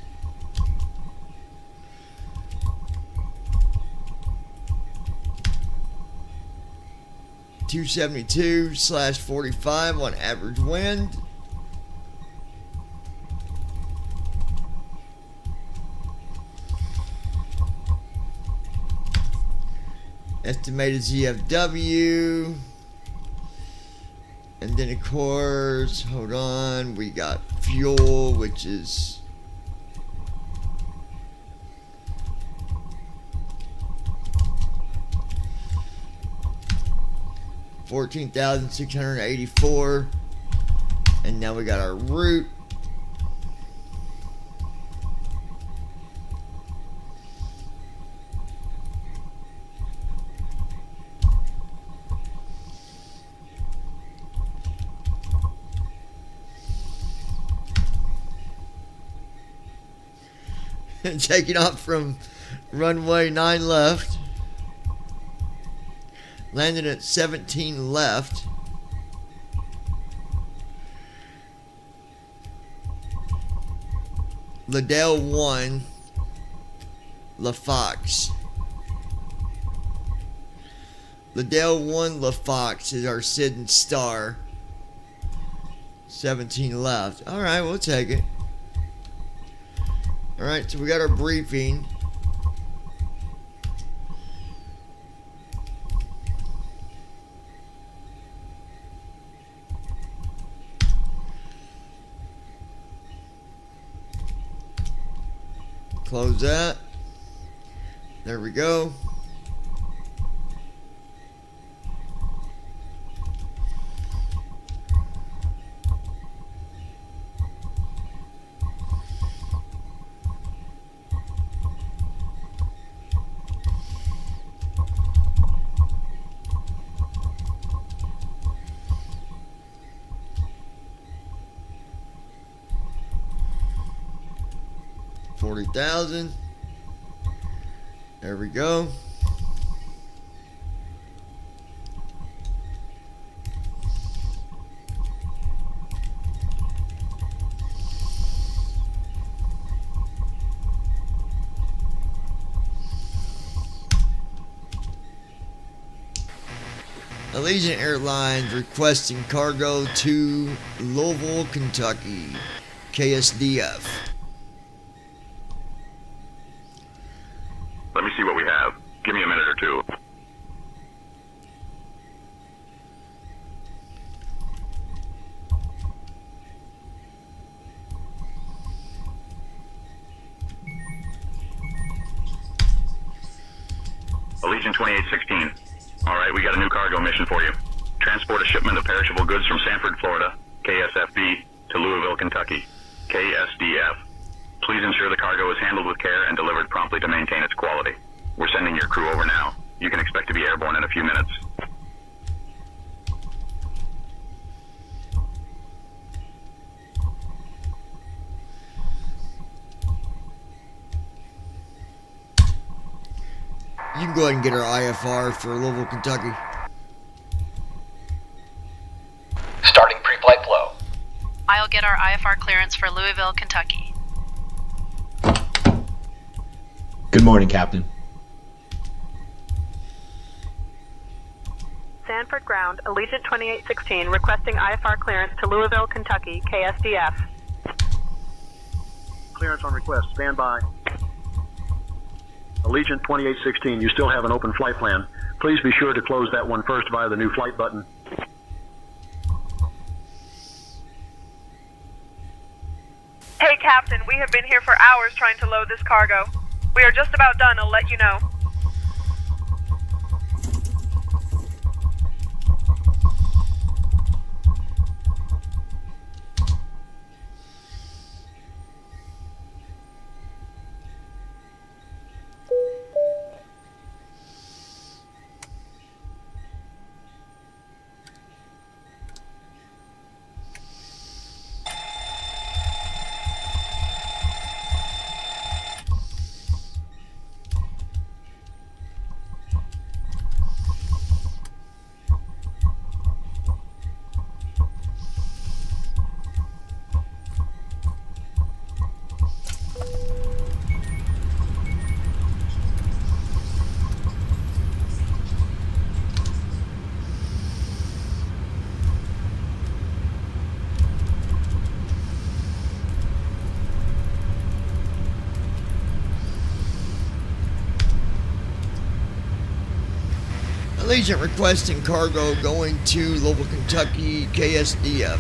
(272/45) on average wind. Estimated ZFW. And then of course, hold on, we got fuel, which is $14,684. And now we got our route. Taking off from runway 9 left. Landing at 17 left. Liddell 1. LaFox. Liddell 1 LaFox is our Sydney Star. 17 left. Alright, we'll take it. Alright, so we got our briefing. Close that. There we go. $40,000. There we go. Allegiant Airlines requesting cargo to Louisville, Kentucky. KSDF. Let me see what we have. Give me a minute or two. Allegiant 2816. All right, we got a new cargo mission for you. Transport a shipment of perishable goods from Sanford, Florida, KSFB, to Louisville, Kentucky, KSDF. Please ensure the cargo is handled with care and delivered promptly to maintain its quality. We're sending your crew over now. You can expect to be airborne in a few minutes. You can go ahead and get our IFR for Louisville, Kentucky. Starting pre-flight flow. I'll get our IFR clearance for Louisville, Kentucky. Good morning, Captain. Sanford Ground, Allegiant 2816, requesting IFR clearance to Louisville, Kentucky, KSDF. Clearance on request. Stand by. Allegiant 2816, you still have an open flight plan. Please be sure to close that one first via the new flight button. Hey, Captain, we have been here for hours trying to load this cargo. We are just about done, I'll let you know. Allegiant requesting cargo going to Louisville, Kentucky, KSDF.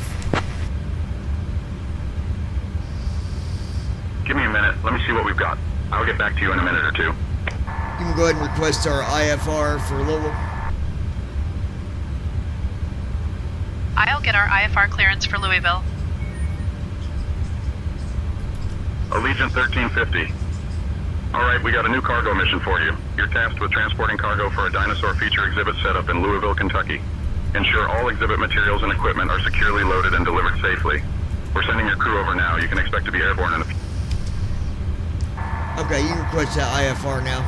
Give me a minute. Let me see what we've got. I'll get back to you in a minute or two. You can go ahead and request our IFR for Louisville. I'll get our IFR clearance for Louisville. Allegiant 1350. All right, we got a new cargo mission for you. You're tasked with transporting cargo for a dinosaur feature exhibit set up in Louisville, Kentucky. Ensure all exhibit materials and equipment are securely loaded and delivered safely. We're sending your crew over now. You can expect to be airborne in a few. Okay, you can request that IFR now.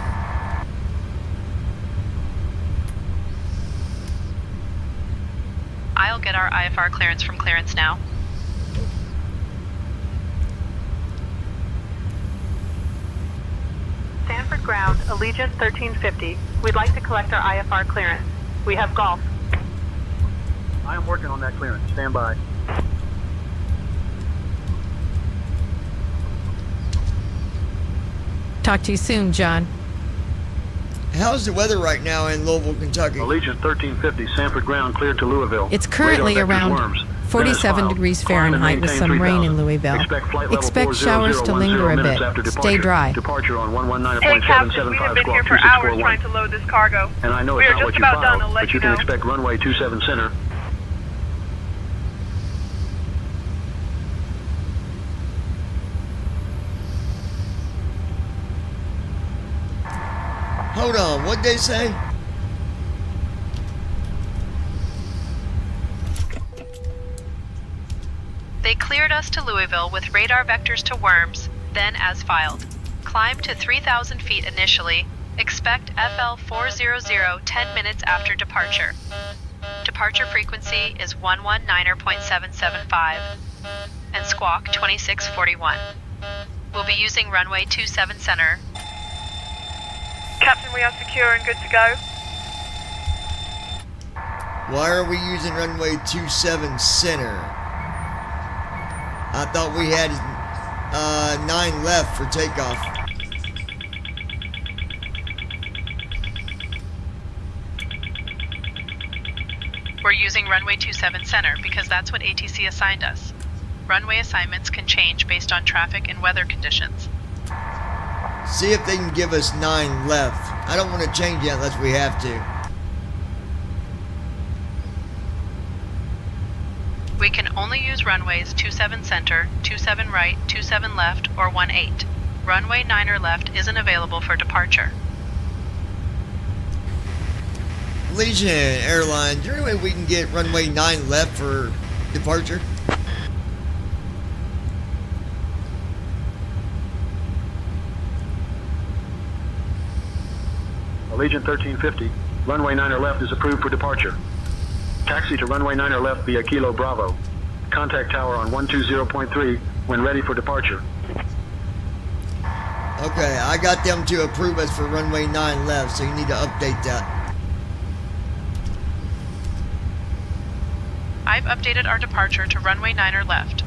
I'll get our IFR clearance from clearance now. Sanford Ground, Allegiant 1350. We'd like to collect our IFR clearance. We have golf. I am working on that clearance. Stand by. Talk to you soon, John. How's the weather right now in Louisville, Kentucky? Allegiant 1350, Sanford Ground cleared to Louisville. It's currently Radar vectors around worms. 47 degrees Fahrenheit with some rain in Louisville. Expect showers to linger a bit. Stay dry. Departure on 119.775 Hey, Captain, we have been here for hours trying to load this cargo. And I know we it's are not what just you about done, filed, I'll let but you know. can expect runway 27 center. Hold on, what'd they say? They cleared us to Louisville with radar vectors to worms, then as filed. Climb to 3,000 feet initially. Expect FL 400 10 minutes after departure. Departure frequency is 119.775 and squawk 2641. We'll be using runway 27 center. Captain, we are secure and good to go. Why are we using runway 27 center? I thought we had 9 left for takeoff. We're using runway 27 center because that's what ATC assigned us. Runway assignments can change based on traffic and weather conditions. See if they can give us 9 left. I don't want to change it unless we have to. Only use runways 27 center, 27 right, 27 left, or 18. Runway 9er left isn't available for departure. Legion Airlines, is there any way we can get runway 9 left for departure? Allegiant 1350, runway 9er left is approved for departure. Taxi to runway 9er left via Kilo Bravo. Contact tower on 120.3 when ready for departure. Okay, I got them to approve us for runway 9 left, so you need to update that. I've updated our departure to runway 9er left.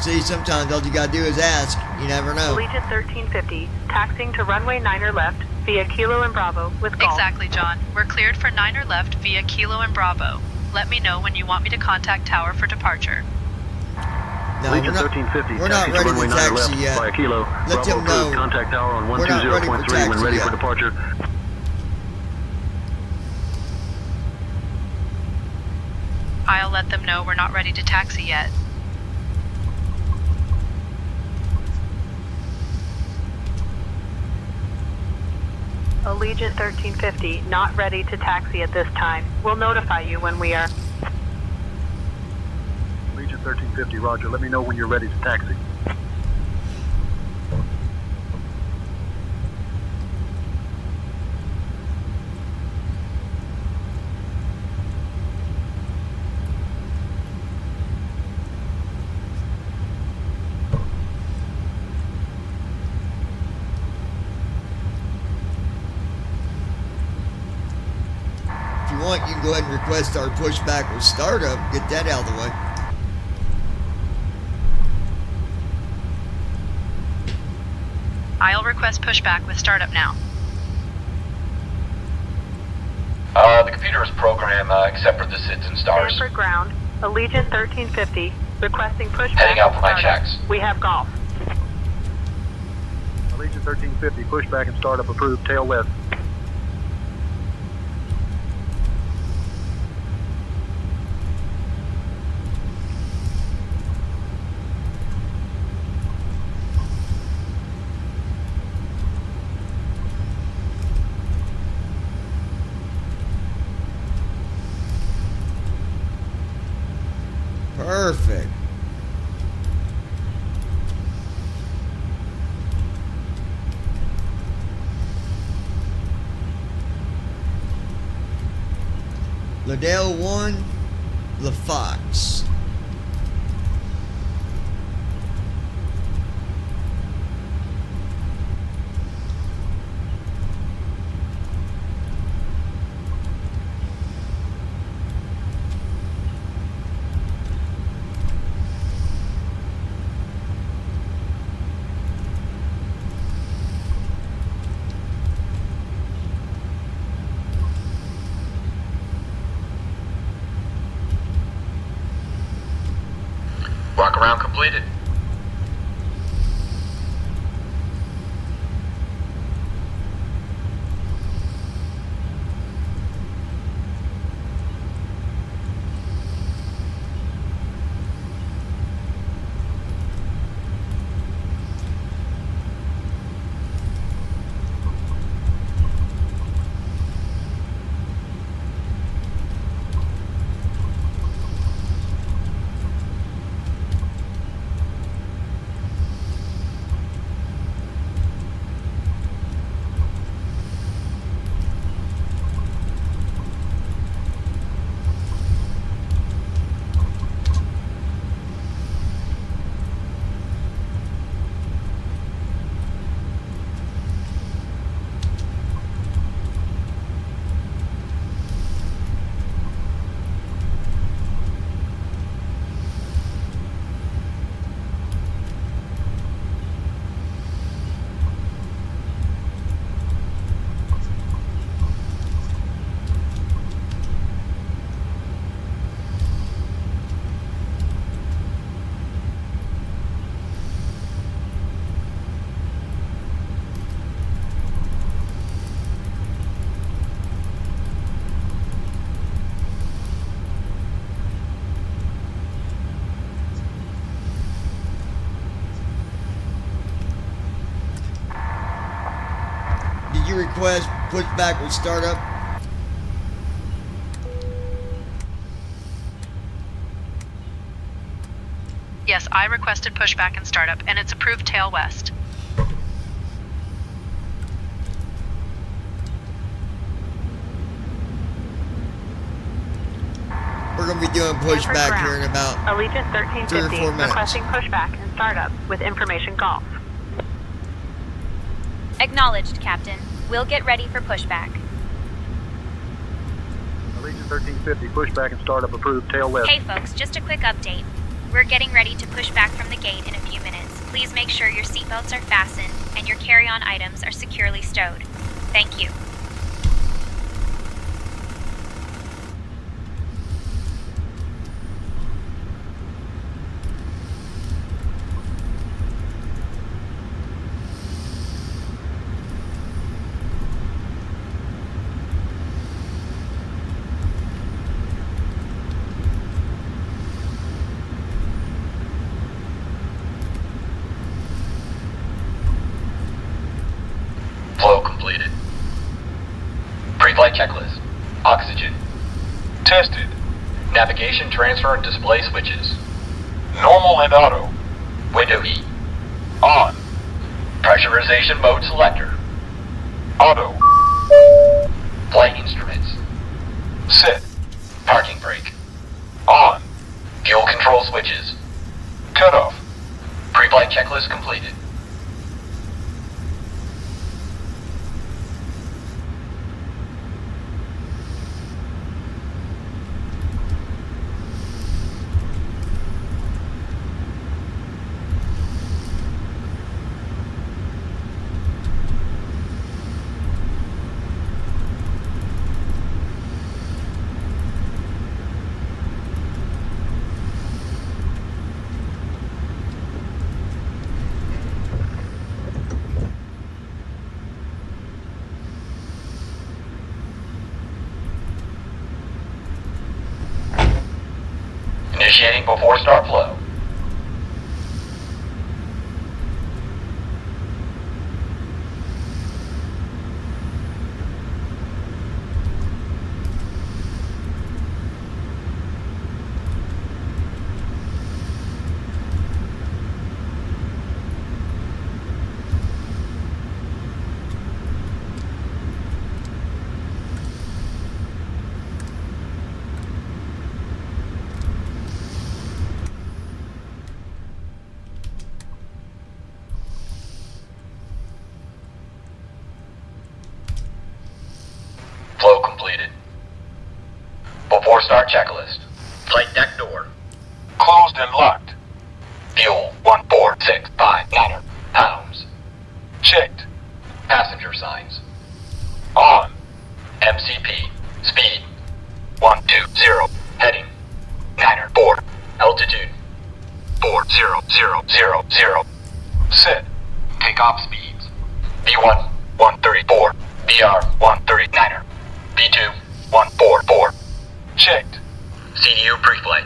See, sometimes all you gotta do is ask. You never know. Allegiant 1350, taxiing to runway 9er left via Kilo and Bravo with Golf. Exactly, John. We're cleared for 9er left via Kilo and Bravo. Let me know when you want me to contact tower for departure. No, Allegiant 1350, we're not ready runway to 9er taxi left yet. via Kilo. Let Bravo them know. approved. Contact tower on We're not ready for 120.3 when taxi ready yet. for departure. I'll let them know we're not ready to taxi yet. Allegiant 1350, not ready to taxi at this time. We'll notify you when we are. Allegiant 1350, roger. Let me know when you're ready to taxi. If you want, you can go ahead and request our pushback with startup. Get that out of the way. I'll request pushback with startup now. The computer is programmed except for the SIDS and stars. Stanford ground, Allegiant 1350, requesting pushback. Heading out for my with startup. checks. We have Golf. Allegiant 1350, pushback and startup approved. Tail left. Perfect. Liddell 1, LaFox. Walk around completed. request. Pushback will start up. Yes, I requested pushback and startup, and it's approved tail west. We're going to be doing pushback here in about Allegiant 3 or 4 1350 minutes. requesting pushback and startup with information golf. Acknowledged, Captain. We'll get ready for pushback. Allegiant 1350, pushback and startup approved, tail west. Hey folks, just a quick update. We're getting ready to push back from the gate in a few minutes. Please make sure your seatbelts are fastened and your carry-on items are securely stowed. Thank you. Flow completed. Pre-flight checklist. Oxygen. Tested. Navigation, transfer, and display switches. Normal and auto. Window heat. On. Pressurization mode selector. Auto. Flight instruments. Set. Parking brake. On. Fuel control switches. Cut off. Pre-flight checklist completed. Initiating before start flow. Flow completed. Before start checklist. Flight deck door. Closed and locked. Fuel 14659 pounds. Checked. Passenger signs. On. MCP. Speed 120. Heading 9-4. Altitude 40,000. Set. Takeoff speeds. B1 134. BR 139er. B2 144. Checked. CDU pre-flight.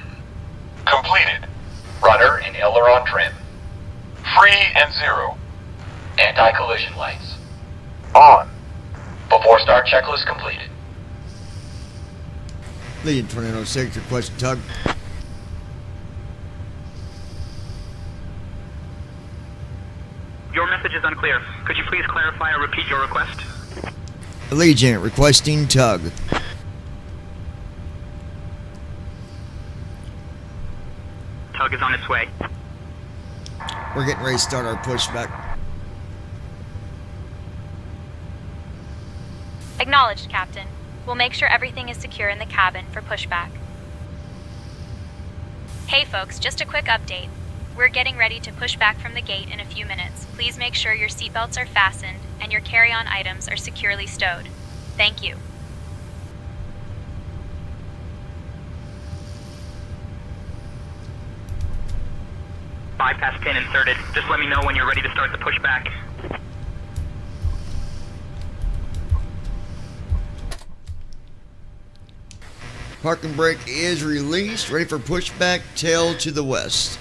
Completed. Rudder and aileron trim. Free and zero. Anti-collision lights. On. Before start checklist completed. Legion 2906, request tug. Your message is unclear. Could you please clarify or repeat your request? Allegiant requesting tug. Tug is on its way. We're getting ready to start our pushback. Acknowledged, Captain. We'll make sure everything is secure in the cabin for pushback. Hey folks, just a quick update. We're getting ready to push back from the gate in a few minutes. Please make sure your seatbelts are fastened and your carry-on items are securely stowed. Thank you. 5 past 10 inserted. Just let me know when you're ready to start the pushback. Parking brake is released. Ready for pushback. Tail to the west.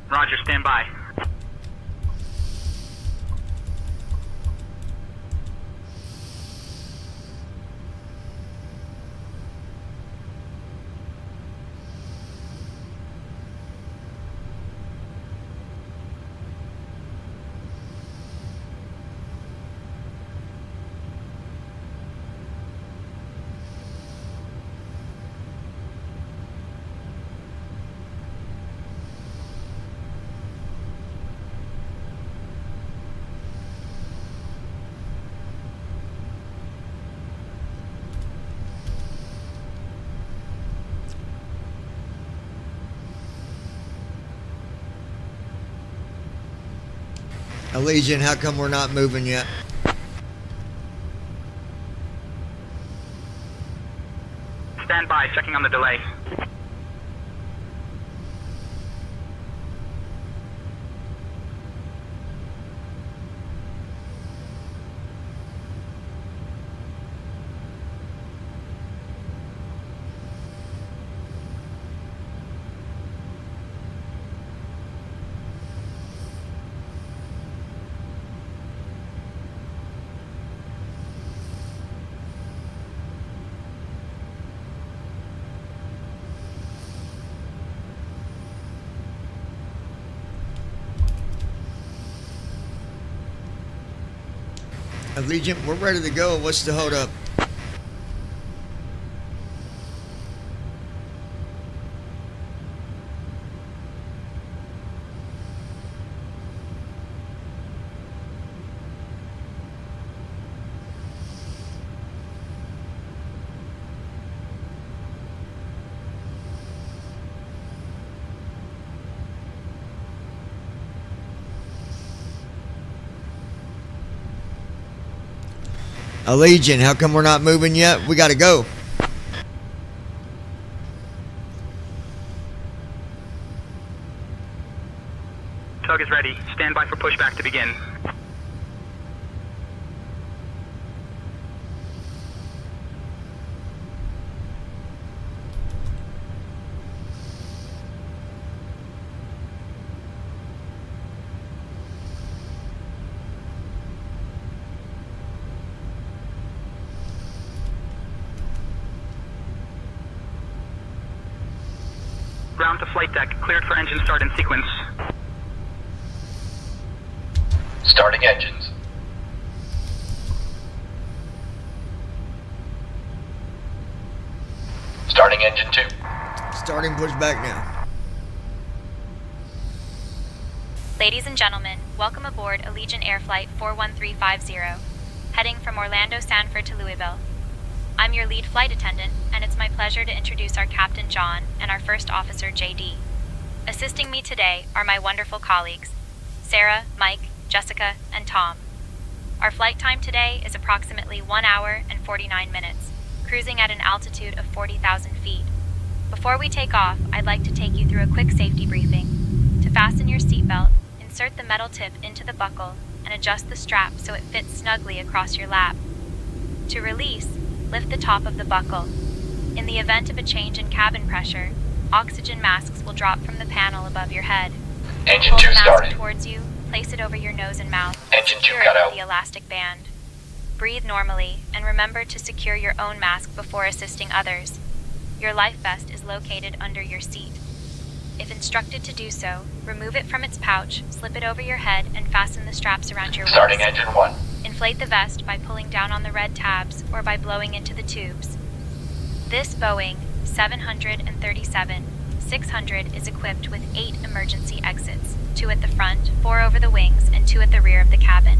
Roger, stand by. Allegiant, how come we're not moving yet? Stand by, checking on the delay. Allegiant, we're ready to go. What's the hold up? Allegiant, how come we're not moving yet? We gotta go. Tug is ready. Stand by for pushback to begin. Ground to flight deck, cleared for engine start in sequence. Starting engines. Starting engine 2. Starting pushback now. Ladies and gentlemen, welcome aboard Allegiant Air Flight 41350, heading from Orlando Sanford to Louisville. I'm your lead flight attendant, and it's my pleasure to introduce our Captain John and our First Officer JD. Assisting me today are my wonderful colleagues, Sarah, Mike, Jessica, and Tom. Our flight time today is approximately 1 hour and 49 minutes, cruising at an altitude of 40,000 feet. Before we take off, I'd like to take you through a quick safety briefing. To fasten your seatbelt, insert the metal tip into the buckle and adjust the strap so it fits snugly across your lap. To release, lift the top of the buckle. In the event of a change in cabin pressure, oxygen masks will drop from the panel above your head. Engine Pull 2 the mask started. towards you, place it over your nose and mouth. Engine 2 Secure cut it out. with the elastic band. Breathe normally, and remember to secure your own mask before assisting others. Your life vest is located under your seat. If instructed to do so, remove it from its pouch, slip it over your head, and fasten the straps around your waist. Starting engine 1. Inflate the vest by pulling down on the red tabs or by blowing into the tubes. This Boeing 737-600 is equipped with 8 emergency exits, 2 at the front, 4 over the wings, and 2 at the rear of the cabin.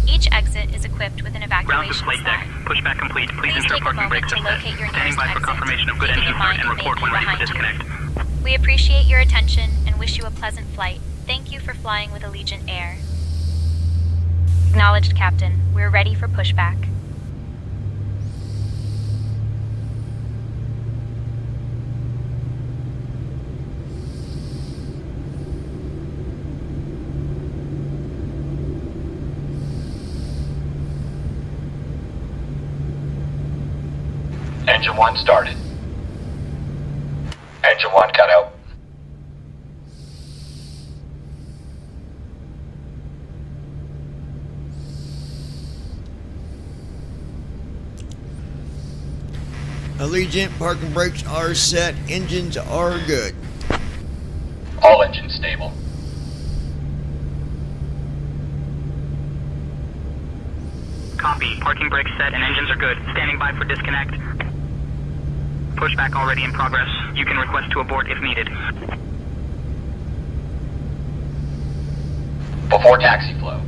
Each exit is equipped with an Ground to evacuation flight deck. sign. Pushback complete. Please Please ensure take a parking moment brakes to are set. locate your Standing nearest by for exit, confirmation of good keeping engine in start mind and it may report be when ready for behind you. disconnect. We appreciate your attention and wish you a pleasant flight. Thank you for flying with Allegiant Air. Acknowledged, Captain. We're ready for pushback. Engine 1 started. Engine 1 cut out. Allegiant, parking brakes are set. Engines are good. All engines stable. Copy. Parking brakes set and engines are good. Standing by for disconnect. Pushback already in progress. You can request to abort if needed. Before taxi flow.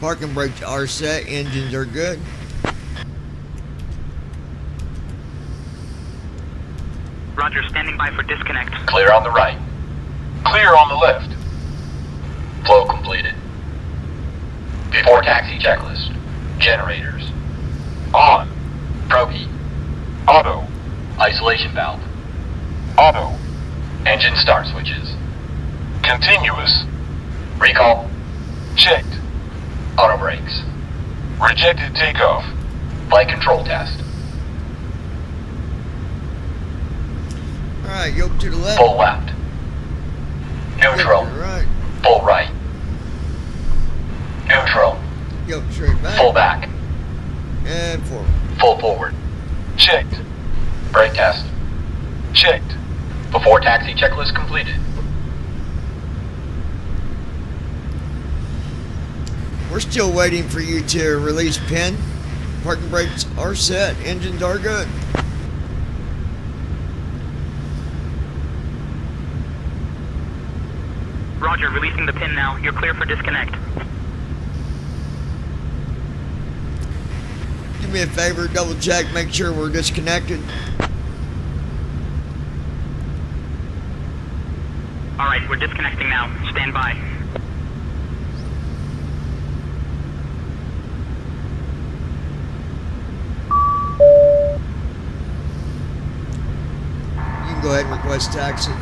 Parking brakes are set. Engines are good. Roger, standing by for disconnect. Clear on the right. Clear on the left. Flow completed. Before taxi checklist. Generators. On. Probe heat. Auto. Isolation valve. Auto. Engine start switches. Continuous. Recall. Checked. Auto brakes. Rejected takeoff. Flight control test. Alright, yoke to the left. Full left. Neutral. Yoke to the right. Full right. Neutral. Yoke straight back. Full back. And forward. Full forward. Checked. Brake test. Checked. Before taxi checklist completed. We're still waiting for you to release pin. Parking brakes are set. Engines are good. Roger, releasing the pin now. You're clear for disconnect. Do me a favor, double check, make sure we're disconnected. Alright, we're disconnecting now. Stand by. You can go ahead and request taxi.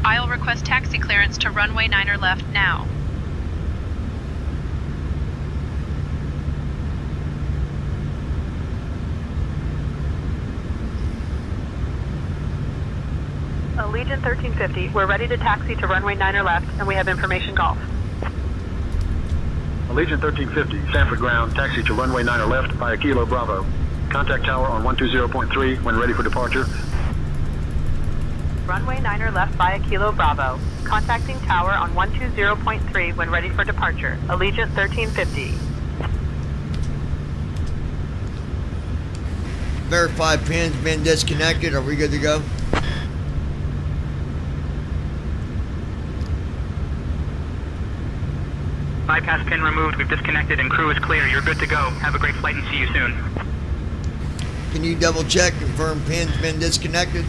I'll request taxi clearance to runway 9er left now. Allegiant 1350, we're ready to taxi to runway 9er left, and we have information golf. Allegiant 1350, Sanford ground, taxi to runway 9er left via Kilo Bravo. Contact tower on 120.3 when ready for departure. Runway 9er left via Kilo Bravo. Contacting tower on 120.3 when ready for departure. Allegiant 1350. Verify pin's been disconnected. Are we good to go? Bypass pin removed. We've disconnected and crew is clear. You're good to go. Have a great flight and see you soon. Can you double check, confirm pin's been disconnected?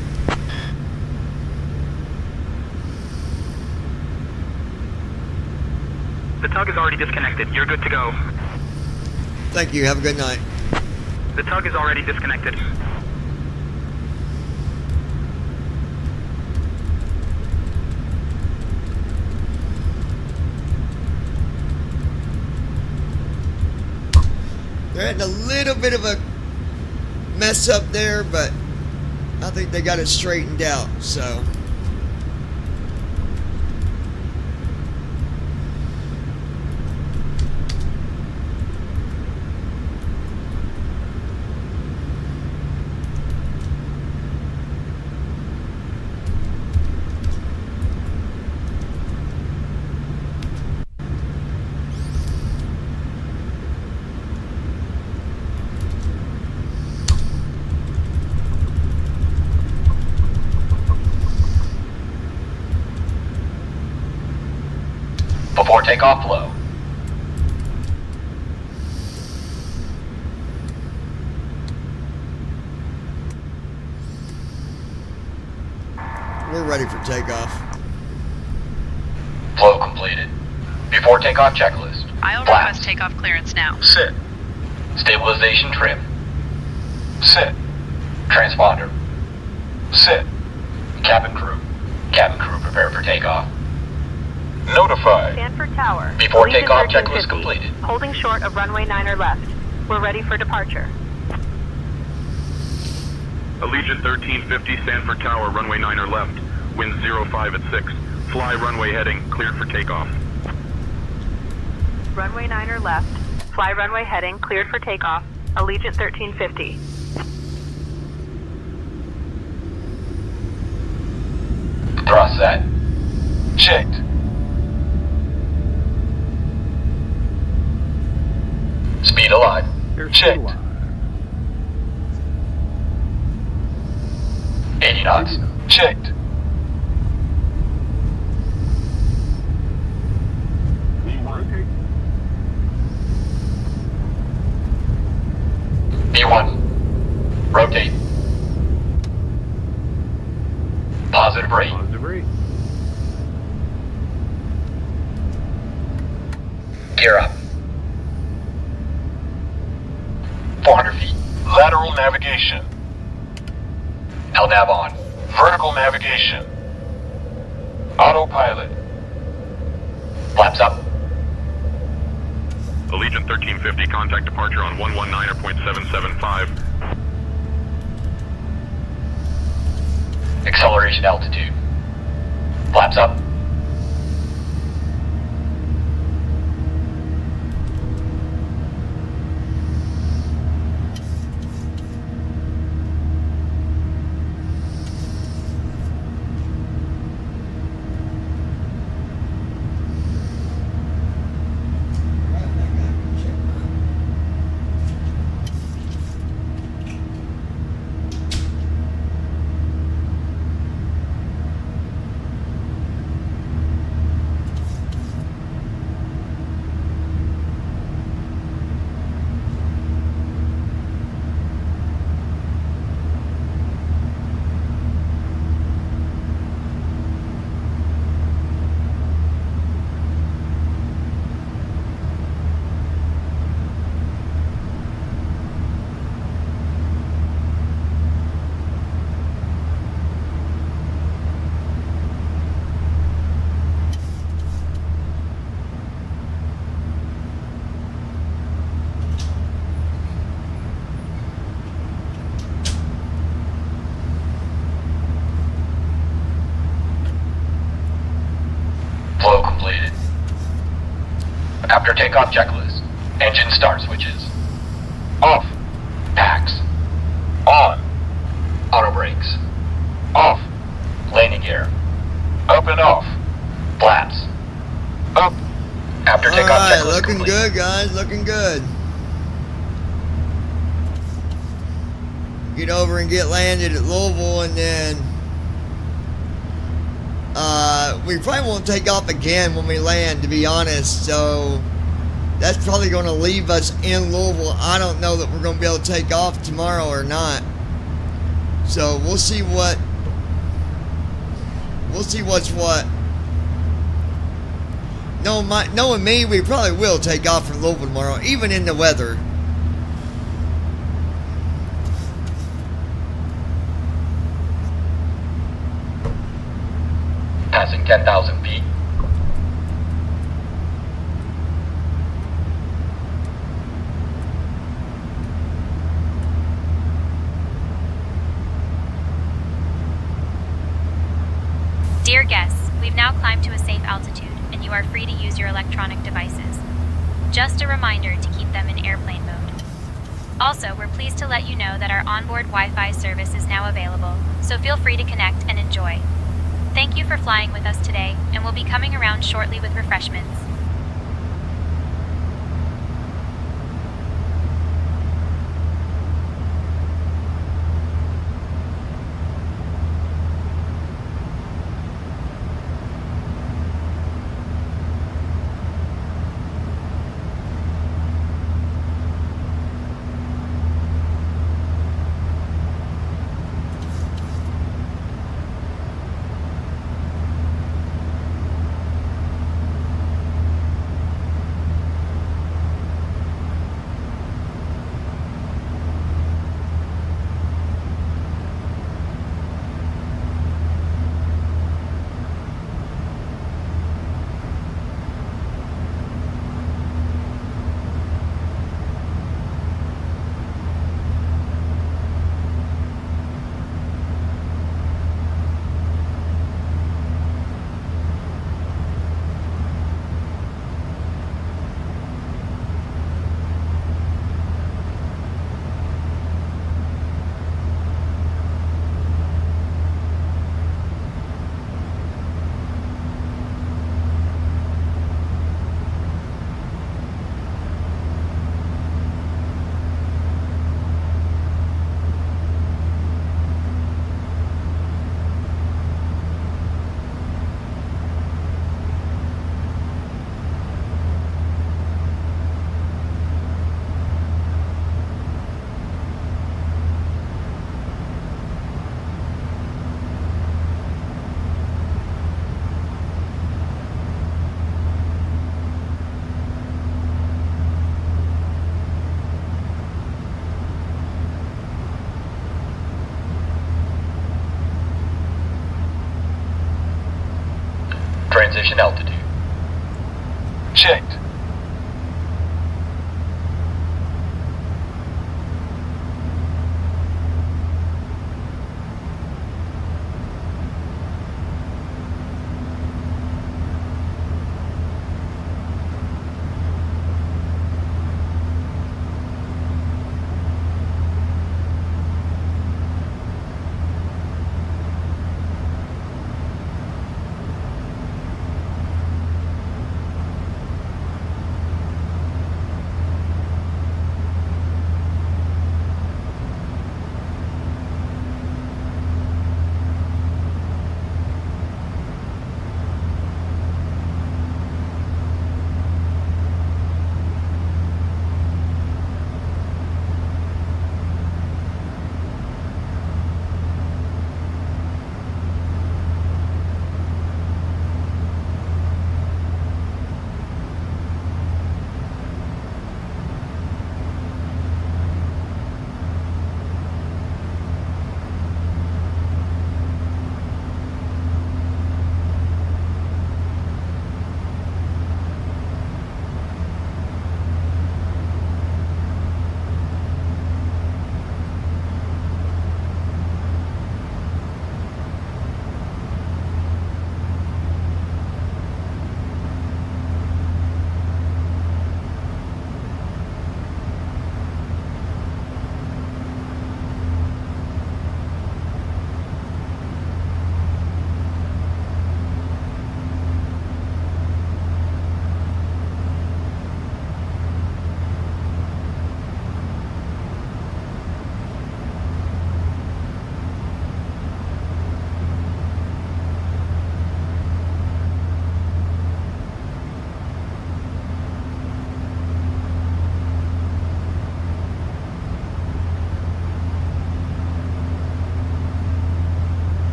The tug is already disconnected. You're good to go. Thank you. Have a good night. The tug is already disconnected. They're having a little bit of a mess up there, but I think they got it straightened out, so. Before takeoff flow. We're ready for takeoff. Flow completed. Before takeoff checklist. I'll Flaps. request takeoff clearance now. Sit. Stabilization trim. Sit. Transponder. Sit. Cabin crew. Cabin crew prepare for takeoff. Notified. Stanford Tower. Before Allegiant takeoff 1350, checklist completed. Holding short of runway 9er left. We're ready for departure. Allegiant 1350, Sanford Tower, runway 9er left. Wind 05 at 6. Fly runway heading, cleared for takeoff. Runway 9er left. Fly runway heading, cleared for takeoff. Allegiant 1350. Thrust set. Checked. Speed alive. Checked. 80 knots. Checked. 20. Rotate. Positive rate. Positive rate. Gear up. 400 feet. Lateral navigation. LNAV on. Vertical navigation. Autopilot. Flaps up. Allegiant 1350, contact departure on 119.775. Acceleration altitude. Flaps up. Flow completed. After takeoff checklist. Engine start switches. Off. Packs. On. Auto brakes. Off. Landing gear. Up and off. Flaps. Up. After takeoff Alright, checklist looking complete. good, guys. Looking good. Get over and get landed at Louisville, and then we probably won't take off again when we land, to be honest. So that's probably going to leave us in Louisville. I don't know that we're going to be able to take off tomorrow or not. So we'll see what. We'll see what's what. Knowing me, we probably will take off from Louisville tomorrow, even in the weather. Passing 10,000 feet. Dear guests, we've now climbed to a safe altitude, and you are free to use your electronic devices. Just a reminder to keep them in airplane mode. Also, we're pleased to let you know that our onboard Wi-Fi service is now available, so feel free to connect and enjoy. Thank you for flying with us today, and we'll be coming around shortly with refreshments. transition altitude. Checked.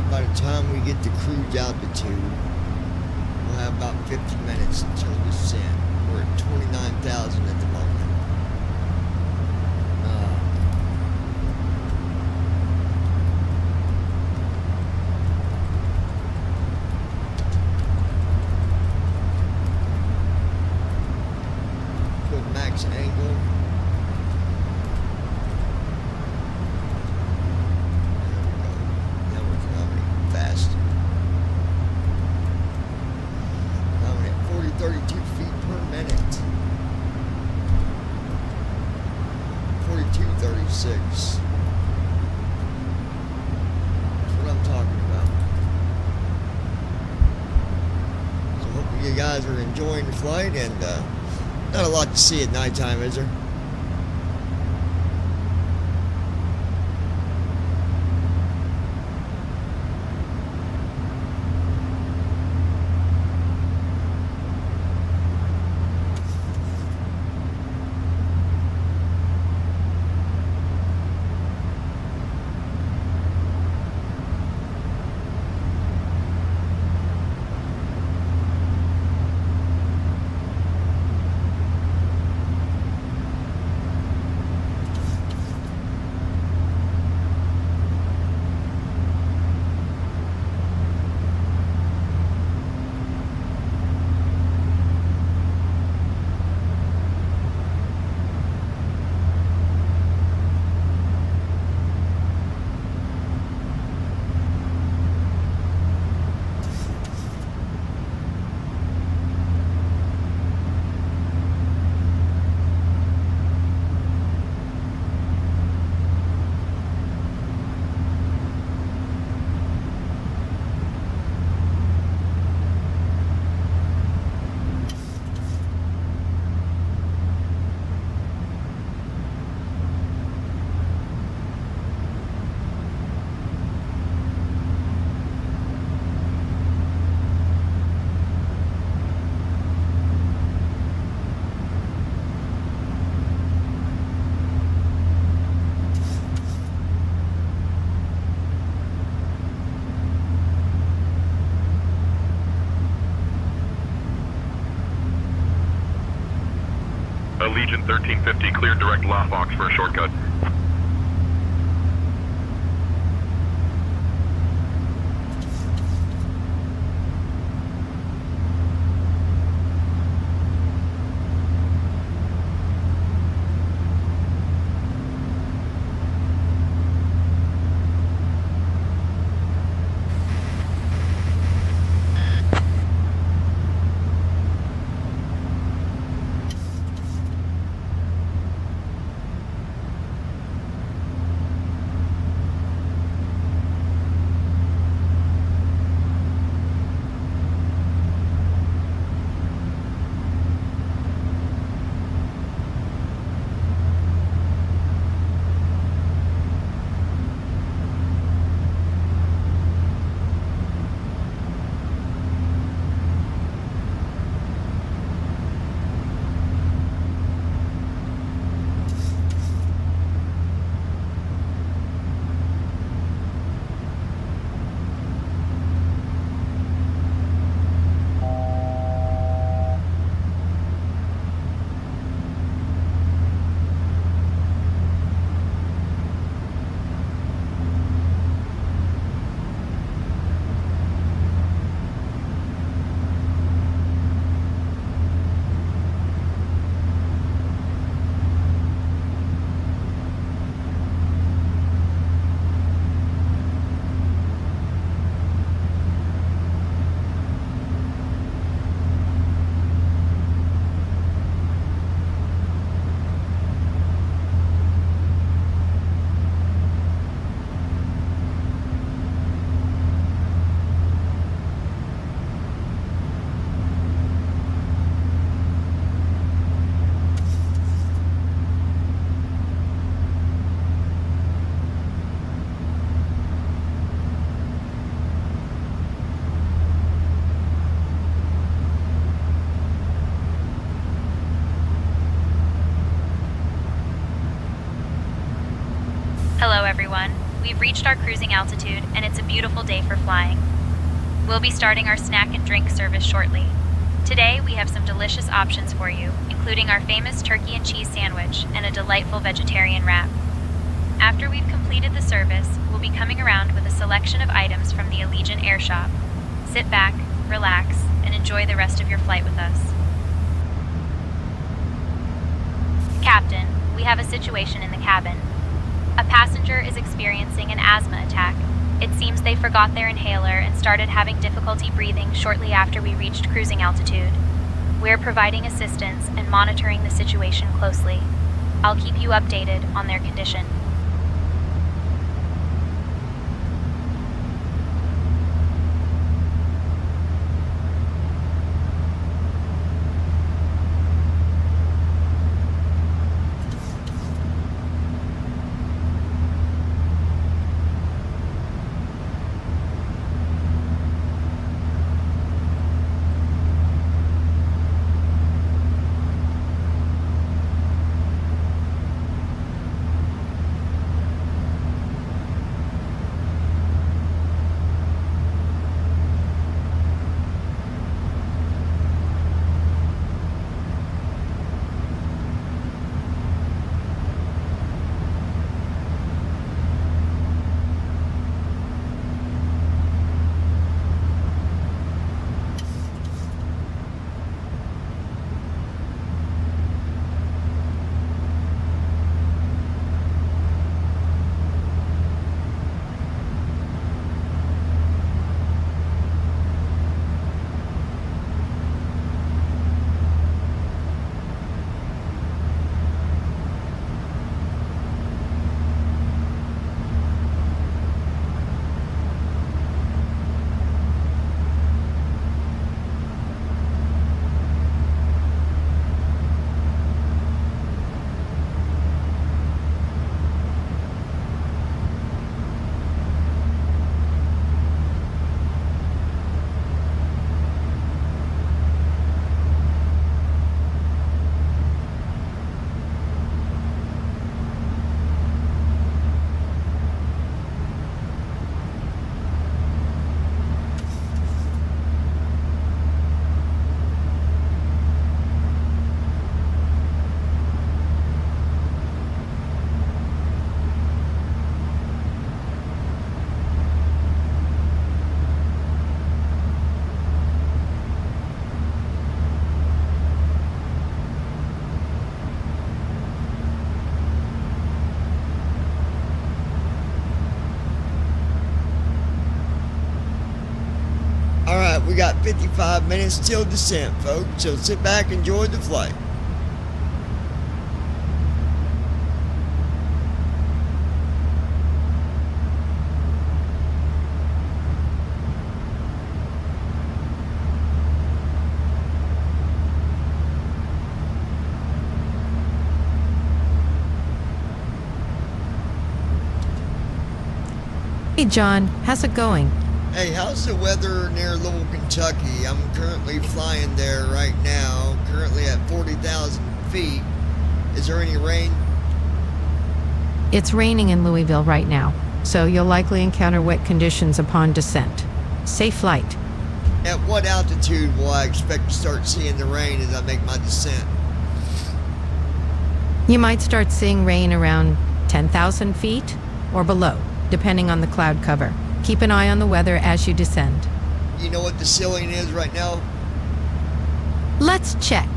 by the time we get to cruise altitude, we'll have about 50 minutes until descent. We're at 29,000 at the moment. Put max angle. There we go. Now we're coming faster. Coming at 32 feet per minute. 42.36. That's what I'm talking about. So hopefully you guys are enjoying the flight, and not a lot to see at nighttime, is there? Legion 1350, cleared direct lockbox for a shortcut. Hello, everyone. we've reached our cruising altitude and it's a beautiful day for flying. We'll be starting our snack and drink service shortly. Today, we have some delicious options for you, including our famous turkey and cheese sandwich and a delightful vegetarian wrap. After we've completed the service, we'll be coming around with a selection of items from the Allegiant Air Shop. Sit back, relax, and enjoy the rest of your flight with us. Captain, we have a situation in the cabin. A passenger is experiencing an asthma attack. It seems they forgot their inhaler and started having difficulty breathing shortly after we reached cruising altitude. We're providing assistance and monitoring the situation closely. I'll keep you updated on their condition. We got 55 minutes till descent, folks, so sit back, enjoy the flight. Hey John, how's it going? Hey, how's the weather near Louisville, Kentucky? I'm currently flying there right now, currently at 40,000 feet. Is there any rain? It's raining in Louisville right now, so you'll likely encounter wet conditions upon descent. Safe flight. At what altitude will I expect to start seeing the rain as I make my descent? You might start seeing rain around 10,000 feet or below, depending on the cloud cover. Keep an eye on the weather as you descend. You know what the ceiling is right now? Let's check.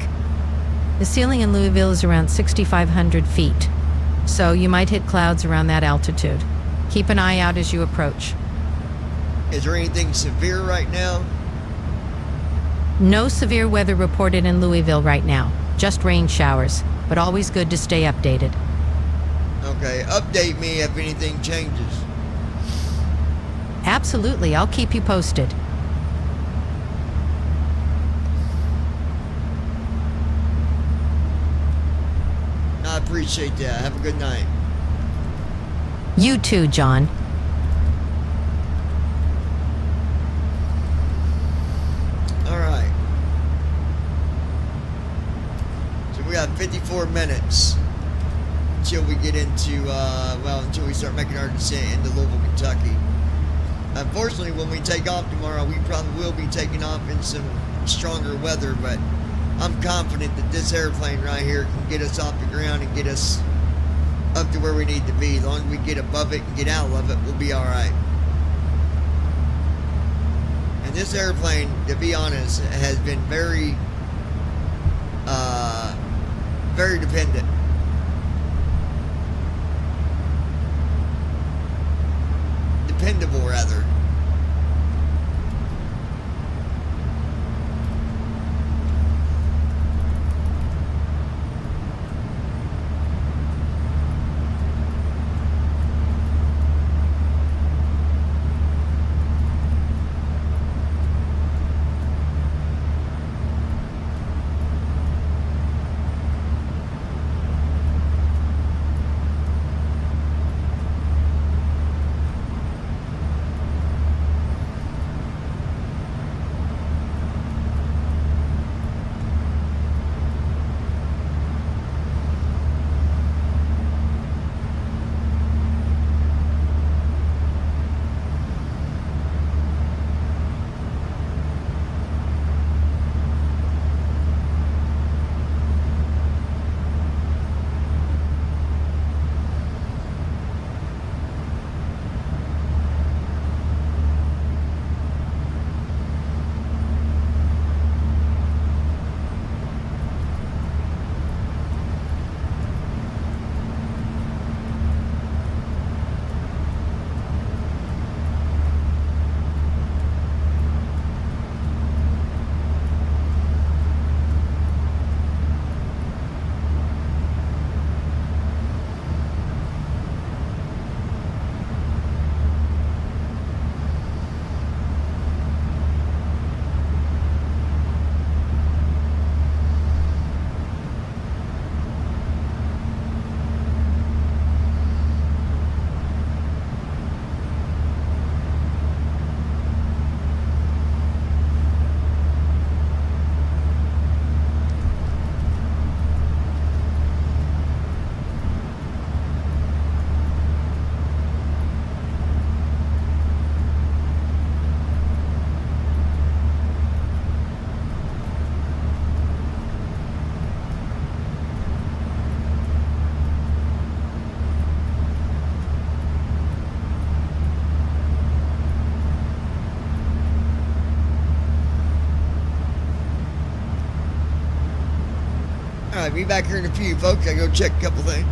The ceiling in Louisville is around 6,500 feet, so you might hit clouds around that altitude. Keep an eye out as you approach. Is there anything severe right now? No severe weather reported in Louisville right now, just rain showers, but always good to stay updated. Okay, update me if anything changes. Absolutely, I'll keep you posted. I appreciate that. Have a good night. You too, John. All right. So we got 54 minutes. until we get into, until we start making our descent into Louisville, Kentucky. Unfortunately, when we take off tomorrow, we probably will be taking off in some stronger weather, but I'm confident that this airplane right here can get us off the ground and get us up to where we need to be. As long as we get above it and get out of it, we'll be all right. And this airplane, to be honest, has been very dependent. Dependable, rather. Alright, be back here in a few, folks. I go check a couple things.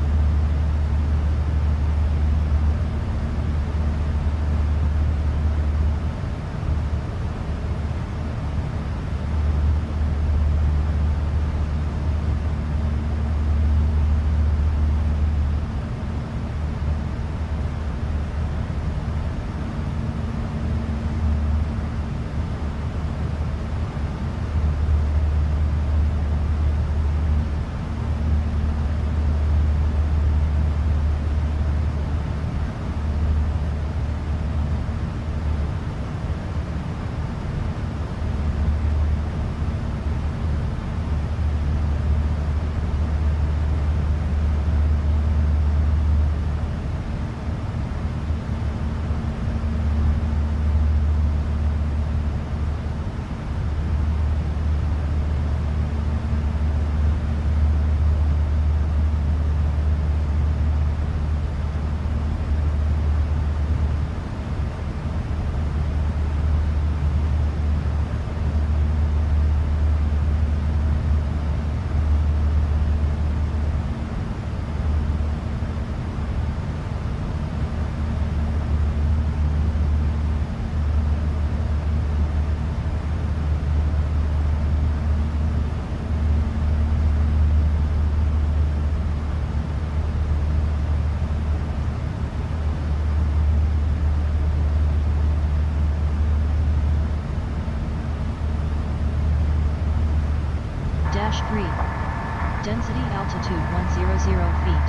Density altitude 100 feet.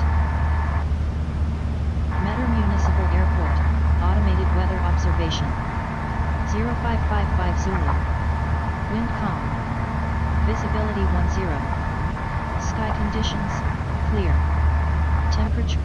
Metter Municipal Airport, automated weather observation. 0555 Zulu. Wind calm. Visibility 10. Sky conditions, clear. temperature?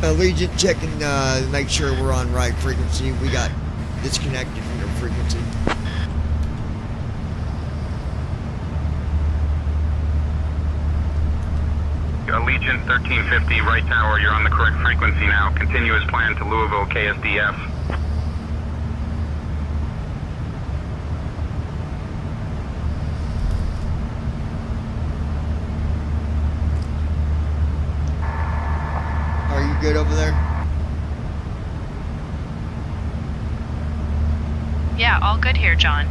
Allegiant checking, make sure we're on right frequency. We got disconnected from your frequency. Allegiant 1350, right tower, you're on the correct frequency now. Continue as planned to Louisville KSDF. Are you good over there? Yeah, all good here, John.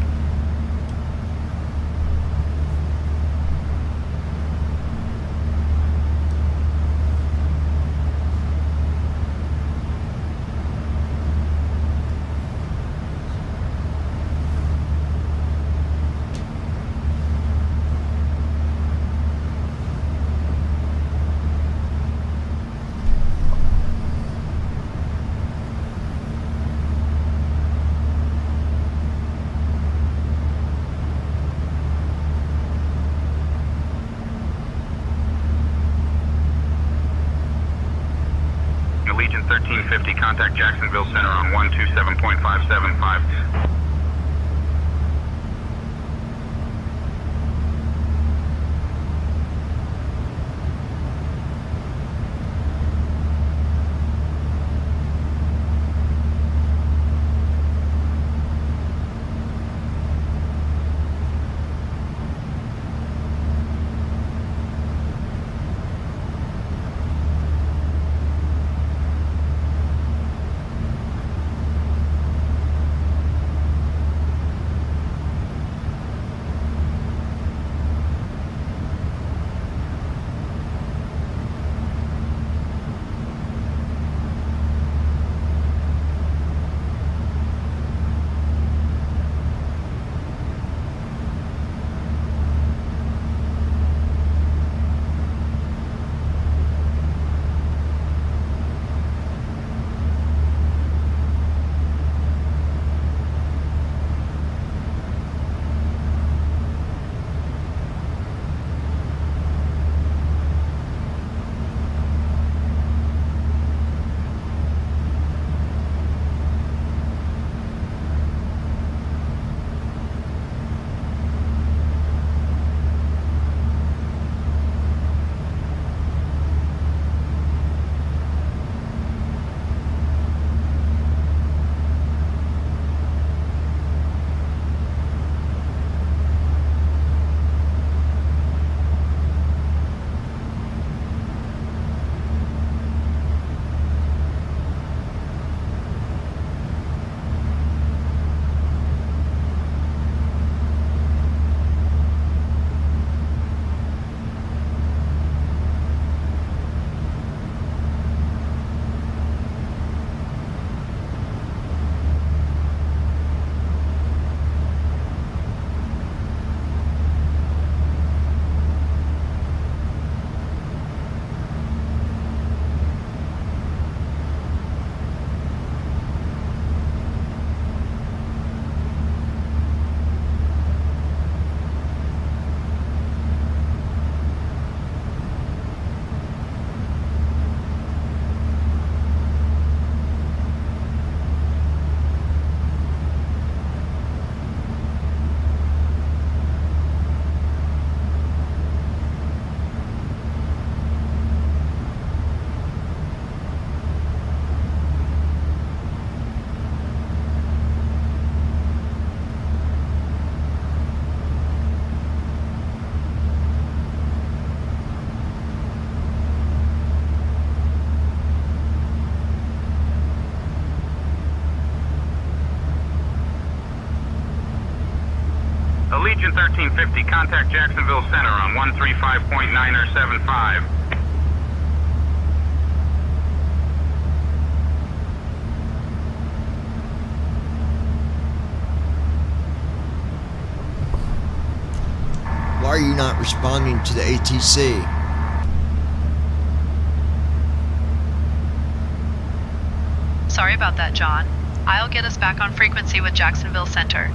Allegiant 1350, contact Jacksonville Center on 127.575. Allegiant 1350, contact Jacksonville Center on 135.975. Why are you not responding to the ATC? Sorry about that, John. I'll get us back on frequency with Jacksonville Center.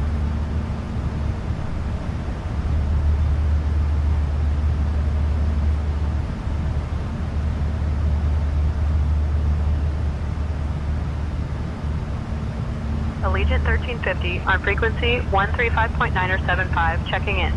Allegiant 1350 on frequency 135.975, checking in.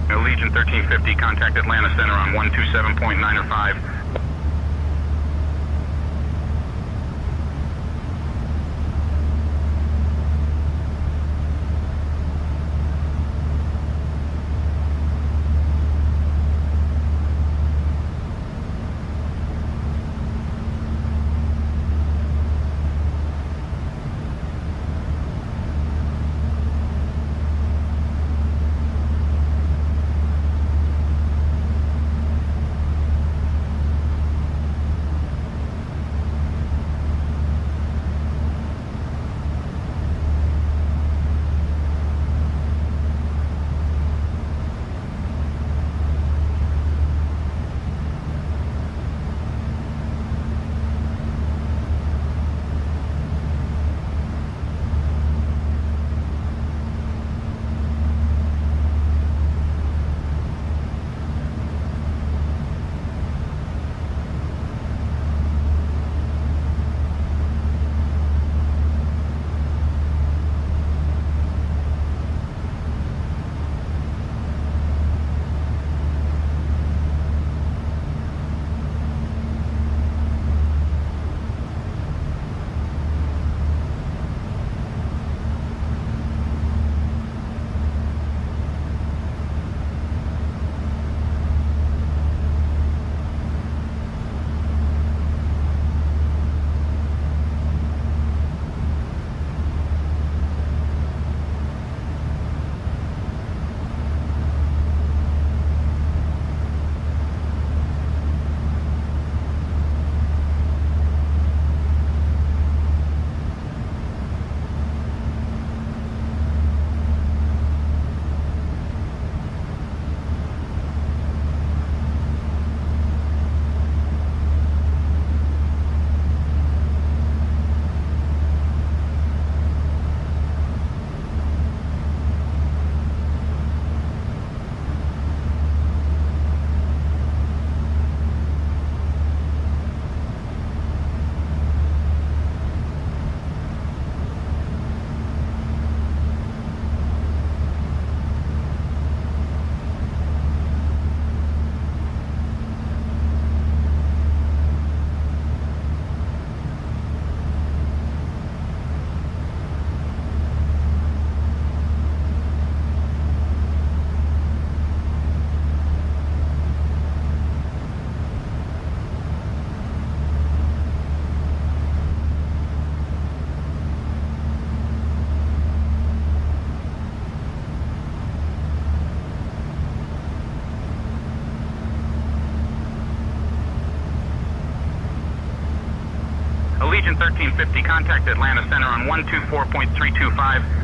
Allegiant 1350, contact Atlanta Center on 127.905. 1350, contact Atlanta Center on 124.325.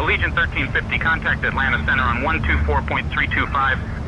Allegiant 1350, contact Atlanta Center on 124.325.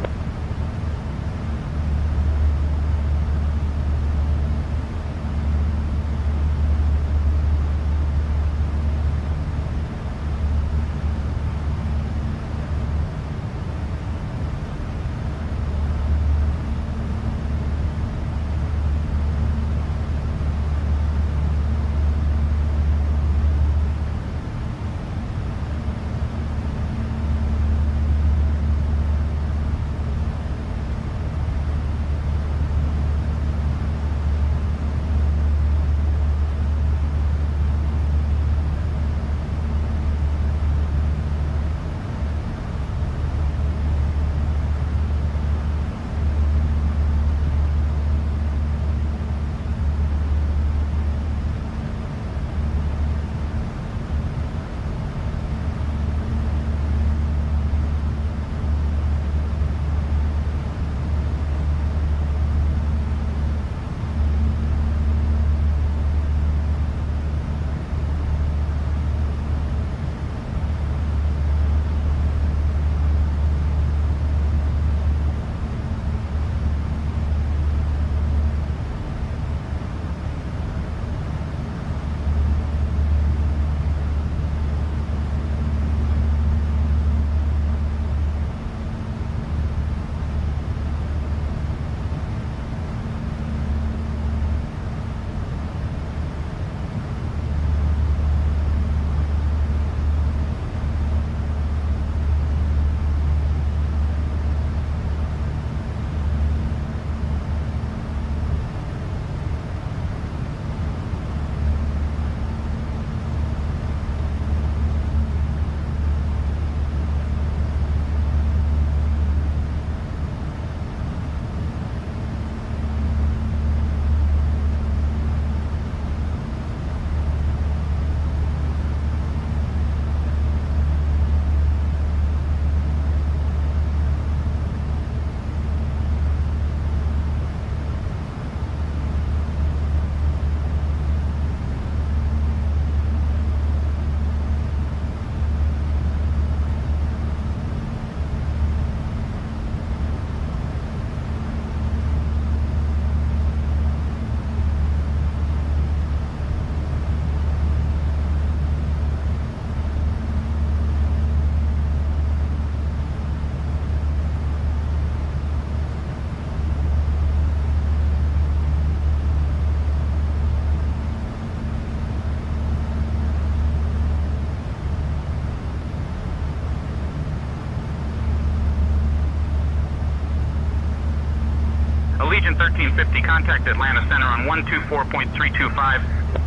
Allegiant 1350, contact Atlanta Center on 124.325.